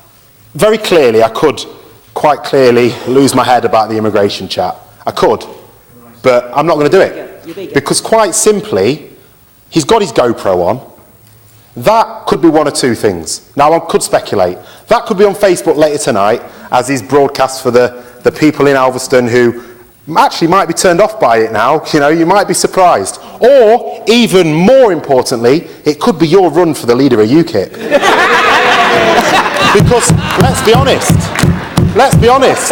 very clearly, I could quite clearly lose my head about the immigration chat. I could, but I'm not going to do it, because quite simply, he's got his GoPro on. That could be one of 2 things. Now, I could speculate. That could be on Facebook later tonight, as he's broadcast for the the people in Alveston who actually might be turned off by it now. You know, you might be surprised. Or, even more importantly, it could be your run for the leader of UKIP. Because, let's be honest,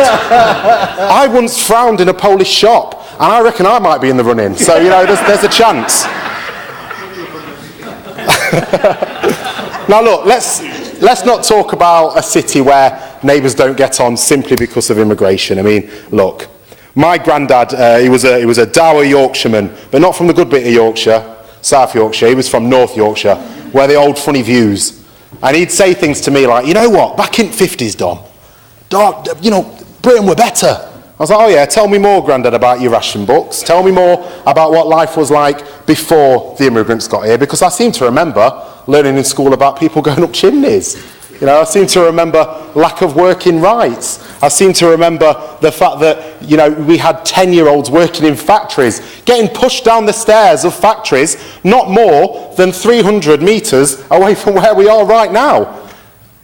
I once frowned in a Polish shop, and I reckon I might be in the run-in. So, you know, there's a chance. Now look, let's not talk about a city where neighbours don't get on simply because of immigration. I mean, look, my granddad, he was a dour Yorkshireman, but not from the good bit of Yorkshire, South Yorkshire. He was from North Yorkshire, where they hold funny views. And he'd say things to me like, you know what, back in the 50s, Dom, you know, Britain were better. I was like, oh yeah, tell me more, Grandad, about your ration books. Tell me more about what life was like before the immigrants got here, because I seem to remember learning in school about people going up chimneys. You know, I seem to remember lack of working rights. I seem to remember the fact that, you know, we had 10-year-olds working in factories, getting pushed down the stairs of factories not more than 300 metres away from where we are right now.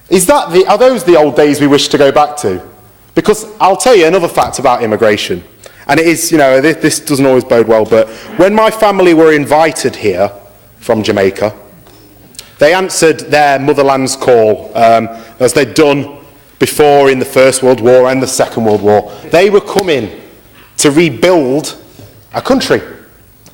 Are those the old days we wish to go back to? Because I'll tell you another fact about immigration, and it is, you know, this doesn't always bode well, but when my family were invited here from Jamaica, they answered their motherland's call, as they'd done before in the First World War and the Second World War. They were coming to rebuild a country,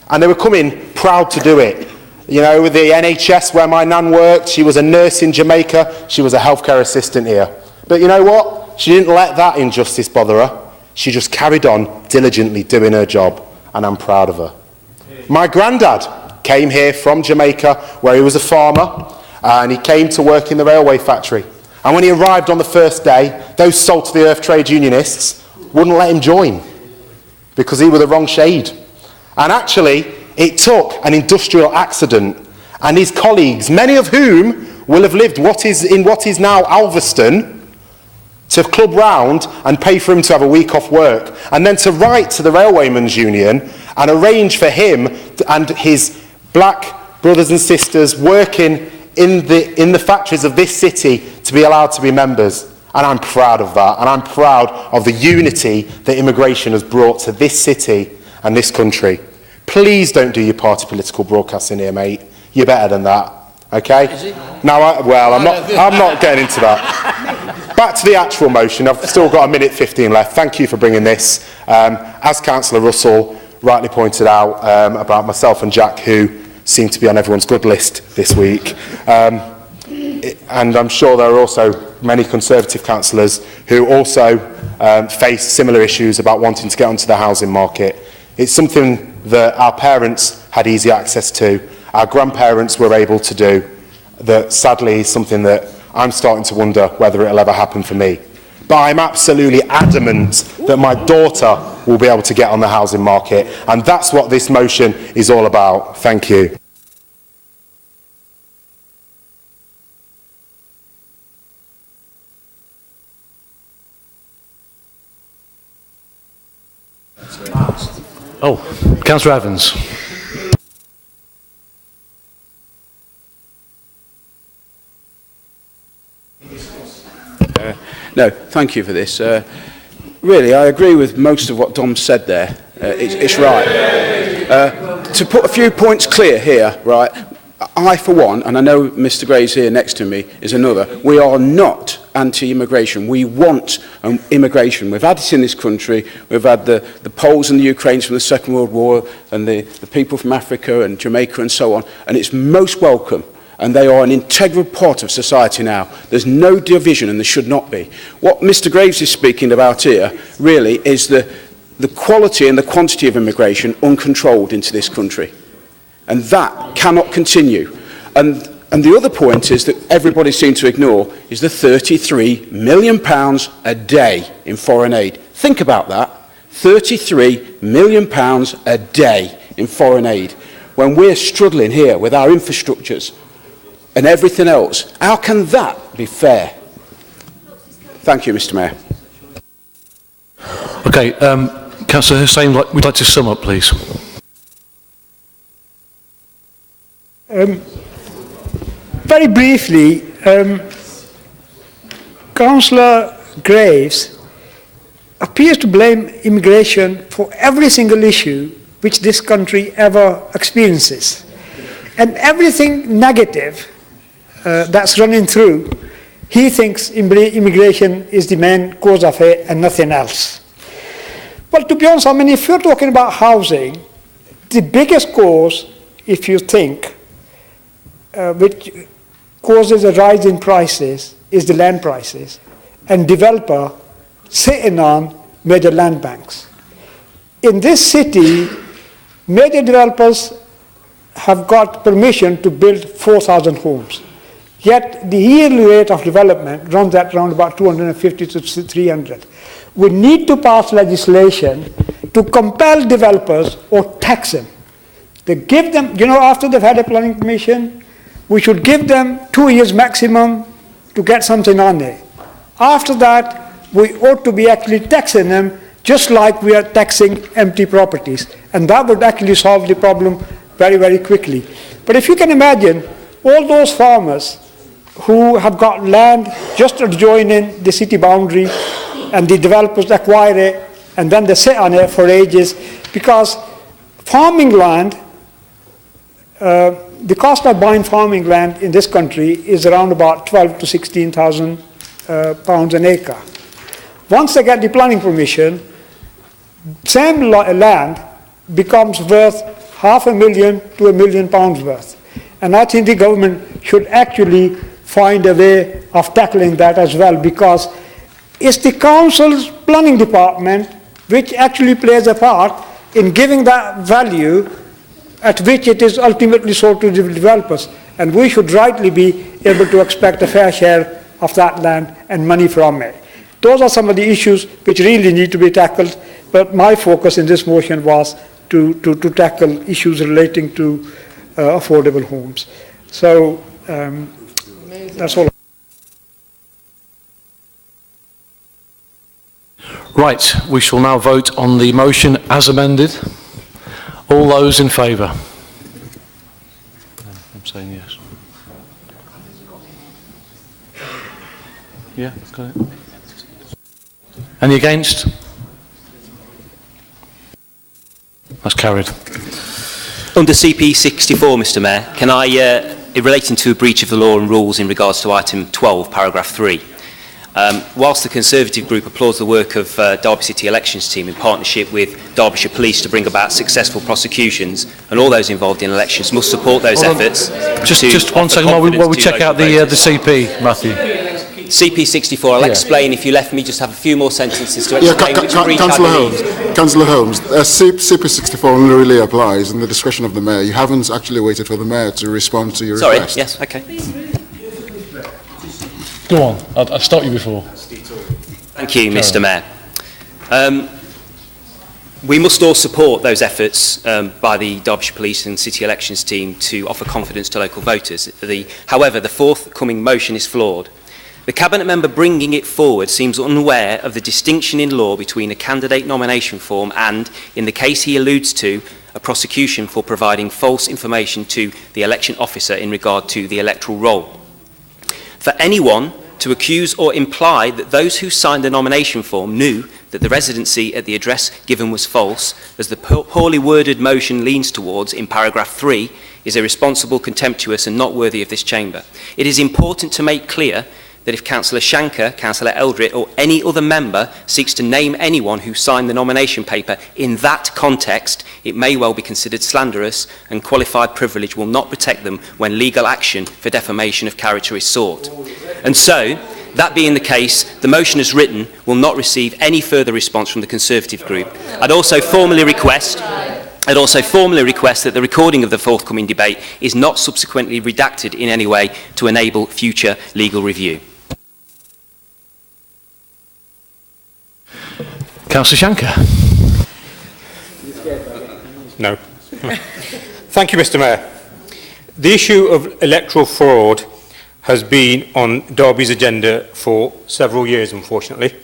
and they were coming proud to do it. You know, with the NHS where my nan worked, she was a nurse in Jamaica, she was a healthcare assistant here. But you know what? She didn't let that injustice bother her. She just carried on diligently doing her job, and I'm proud of her. My granddad came here from Jamaica, where he was a farmer, and he came to work in the railway factory. And when he arrived on the first day, those salt of the earth trade unionists wouldn't let him join, because he was the wrong shade. And actually, it took an industrial accident, and his colleagues, many of whom will have lived in what is now Alveston, to club round and pay for him to have a week off work, and then to write to the Railwaymen's Union and arrange for him and his black brothers and sisters working in the factories of this city to be allowed to be members. And I'm proud of that, and I'm proud of the unity that immigration has brought to this city and this country. Please don't do your party political broadcasting here, mate. You're better than that, okay? Is it? No, I'm not getting into that. Back to the actual motion. I've still got 1:15 left. Thank you for bringing this. As Councillor Russell rightly pointed out about myself and Jack, who seem to be on everyone's good list this week, and I'm sure there are also many Conservative councillors who also face similar issues about wanting to get onto the housing market. It's something that our parents had easy access to, our grandparents were able to do, that sadly is something that I'm starting to wonder whether it'll ever happen for me. But I'm absolutely adamant that my daughter will be able to get on the housing market, and that's what this motion is all about. Thank you. Oh, Councillor Evans. No, thank you for this. Really, I agree with most of what Dom said there. It's right. To put a few points clear here, right, I, for one, and I know Mr. Gray's here next to me, is another, we are not anti-immigration. We want immigration. We've had it in this country. We've had the Poles and the Ukrainians from the Second World War, and the people from Africa and Jamaica and so on, and it's most welcome. And they are an integral part of society now. There's no division, and there should not be. What Mr. Graves is speaking about here, really, is the quality and the quantity of immigration uncontrolled into this country. And that cannot continue. And the other point is that everybody seems to ignore is the £33 million a day in foreign aid. Think about that. £33 million a day in foreign aid. When we're struggling here with our infrastructures and everything else, how can that be fair? Thank you, Mr. Mayor. Okay, Councillor Hussain, we'd like to sum up, please. Very briefly, Councillor Graves appears to blame immigration for every single issue which this country ever experiences. And everything negative that's running through, he thinks immigration is the main cause of it and nothing else. Well, to be honest, I mean, if you're talking about housing, the biggest cause, if you think, which causes a rise in prices, is the land prices, and developer sitting on major land banks. In this city, major developers have got permission to build 4,000 homes. Yet the yearly rate of development runs at around about 250 to 300. We need to pass legislation to compel developers or tax them. They give them, after they've had a planning permission, we should give them 2 years maximum to get something on it. After that, we ought to be actually taxing them just like we are taxing empty properties. And that would actually solve the problem very, very quickly. But if you can imagine all those farmers who have got land just adjoining the city boundary and the developers acquire it and then they sit on it for ages, because farming land, the cost of buying farming land in this country is around about 12 to 16,000 pounds an acre. Once they get the planning permission, same land becomes worth £500,000 to £1 million worth. And I think the government should actually find a way of tackling that as well, because it's the council's planning department which actually plays a part in giving that value at which it is ultimately sold to the developers. And we should rightly be able to expect a fair share of that land and money from it. Those are some of the issues which really need to be tackled, but my focus in this motion was to tackle issues relating to affordable homes. So that's all. Right, we shall now vote on the motion as amended. All those in favour? I'm saying yes. Yeah, got it. Any against? That's carried. Under CP 64, Mr Mayor, can I, relating to a breach of the law and rules in regards to item 12, paragraph 3, whilst the Conservative group applauds the work of Derby City Elections team in partnership with Derbyshire Police to bring about successful prosecutions, and all those involved in elections must support those efforts. Just one second while we check out the CP, Matthew. CP 64, I'll explain. If you left me just have a few more sentences to explain which breach I believe. Councillor Holmes, CP 64 only really applies in the discretion of the Mayor. You haven't actually waited for the Mayor to respond to your request. Sorry, yes, okay. Go on, I stopped you before. Thank you, Mr Mayor. We must all support those efforts by the Derbyshire Police and City Elections team to offer confidence to local voters. However, the forthcoming motion is flawed. The Cabinet member bringing it forward seems unaware of the distinction in law between a candidate nomination form and, in the case he alludes to, a prosecution for providing false information to the election officer in regard to the electoral roll. For anyone to accuse or imply that those who signed the nomination form knew that the residency at the address given was false, as the poorly worded motion leans towards in paragraph 3, is irresponsible, contemptuous and not worthy of this chamber. It is important to make clear that if Councillor Shanker, Councillor Eldritt or any other member seeks to name anyone who signed the nomination paper in that context, it may well be considered slanderous, and qualified privilege will not protect them when legal action for defamation of character is sought. And so, that being the case, the motion as written will not receive any further response from the Conservative group. I'd also formally request that the recording of the forthcoming debate is not subsequently redacted in any way to enable future legal review. Councillor Shanker. No. Thank you, Mr Mayor. The issue of electoral fraud has been on Derby's agenda for several years, unfortunately.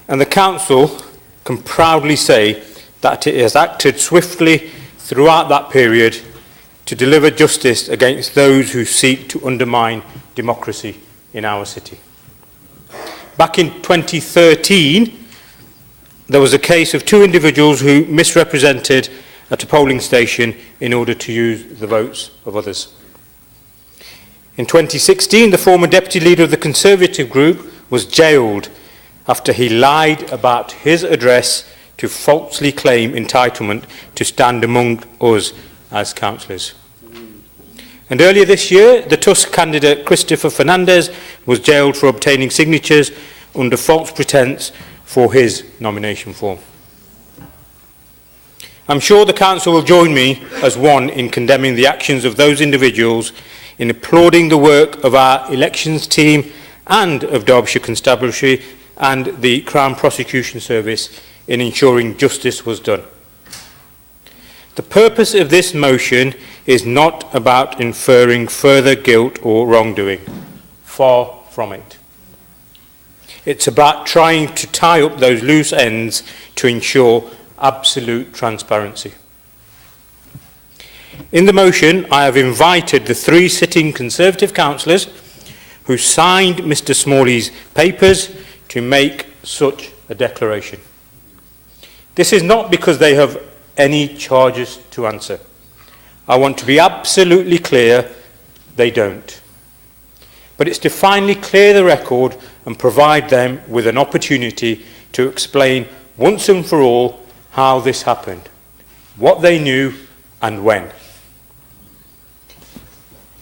And the Council can proudly say that it has acted swiftly throughout that period to deliver justice against those who seek to undermine democracy in our city. Back in 2013, there was a case of two individuals who misrepresented at a polling station in order to use the votes of others. In 2016, the former deputy leader of the Conservative group was jailed after he lied about his address to falsely claim entitlement to stand among us as councillors. And earlier this year, the Tusk candidate Christopher Fernandez was jailed for obtaining signatures under false pretence for his nomination form. I'm sure the Council will join me as one in condemning the actions of those individuals, in applauding the work of our elections team and of Derbyshire Constabulary and the Crown Prosecution Service in ensuring justice was done. The purpose of this motion is not about inferring further guilt or wrongdoing. Far from it. It's about trying to tie up those loose ends to ensure absolute transparency. In the motion, I have invited the three sitting Conservative councillors who signed Mr Smalley's papers to make such a declaration. This is not because they have any charges to answer. I want to be absolutely clear, they don't. But it's to finally clear the record and provide them with an opportunity to explain once and for all how this happened, what they knew and when.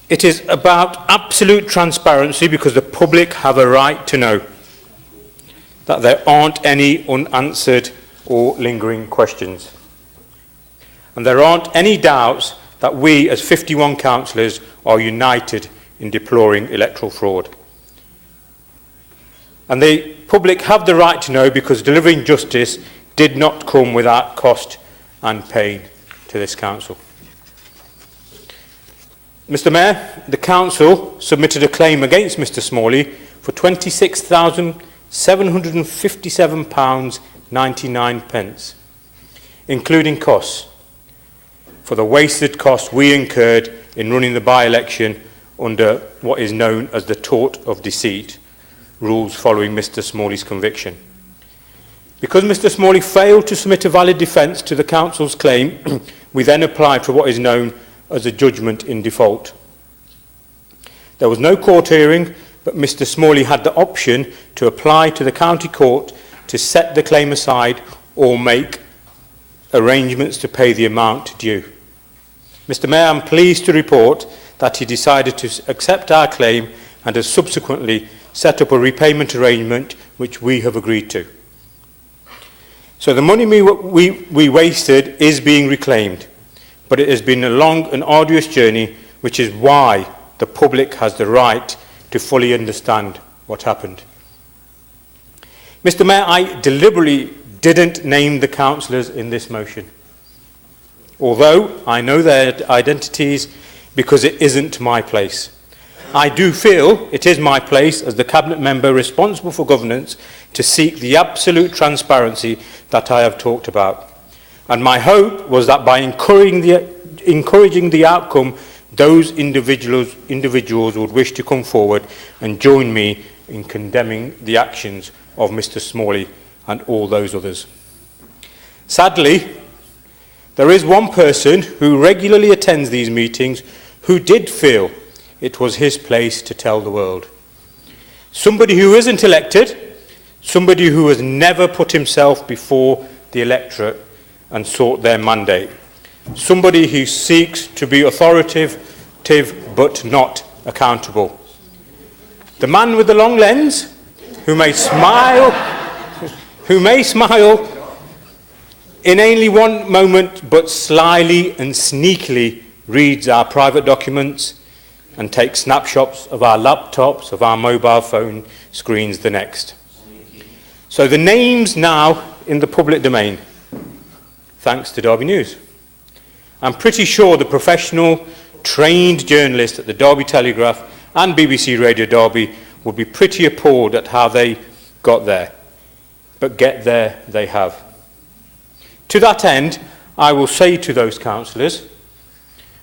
It is about absolute transparency because the public have a right to know that there aren't any unanswered or lingering questions. And there aren't any doubts that we as 51 councillors are united in deploring electoral fraud. And the public have the right to know because delivering justice did not come without cost and pain to this council. Mr Mayor, the council submitted a claim against Mr Smalley for £26,757.99, including costs, for the wasted costs we incurred in running the by-election under what is known as the tort of deceit rules following Mr Smalley's conviction. Because Mr Smalley failed to submit a valid defence to the council's claim, we then applied for what is known as a judgment in default. There was no court hearing, but Mr Smalley had the option to apply to the county court to set the claim aside or make arrangements to pay the amount due. Mr Mayor, I'm pleased to report that he decided to accept our claim and has subsequently set up a repayment arrangement which we have agreed to. So the money we wasted is being reclaimed, but it has been a long and arduous journey, which is why the public has the right to fully understand what happened. Mr Mayor, I deliberately didn't name the councillors in this motion, although I know their identities because it isn't my place. I do feel it is my place as the Cabinet member responsible for governance to seek the absolute transparency that I have talked about. And my hope was that by encouraging the outcome, those individuals would wish to come forward and join me in condemning the actions of Mr Smalley and all those others. Sadly, there is one person who regularly attends these meetings who did feel it was his place to tell the world. Somebody who isn't elected, somebody who has never put himself before the electorate and sought their mandate. Somebody who seeks to be authoritative but not accountable. The man with the long lens, who may smile inanely one moment but slyly and sneakily reads our private documents and takes snapshots of our laptops, of our mobile phone screens the next. So the names now in the public domain, thanks to Derby News. I'm pretty sure the professional, trained journalists at the Derby Telegraph and BBC Radio Derby would be pretty appalled at how they got there. But get there they have. To that end, I will say to those councillors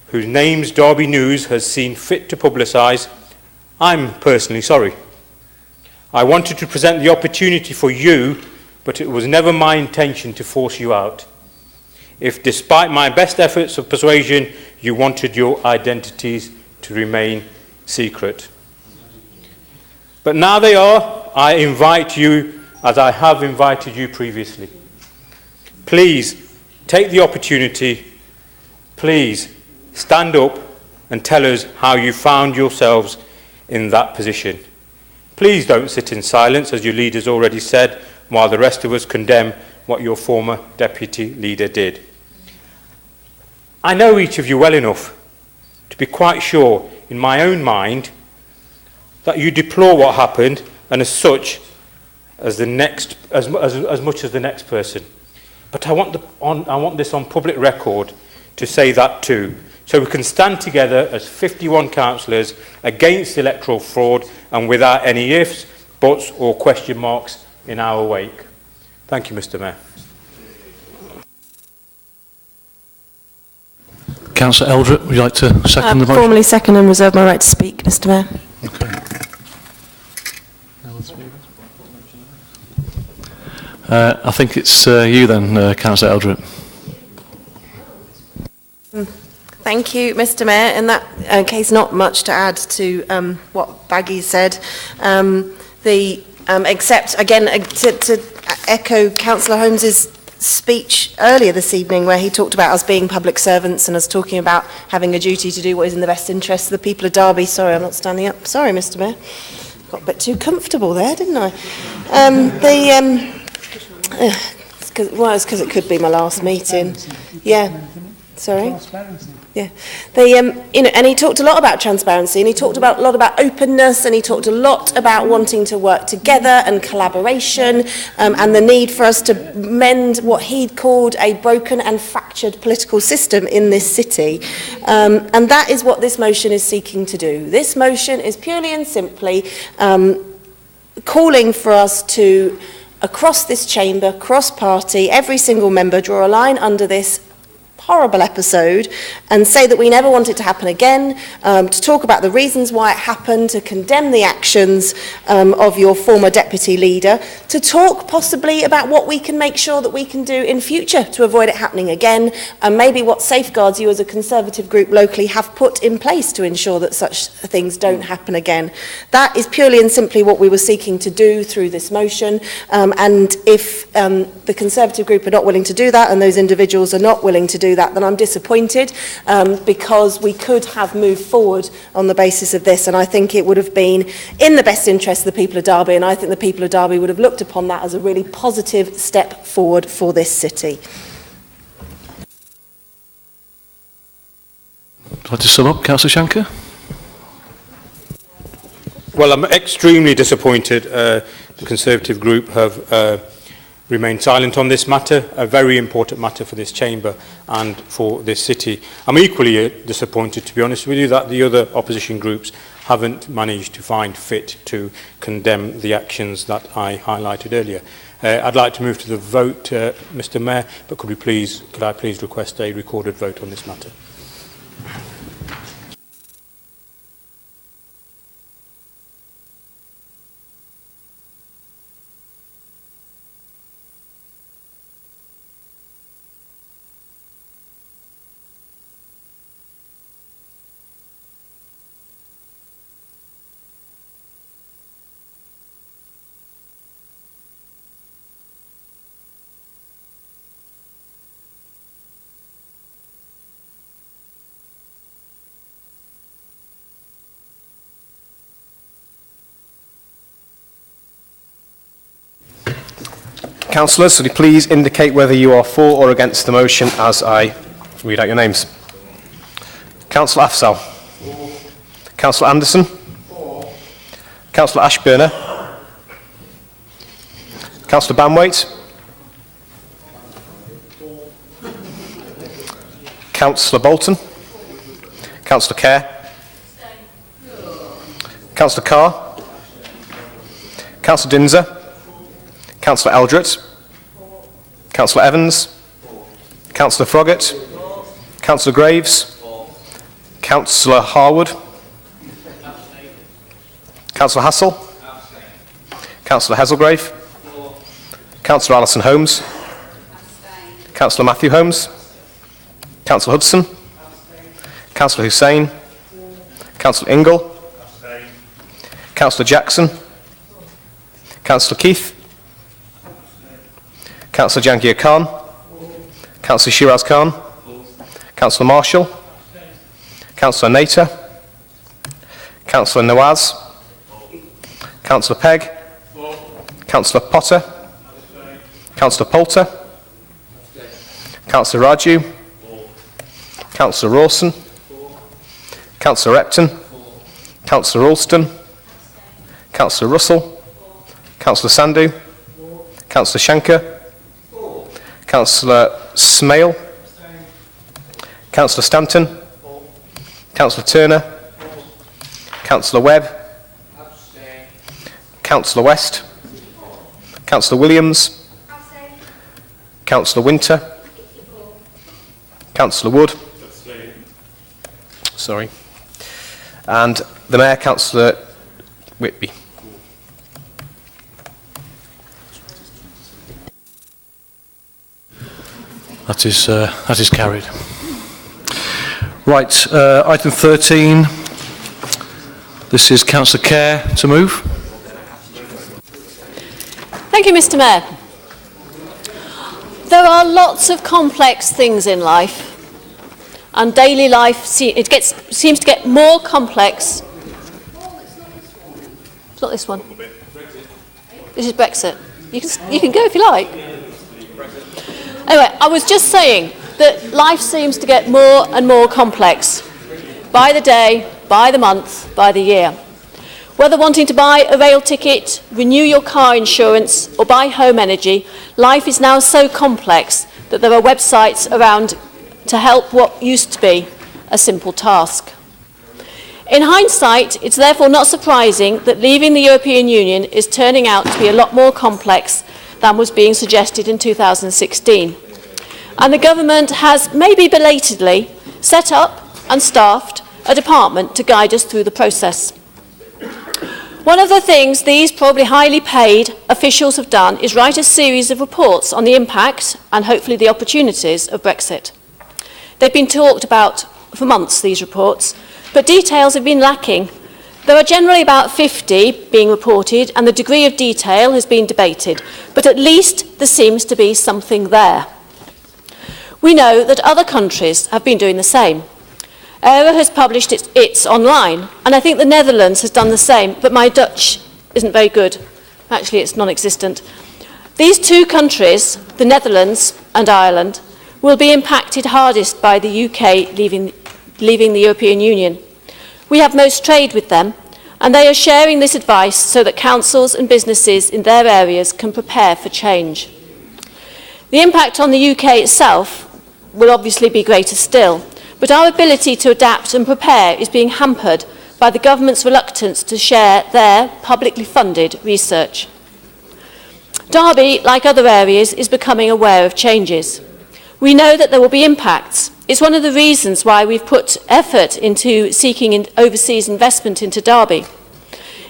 whose names Derby News has seen fit to publicise, I'm personally sorry. I wanted to present the opportunity for you but it was never my intention to force you out. If, despite my best efforts of persuasion, you wanted your identities to remain secret. But now they are, I invite you, as I have invited you previously. Please take the opportunity. Please stand up and tell us how you found yourselves in that position. Please don't sit in silence, as your leaders already said, while the rest of us condemn what your former deputy leader did. I know each of you well enough to be quite sure in my own mind that you deplore what happened, and as such as the next, as much as the next person. But I want this on public record to say that too, so we can stand together as 51 councillors against electoral fraud and without any ifs, buts or question marks in our wake. Thank you, Mr. Mayor. Councillor Eldred, would you like to second the motion? Formally second and reserve my right to speak, Mr. Mayor. I think it's you then, Councillor Eldred. Thank you, Mr. Mayor. In that case, not much to add to what Baggy said. Except, again, to echo Councillor Holmes's speech earlier this evening, where he talked about us being public servants and us talking about having a duty to do what is in the best interest of the people of Derby. Sorry, I'm not standing up. Sorry, Mr. Mayor. Got a bit too comfortable there, didn't I? It's because it could be my last meeting. Yeah. Sorry? Yeah. And he talked a lot about transparency, and he talked a lot about openness, and he talked a lot about wanting to work together and collaboration, and the need for us to mend what he'd called a broken and fractured political system in this city. And that is what this motion is seeking to do. This motion is purely and simply calling for us to, across this chamber, cross-party, every single member, draw a line under this horrible episode and say that we never want it to happen again, to talk about the reasons why it happened, to condemn the actions of your former deputy leader, to talk possibly about what we can make sure that we can do in future to avoid it happening again, and maybe what safeguards you as a Conservative group locally have put in place to ensure that such things don't happen again. That is purely and simply what we were seeking to do through this motion, and if the Conservative group are not willing to do that, and those individuals are not willing to do that, then I'm disappointed, because we could have moved forward on the basis of this, and I think it would have been in the best interest of the people of Derby, and I think the people of Derby would have looked upon that as a really positive step forward for this city. Would you like to sum up, Councillor Shanker? Well, I'm extremely disappointed the Conservative group have remain silent on this matter, a very important matter for this chamber and for this city. I'm equally disappointed, to be honest with you, that the other opposition groups haven't managed to find fit to condemn the actions that I highlighted earlier. I'd like to move to the vote, Mr. Mayor, but could I please request a recorded vote on this matter? Councillors, would you please indicate whether you are for or against the motion as I read out your names? Councillor Afzal. Councillor Anderson. Councillor Ashburner. Councillor Banwaite. Councillor Bolton. Councillor Kerr. Councillor Carr. Councillor Dinser. Councillor Eldred. Councillor Evans. Councillor Froggatt. Councillor Graves. Councillor Harwood. Councillor Hassel. Councillor Hazelgrave. Councillor Alison Holmes. Councillor Matthew Holmes. Councillor Hudson. Councillor Hussain. Councillor Ingle. Councillor Jackson. Councillor Keith. Councillor Jahangir Khan. Councillor Shiraz Khan. Councillor Marshall. Councillor Nater. Councillor Nawaz. Councillor Pegg. Councillor Potter. Councillor Poulter. Councillor Raju. Councillor Rawson. Councillor Repton. Councillor Alston. Councillor Russell. Councillor Sandhu. Councillor Shankar. Councillor Smale. Councillor Stanton. Councillor Turner. Councillor Webb. Councillor West. Councillor Williams. Councillor Winter. Councillor Wood. Sorry. And the Mayor, Councillor Whitby. That is carried. Right, item 13. This is Councillor Kerr to move. Thank you, Mr. Mayor. There are lots of complex things in life, and daily life seems to get more complex. It's not this one. This is Brexit. You can go if you like. Anyway, I was just saying that life seems to get more and more complex by the day, by the month, by the year. Whether wanting to buy a rail ticket, renew your car insurance, or buy home energy, life is now so complex that there are websites around to help what used to be a simple task. In hindsight, it's therefore not surprising that leaving the European Union is turning out to be a lot more complex than was being suggested in 2016. And the government has, maybe belatedly, set up and staffed a department to guide us through the process. One of the things these probably highly paid officials have done is write a series of reports on the impact and hopefully the opportunities of Brexit. They've been talked about for months, these reports, but details have been lacking. There are generally about 50 being reported, and the degree of detail has been debated, but at least there seems to be something there. We know that other countries have been doing the same. ERA has published its online, and I think the Netherlands has done the same, but my Dutch isn't very good. Actually, it's non-existent. These two countries, the Netherlands and Ireland, will be impacted hardest by the UK leaving the European Union. We have most trade with them, and they are sharing this advice so that councils and businesses in their areas can prepare for change. The impact on the UK itself will obviously be greater still, but our ability to adapt and prepare is being hampered by the government's reluctance to share their publicly funded research. Derby, like other areas, is becoming aware of changes. We know that there will be impacts. It's one of the reasons why we've put effort into seeking overseas investment into Derby.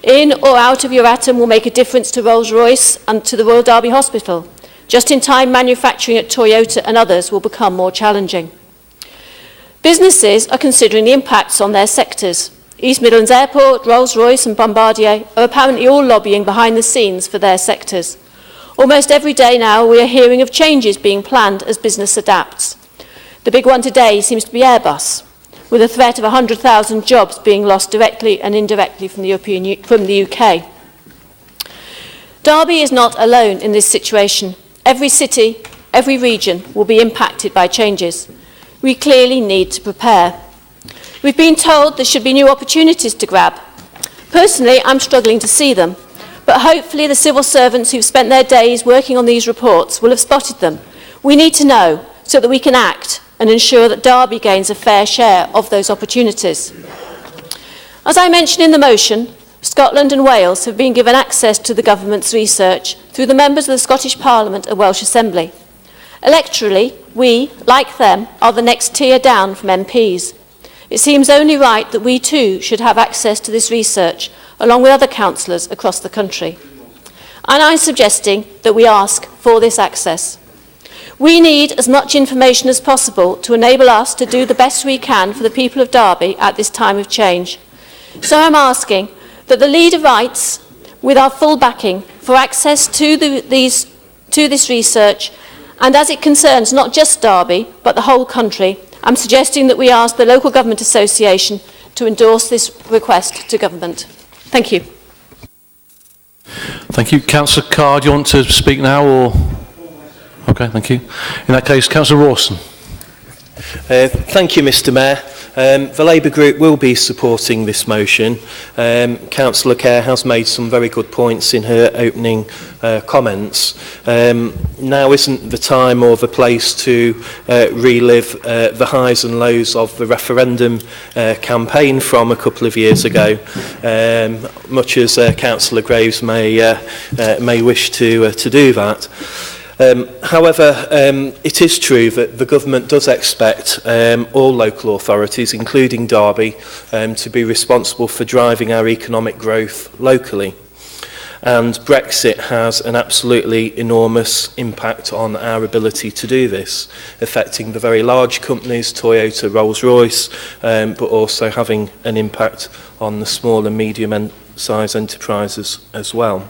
In or out of Euratom will make a difference to Rolls-Royce and to the Royal Derby Hospital. Just-in-time manufacturing at Toyota and others will become more challenging. Businesses are considering the impacts on their sectors. East Midlands Airport, Rolls-Royce and Bombardier are apparently all lobbying behind the scenes for their sectors. Almost every day now we are hearing of changes being planned as business adapts. The big one today seems to be Airbus, with a threat of 100,000 jobs being lost directly and indirectly from the UK. Derby is not alone in this situation. Every city, every region will be impacted by changes. We clearly need to prepare. We've been told there should be new opportunities to grab. Personally, I'm struggling to see them, but hopefully the civil servants who've spent their days working on these reports will have spotted them. We need to know so that we can act and ensure that Derby gains a fair share of those opportunities. As I mentioned in the motion, Scotland and Wales have been given access to the government's research through the members of the Scottish Parliament and Welsh Assembly. Electorally, we, like them, are the next tier down from MPs. It seems only right that we too should have access to this research, along with other councillors across the country. And I'm suggesting that we ask for this access. We need as much information as possible to enable us to do the best we can for the people of Derby at this time of change. So I'm asking that the leader writes, with our full backing, for access to this research, and as it concerns not just Derby, but the whole country, I'm suggesting that we ask the Local Government Association to endorse this request to government. Thank you. Thank you. Councillor Carr, do you want to speak now, or? Okay, thank you. In that case, Councillor Rawson. Thank you, Mr. Mayor. The Labour Group will be supporting this motion. Councillor Kerr has made some very good points in her opening comments. Now isn't the time or the place to relive the highs and lows of the referendum campaign from a couple of years ago, much as Councillor Graves may wish to do that. However, it is true that the government does expect all local authorities, including Derby, to be responsible for driving our economic growth locally. And Brexit has an absolutely enormous impact on our ability to do this, affecting the very large companies, Toyota, Rolls-Royce, but also having an impact on the small and medium-sized enterprises as well.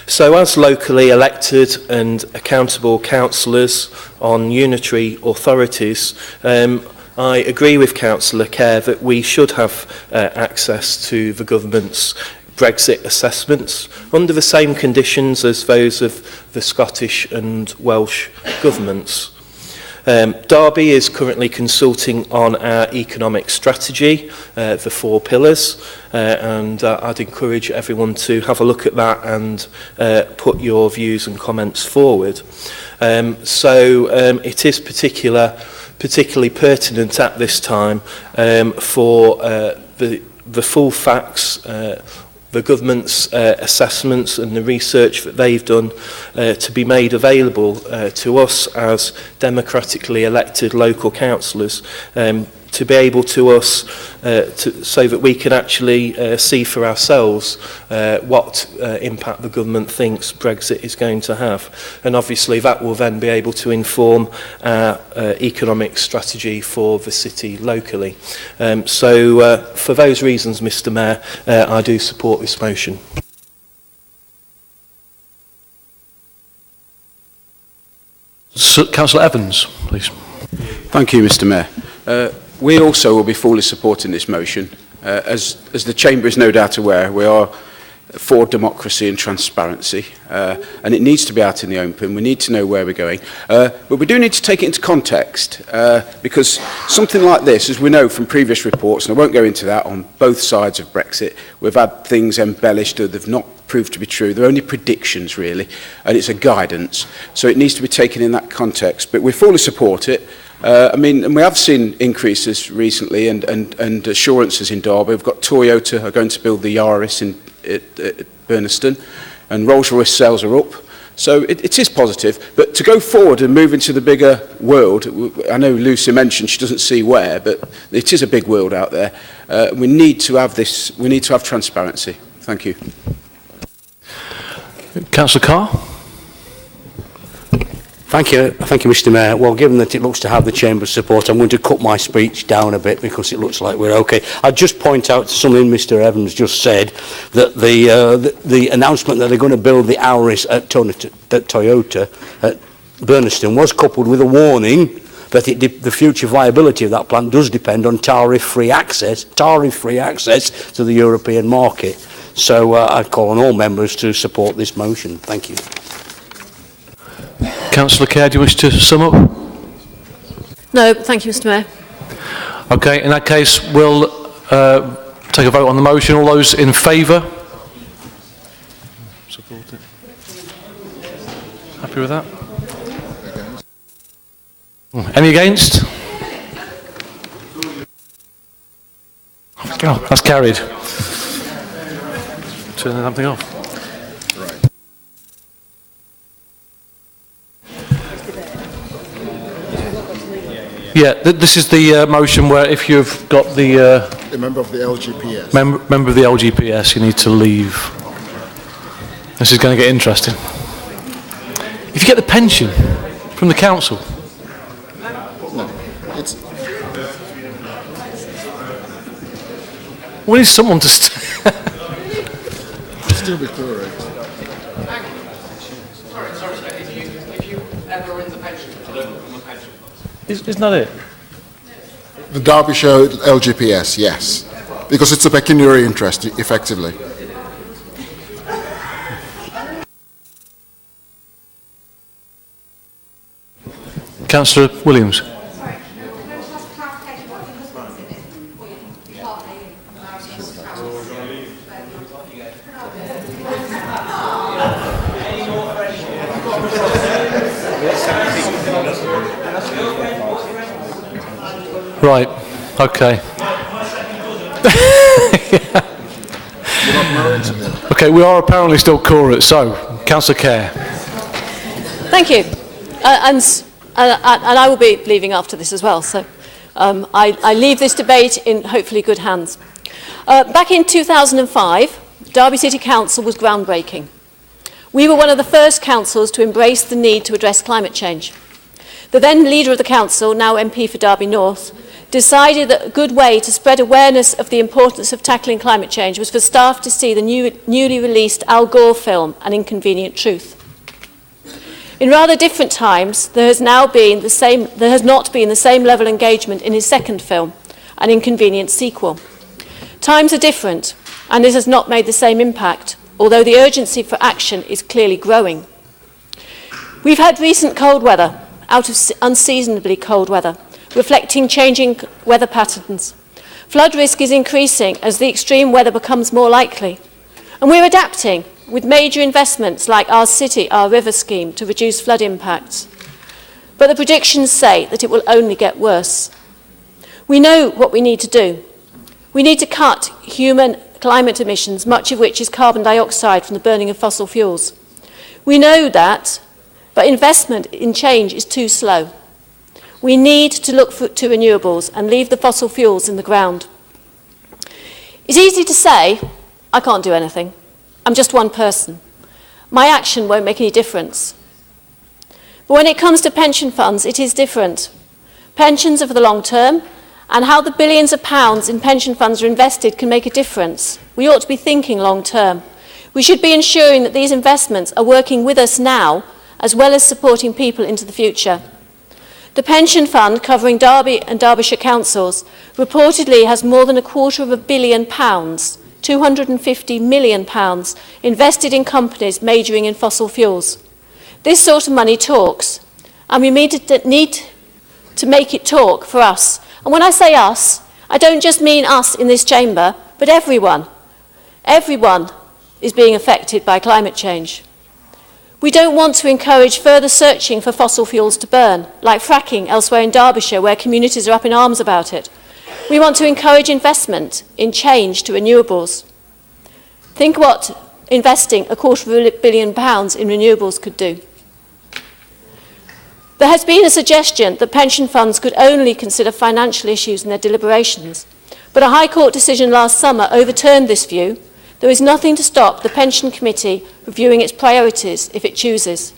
So as locally elected and accountable councillors on unitary authorities, I agree with Councillor Kerr that we should have access to the government's Brexit assessments under the same conditions as those of the Scottish and Welsh governments. Derby is currently consulting on our economic strategy, the 4 pillars, and I'd encourage everyone to have a look at that and put your views and comments forward. It is particularly pertinent at this time for the full facts, the government's assessments and the research that they've done to be made available to us as democratically elected local councillors, to be able to us so that we can actually see for ourselves what impact the government thinks Brexit is going to have. And obviously that will then be able to inform our economic strategy for the city locally. For those reasons, Mr. Mayor, I do support this motion. Councillor Evans, please. Thank you, Mr. Mayor. We also will be fully supporting this motion. As the Chamber is no doubt aware, we are for democracy and transparency, and it needs to be out in the open. We need to know where we're going. But we do need to take it into context, because something like this, as we know from previous reports, and I won't go into that, on both sides of Brexit, we've had things embellished that have not proved to be true. They're only predictions, really, and it's a guidance. So it needs to be taken in that context. But we fully support it. And we have seen increases recently and assurances in Derby. We've got Toyota are going to build the Yaris at Burniston, and Rolls-Royce sales are up. So it is positive. But to go forward and move into the bigger world, I know Lucy mentioned she doesn't see where, but it is a big world out there. We need to have this. We need to have transparency. Thank you. Councillor Carr. Thank you, Mr. Mayor. Well, given that it looks to have the Chamber's support, I'm going to cut my speech down a bit because it looks like we're okay. I'd just point out something Mr. Evans just said, that the announcement that they're going to build the Auris at Toyota at Burniston was coupled with a warning that the future viability of that plant does depend on tariff-free access to the European market. So I'd call on all members to support this motion. Thank you. Councillor Kerr, do you wish to sum up? No, thank you, Mr. Mayor. Okay, in that case, we'll take a vote on the motion. All those in favour? Support it. Happy with that? Any against? Oh, that's carried. Turn the damn thing off. Yeah, this is the motion where if you've got A member of the LGPS. member of the LGPS, you need to leave. This is going to get interesting. If you get the pension from the council, No, it's... we need someone to... Still be correct. Isn't that it? The Derbyshire LGPS, yes. Because it's a pecuniary interest, effectively. Councillor Williams. Right, okay. Okay, we are apparently still quorate, so, Councillor Kerr. Thank you. And I will be leaving after this as well, so I leave this debate in hopefully good hands. Back in 2005, Derby City Council was groundbreaking. We were one of the first councils to embrace the need to address climate change. The then leader of the council, now MP for Derby North, decided that a good way to spread awareness of the importance of tackling climate change was for staff to see the newly released Al Gore film, An Inconvenient Truth. In rather different times, there has not been the same level of engagement in his second film, An Inconvenient Sequel. Times are different, and this has not made the same impact, although the urgency for action is clearly growing. We've had recent cold weather, out of unseasonably cold weather, reflecting changing weather patterns. Flood risk is increasing as the extreme weather becomes more likely. And we're adapting with major investments like Our City, Our River scheme to reduce flood impacts. But the predictions say that it will only get worse. We know what we need to do. We need to cut human climate emissions, much of which is carbon dioxide from the burning of fossil fuels. We know that, but investment in change is too slow. We need to look to renewables and leave the fossil fuels in the ground. It's easy to say, I can't do anything. I'm just one person. My action won't make any difference. But when it comes to pension funds, it is different. Pensions are for the long term, and how the billions of pounds in pension funds are invested can make a difference. We ought to be thinking long term. We should be ensuring that these investments are working with us now, as well as supporting people into the future. The pension fund, covering Derby and Derbyshire councils, reportedly has more than £250 million, £250 million, invested in companies majoring in fossil fuels. This sort of money talks, and we need to make it talk for us. And when I say us, I don't just mean us in this chamber, but everyone. Everyone is being affected by climate change. We don't want to encourage further searching for fossil fuels to burn, like fracking elsewhere in Derbyshire, where communities are up in arms about it. We want to encourage investment in change to renewables. Think what investing £250 million in renewables could do. There has been a suggestion that pension funds could only consider financial issues in their deliberations, but a High Court decision last summer overturned this view. There is nothing to stop the Pension Committee reviewing its priorities if it chooses.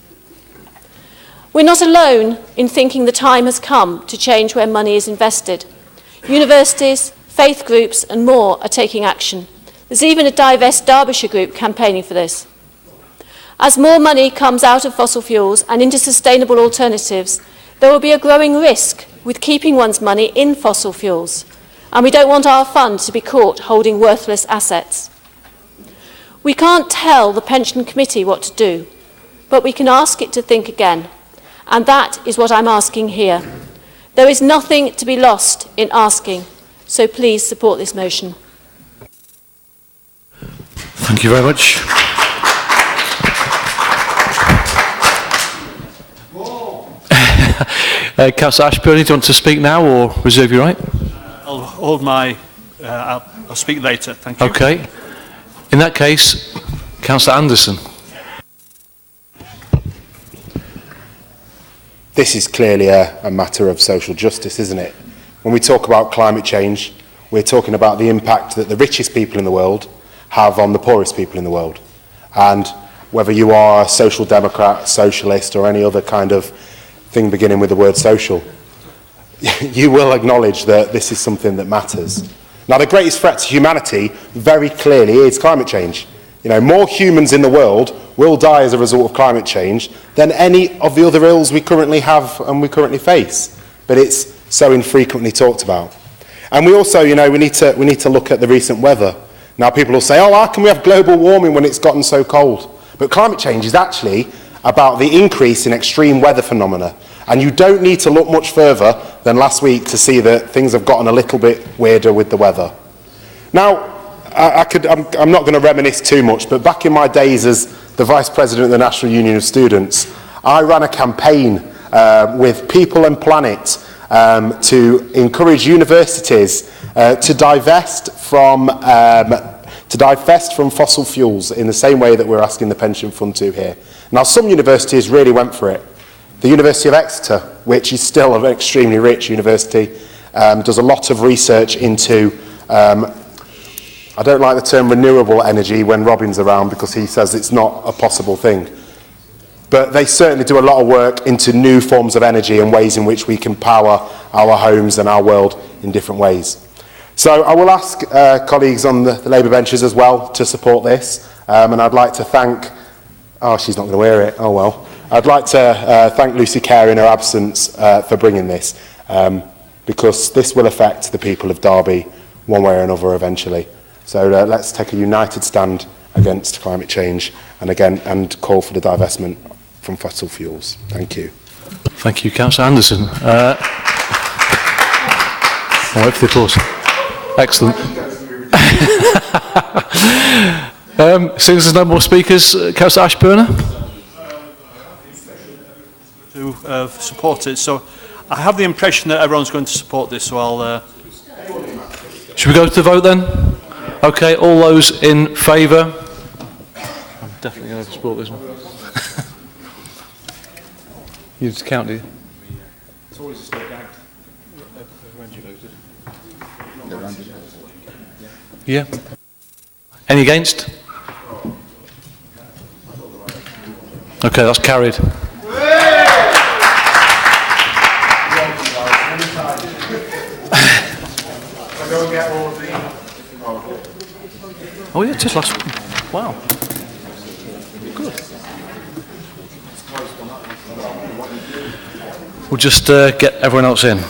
We're not alone in thinking the time has come to change where money is invested. Universities, faith groups and more are taking action. There's even a Divest Derbyshire group campaigning for this. As more money comes out of fossil fuels and into sustainable alternatives, there will be a growing risk with keeping one's money in fossil fuels, and we don't want our fund to be caught holding worthless assets. We can't tell the Pension Committee what to do, but we can ask it to think again, and that is what I'm asking here. There is nothing to be lost in asking, so please support this motion. Thank you very much. Councillor Ashburn, do you want to speak now or reserve your right? I'll hold my... I'll speak later, thank you. Okay. In that case, Councillor Anderson. This is clearly a matter of social justice, isn't it? When we talk about climate change, we're talking about the impact that the richest people in the world have on the poorest people in the world. And whether you are a social democrat, socialist, or any other kind of thing beginning with the word social, you will acknowledge that this is something that matters. Now, the greatest threat to humanity very clearly is climate change. You know, more humans in the world will die as a result of climate change than any of the other ills we currently have and we currently face. But it's so infrequently talked about. And we also, you know, we need to look at the recent weather. Now, people will say, oh, how can we have global warming when it's gotten so cold? But climate change is actually about the increase in extreme weather phenomena. And you don't need to look much further than last week to see that things have gotten a little bit weirder with the weather. Now, I'm not going to reminisce too much, but back in my days as the Vice President of the National Union of Students, I ran a campaign with People and Planet to encourage universities to divest from fossil fuels in the same way that we're asking the pension fund to here. Now, some universities really went for it. The University of Exeter, which is still an extremely rich university, does a lot of research into, I don't like the term renewable energy when Robin's around because he says it's not a possible thing. But they certainly do a lot of work into new forms of energy and ways in which we can power our homes and our world in different ways. So I will ask colleagues on the Labour benches as well to support this. And I'd like to thank, oh, she's not going to wear it, oh well. I'd like to thank Lucy Kerr in her absence for bringing this, because this will affect the people of Derby one way or another eventually. So let's take a united stand against climate change and call for the divestment from fossil fuels. Thank you. Thank you, Councillor Anderson. I'll wait for the applause. Excellent. Seeing as there's no more speakers, Councillor Ashburner? To support it, so I have the impression that everyone's going to support this, so I'll... Should we go to the vote then? Okay, all those in favour? I'm definitely going to support this one. You need to count, do you? It's always a state act. Yeah. Any against? Okay, that's carried. Oh yeah, just last one. Wow. Good. We'll just get everyone else in.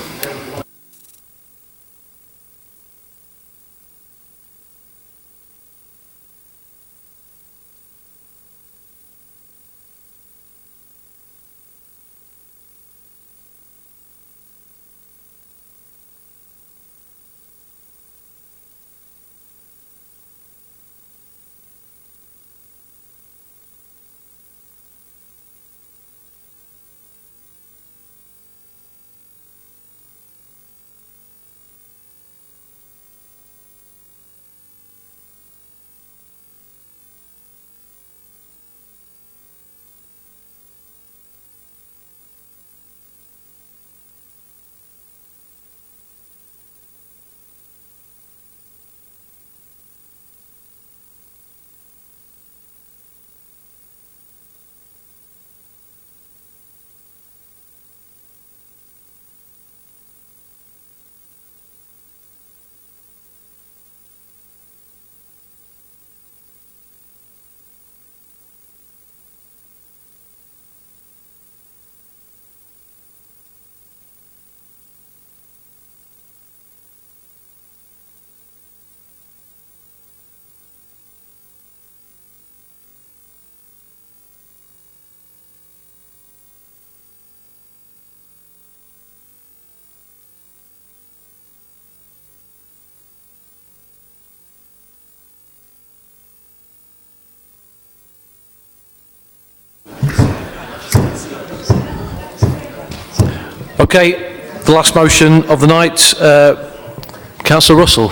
Okay, the last motion of the night, Councillor Russell.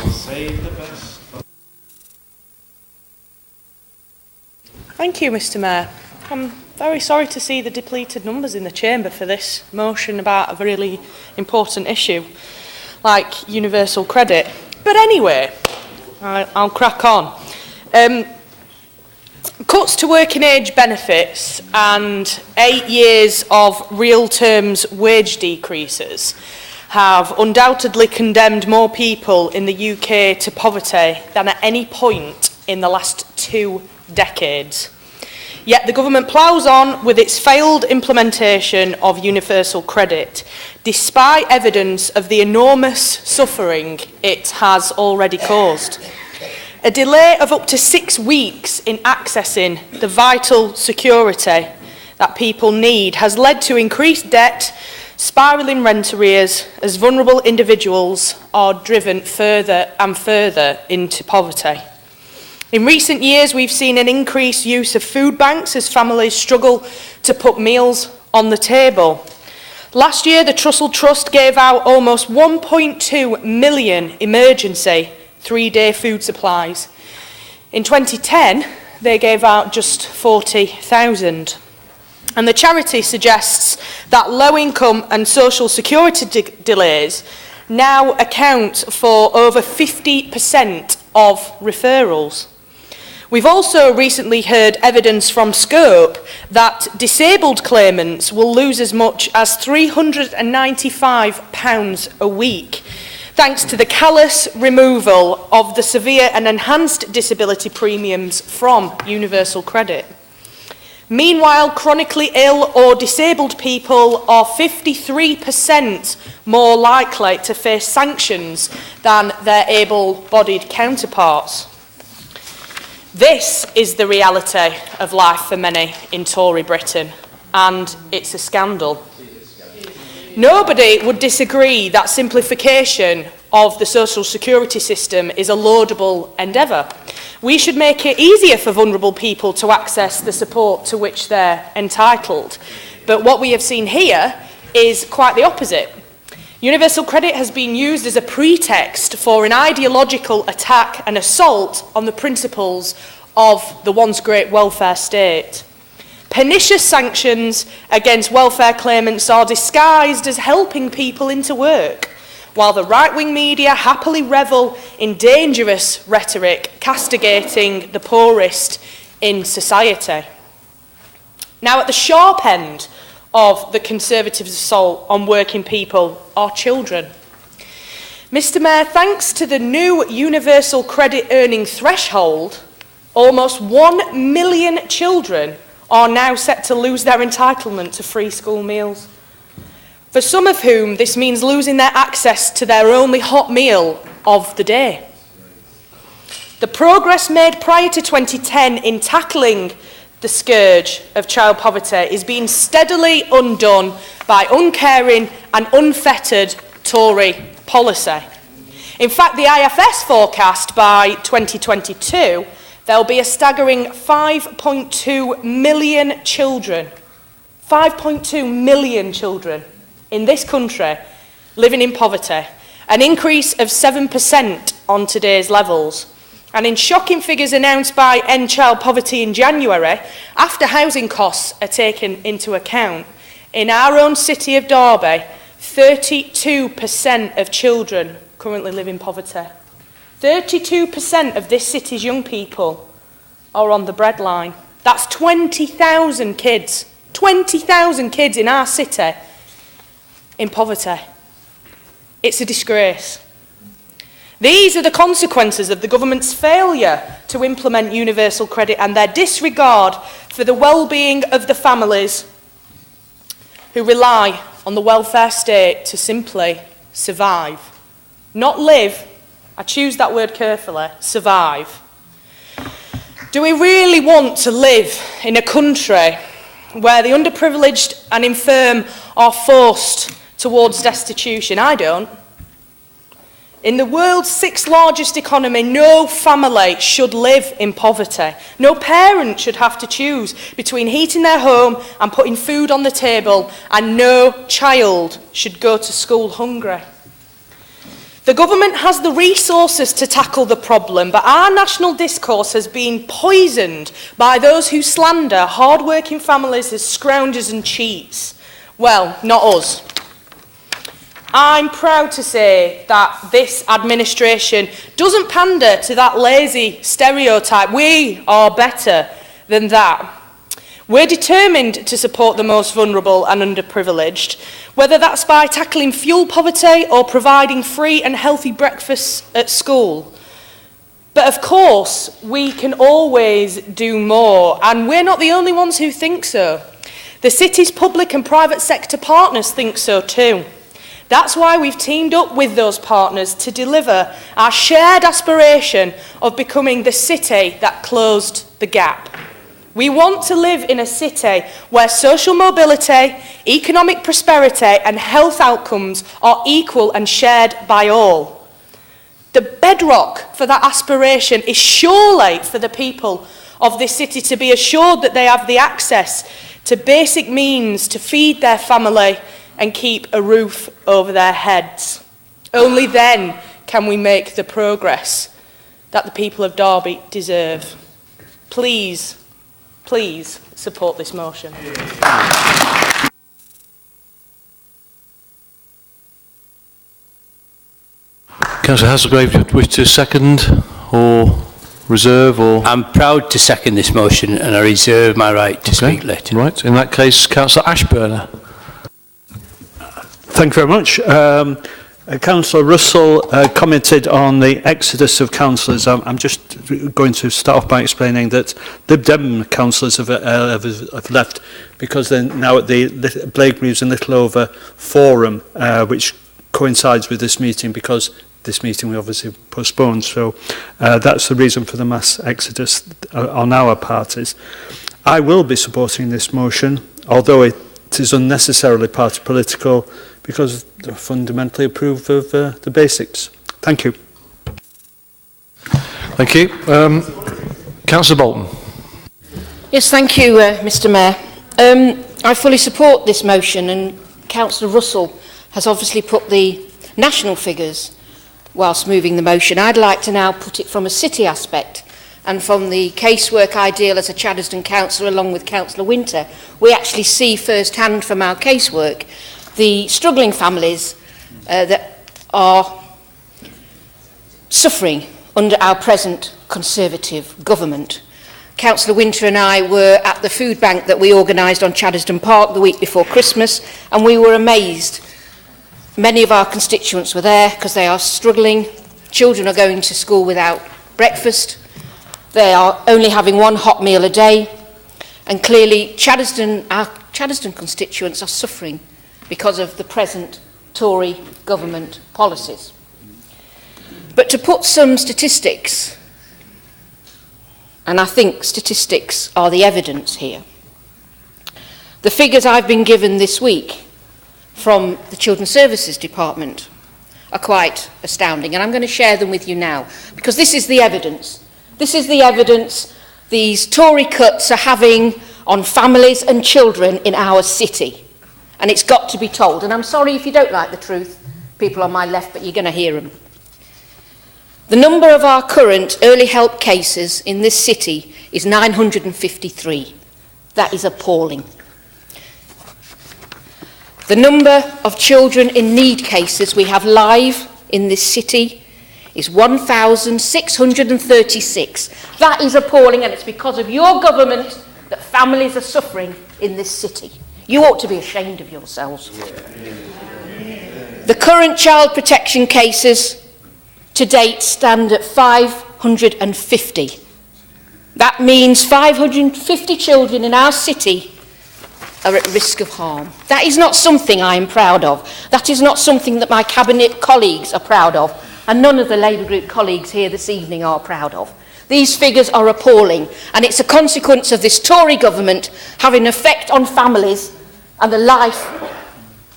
Thank you, Mr Mayor. I'm very sorry to see the depleted numbers in the chamber for this motion about a really important issue, like universal credit. But anyway, I'll crack on. Cuts to working age benefits and 8 years of real terms wage decreases have undoubtedly condemned more people in the UK to poverty than at any point in the last 2 decades. Yet the government ploughs on with its failed implementation of universal credit, despite evidence of the enormous suffering it has already caused. A delay of up to 6 weeks in accessing the vital security that people need has led to increased debt, spiralling rent arrears, as vulnerable individuals are driven further and further into poverty. In recent years, we've seen an increased use of food banks as families struggle to put meals on the table. Last year, the Trussell Trust gave out almost 1.2 million emergency 3-day food supplies. In 2010, they gave out just 40,000. And the charity suggests that low-income and social security delays now account for over 50% of referrals. We've also recently heard evidence from Scope that disabled claimants will lose as much as £395 a week, thanks to the callous removal of the severe and enhanced disability premiums from universal credit. Meanwhile, chronically ill or disabled people are 53% more likely to face sanctions than their able-bodied counterparts. This is the reality of life for many in Tory Britain, and it's a scandal. Nobody would disagree that simplification of the social security system is a laudable endeavour. We should make it easier for vulnerable people to access the support to which they're entitled. But what we have seen here is quite the opposite. Universal credit has been used as a pretext for an ideological attack and assault on the principles of the once great welfare state. Pernicious sanctions against welfare claimants are disguised as helping people into work, while the right-wing media happily revel in dangerous rhetoric castigating the poorest in society. Now, at the sharp end of the Conservatives' assault on working people are children. Mr. Mayor, thanks to the new universal credit earning threshold, almost 1 million children are now set to lose their entitlement to free school meals. For some of whom, this means losing their access to their only hot meal of the day. The progress made prior to 2010 in tackling the scourge of child poverty is being steadily undone by uncaring and unfettered Tory policy. In fact, the IFS forecast by 2022 there'll be a staggering 5.2 million children, 5.2 million children in this country living in poverty, an increase of 7% on today's levels. And in shocking figures announced by End Child Poverty in January, after housing costs are taken into account, in our own city of Derby, 32% of children currently live in poverty. 32% of this city's young people are on the breadline. That's 20,000 kids. 20,000 kids in our city in poverty. It's a disgrace. These are the consequences of the government's failure to implement universal credit and their disregard for the well-being of the families who rely on the welfare state to simply survive. Not live, I choose that word carefully, survive. Do we really want to live in a country where the underprivileged and infirm are forced towards destitution? I don't. In the world's 6th largest economy, no family should live in poverty. No parent should have to choose between heating their home and putting food on the table, and no child should go to school hungry. The government has the resources to tackle the problem, but our national discourse has been poisoned by those who slander hard-working families as scroungers and cheats. Well, not us. I'm proud to say that this administration doesn't pander to that lazy stereotype, we are better than that. We're determined to support the most vulnerable and underprivileged, whether that's by tackling fuel poverty or providing free and healthy breakfasts at school. But of course, we can always do more, and we're not the only ones who think so. The city's public and private sector partners think so too. That's why we've teamed up with those partners to deliver our shared aspiration of becoming the city that closed the gap. We want to live in a city where social mobility, economic prosperity and health outcomes are equal and shared by all. The bedrock for that aspiration is surely for the people of this city to be assured that they have the access to basic means to feed their family and keep a roof over their heads. Only then can we make the progress that the people of Derby deserve. Please, please support this motion. Councillor Hasselgrave, do you wish to second or reserve or? I'm proud to second this motion and I reserve my right to speak later. Right, in that case, Councillor Ashburner. Thank you very much. Councillor Russell commented on the exodus of councillors. I'm just going to start off by explaining that Lib Dem councillors have left because they're now at the Blakemews and Littleover Forum, which coincides with this meeting because this meeting we obviously postponed. So that's the reason for the mass exodus on our parties. I will be supporting this motion, although it is unnecessarily party political, because I fundamentally approve of the basics. Thank you. Thank you. Councillor Bolton. Yes, thank you, Mr Mayor. I fully support this motion, and Councillor Russell has obviously put the national figures whilst moving the motion. I'd like to now put it from a city aspect, and from the casework ideal as a Chaddesden councillor along with Councillor Winter, we actually see first-hand from our casework the struggling families that are suffering under our present Conservative government. Councillor Winter and I were at the food bank that we organised on Chaddesden Park the week before Christmas, and we were amazed. Many of our constituents were there because they are struggling. Children are going to school without breakfast. They are only having one hot meal a day. And clearly, our Chaddesden constituents are suffering because of the present Tory government policies. But to put some statistics, and I think statistics are the evidence here, the figures I've been given this week from the Children's Services Department are quite astounding, and I'm going to share them with you now, because this is the evidence. This is the evidence these Tory cuts are having on families and children in our city. And it's got to be told. And I'm sorry if you don't like the truth, people on my left, but you're going to hear them. The number of our current early help cases in this city is 953. That is appalling. The number of children in need cases we have live in this city is 1,636. That is appalling, and it's because of your government that families are suffering in this city. You ought to be ashamed of yourselves. The current child protection cases to date stand at 550. That means 550 children in our city are at risk of harm. That is not something I am proud of. That is not something that my cabinet colleagues are proud of, and none of the Labour Group colleagues here this evening are proud of. These figures are appalling, and it's a consequence of this Tory government having an effect on families and the life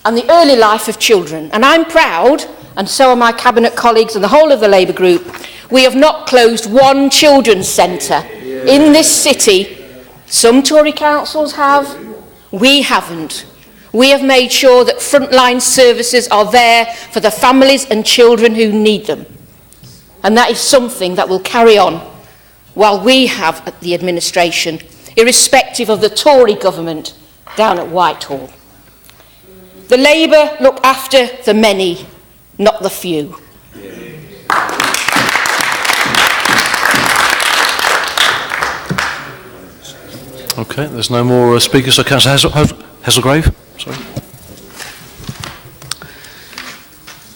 and the early life of children. And I'm proud, and so are my cabinet colleagues and the whole of the Labour Group, we have not closed one children's centre in this city. Some Tory councils have, we haven't. We have made sure that frontline services are there for the families and children who need them. And that is something that will carry on while we have the administration, irrespective of the Tory government down at Whitehall. The Labour look after the many, not the few. Okay, there's no more speakers. So Councillor Hesselgrave. Sorry.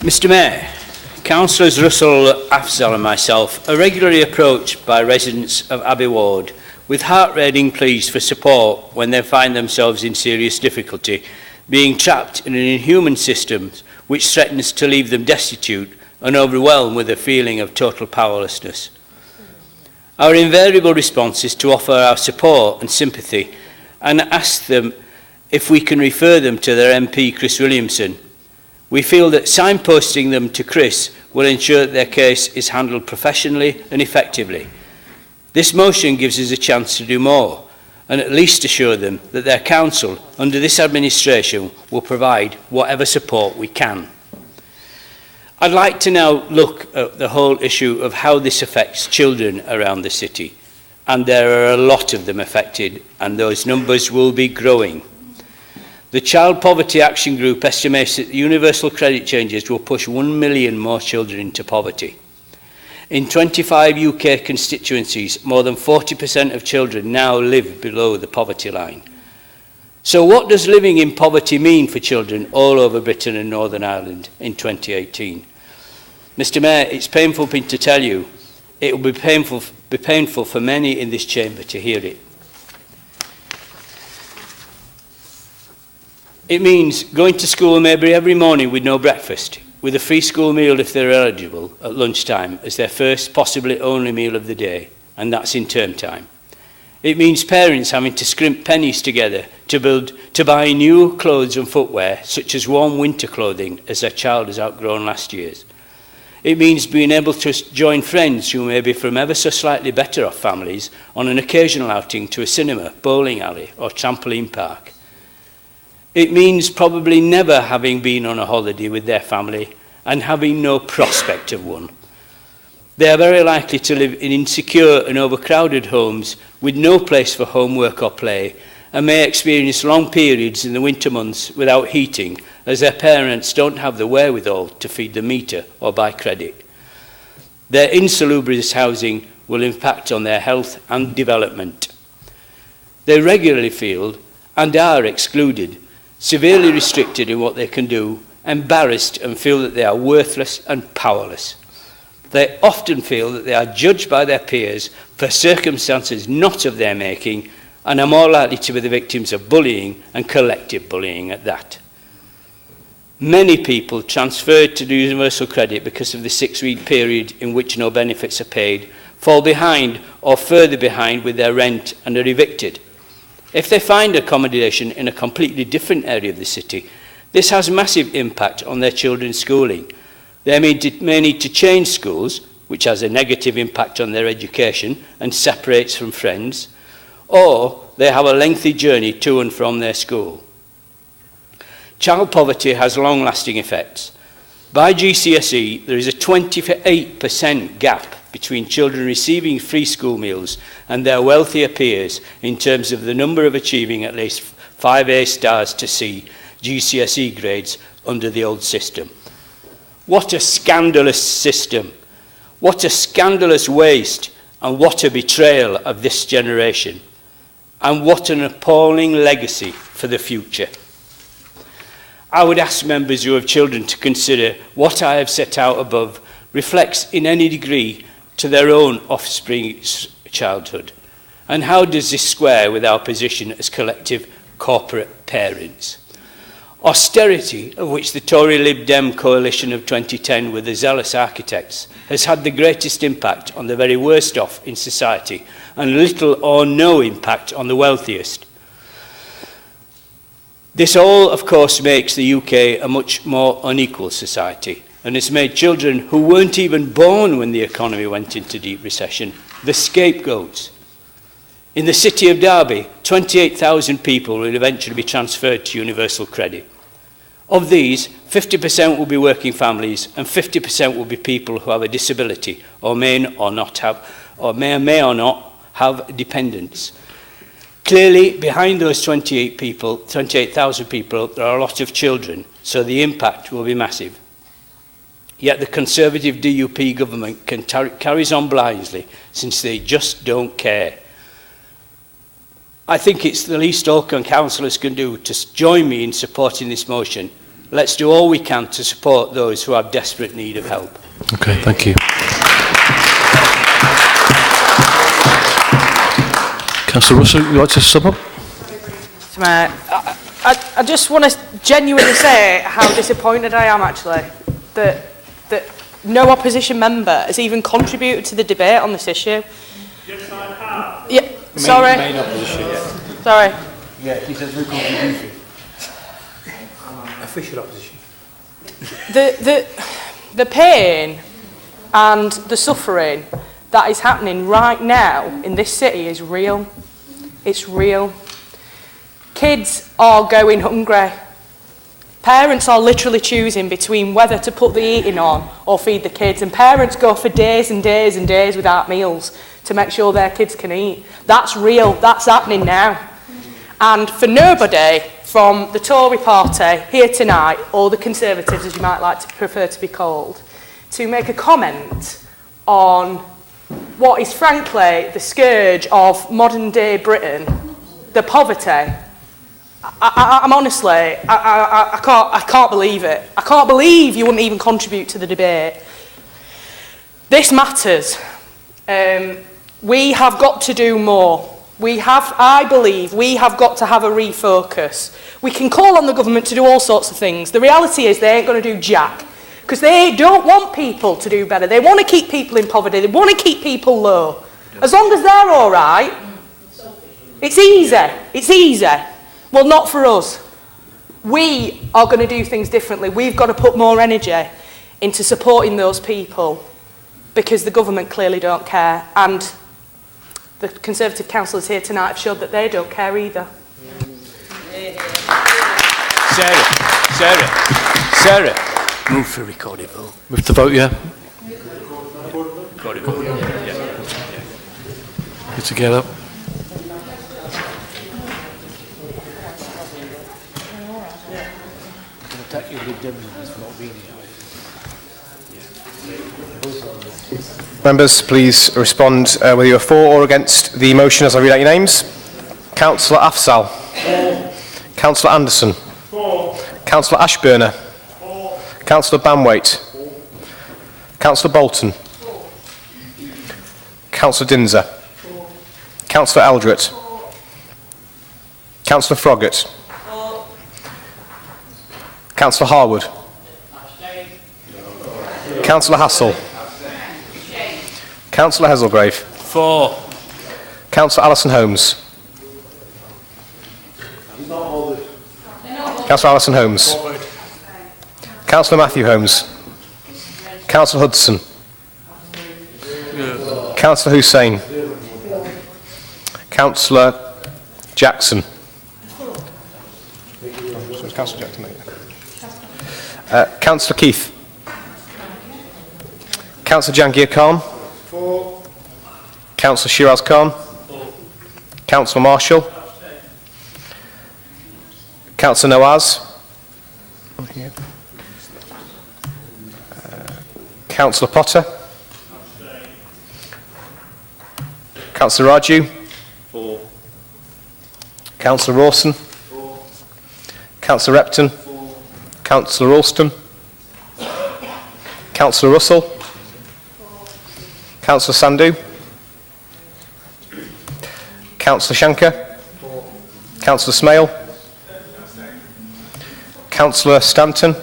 Mr Mayor, Councillors Russell, Afzal and myself are regularly approached by residents of Abbey Ward with heart-rending pleas for support when they find themselves in serious difficulty, being trapped in an inhuman system which threatens to leave them destitute and overwhelmed with a feeling of total powerlessness. Our invariable response is to offer our support and sympathy and ask them if we can refer them to their MP, Chris Williamson. We feel that signposting them to Chris will ensure that their case is handled professionally and effectively. This motion gives us a chance to do more and at least assure them that their council under this administration will provide whatever support we can. I'd like to now look at the whole issue of how this affects children around the city, and there are a lot of them affected, and those numbers will be growing. The Child Poverty Action Group estimates that the universal credit changes will push 1 million more children into poverty. In 25 UK constituencies, more than 40% of children now live below the poverty line. So what does living in poverty mean for children all over Britain and Northern Ireland in 2018? Mr Mayor, it's painful to tell you, it will be painful for many in this chamber to hear it. It means going to school maybe every morning with no breakfast, with a free school meal if they're eligible at lunchtime as their first, possibly only meal of the day, and that's in term time. It means parents having to scrimp pennies together to buy new clothes and footwear, such as warm winter clothing, as their child has outgrown last year's. It means being able to join friends who may be from ever so slightly better off families on an occasional outing to a cinema, bowling alley or trampoline park. It means probably never having been on a holiday with their family and having no prospect of one. They are very likely to live in insecure and overcrowded homes with no place for homework or play, and may experience long periods in the winter months without heating, as their parents don't have the wherewithal to feed the meter or buy credit. Their insalubrious housing will impact on their health and development. They regularly feel, and are excluded, severely restricted in what they can do, embarrassed and feel that they are worthless and powerless. They often feel that they are judged by their peers for circumstances not of their making, and are more likely to be the victims of bullying and collective bullying at that. Many people transferred to the universal credit because of the 6-week period in which no benefits are paid, fall behind or further behind with their rent and are evicted. If they find accommodation in a completely different area of the city, this has massive impact on their children's schooling. They may need to change schools, which has a negative impact on their education and separates from friends, or they have a lengthy journey to and from their school. Child poverty has long-lasting effects. By GCSE, there is a 28% gap between children receiving free school meals and their wealthier peers in terms of the number of achieving at least 5 A stars to C GCSE grades under the old system. What a scandalous system. What a scandalous waste, and what a betrayal of this generation. And what an appalling legacy for the future. I would ask members who have children to consider what I have set out above reflects in any degree to their own offspring's childhood. And how does this square with our position as collective corporate parents? Austerity, of which the Tory Lib Dem coalition of 2010 were the zealous architects, has had the greatest impact on the very worst off in society and little or no impact on the wealthiest. This all, of course, makes the UK a much more unequal society and has made children who weren't even born when the economy went into deep recession the scapegoats. In the city of Derby, 28,000 people will eventually be transferred to universal credit. Of these, 50% will be working families and 50% will be people who have a disability or may or not have dependents. Clearly, behind those 28,000 people, there are a lot of children, so the impact will be massive. Yet the Conservative DUP government carries on blindly since they just don't care. I think it's the least Oakham councillors can do to join me in supporting this motion. Let's do all we can to support those who have desperate need of help. Okay, thank you. Councillor Russell, would you like to sum up? I just want to genuinely say how disappointed I am actually that no opposition member has even contributed to the debate on this issue. Yes, I have. Yeah, sorry. Main opposition, yeah. Sorry. Yeah, he says no contribution. Official opposition. The pain and the suffering that is happening right now in this city is real. It's real. Kids are going hungry. Parents are literally choosing between whether to put the eating on or feed the kids, and parents go for days and days and days without meals to make sure their kids can eat. That's real. That's happening now. And for nobody from the Tory party here tonight, or the Conservatives, as you might like to prefer to be called, to make a comment on what is frankly the scourge of modern day Britain, the poverty. I'm honestly, I can't believe it. I can't believe you wouldn't even contribute to the debate. This matters. We have got to do more. I believe we have got to have a refocus. We can call on the government to do all sorts of things. The reality is they ain't going to do jack, because they don't want people to do better. They want to keep people in poverty. They want to keep people low. As long as they're all right, it's easy. It's easy. Well, not for us. We are going to do things differently. We've got to put more energy into supporting those people, because the government clearly don't care. And the Conservative councillors here tonight have showed that they don't care either. Sarah. Move for recorded vote. Move to vote, yeah? Recorded vote, yeah. Good to get up. Members, please respond whether you are for or against the motion as I read out your names. Councillor Afzal. Councillor Anderson. Councillor Ashburner. Councillor Banwaite. Councillor Bolton. Councillor Dinser. Councillor Eldred. Councillor Froggatt. Councillor Harwood. Councillor Hassel. Councillor Heselgrave. For. Councillor Alison Holmes. Councillor Alison Holmes. Councillor Matthew Holmes. Councillor Hudson. Councillor Hussain. Councillor Jackson. Councillor Jackson. Councillor Keith. Councillor Jangir Khan. Councillor Shiraz Khan. Councillor Marshall. Councillor Nawaz. Councillor Potter. Councillor Raju. Councillor Rawson. Councillor Repton. Councillor Ralston. Councillor Russell. Councillor Sandhu. Councillor Shankar. Councillor Smale. Councillor Stanton.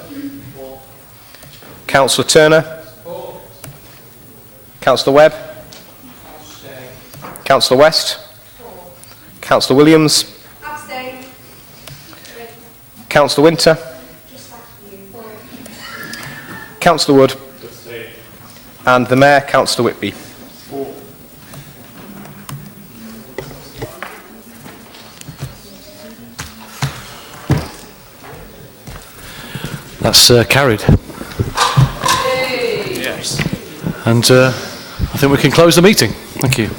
Councillor Turner. Councillor Webb. Councillor West. Councillor Williams. Councillor Winter. Councillor Wood. And the Mayor, Councillor Whitby. That's carried. Yes. And I think we can close the meeting. Thank you.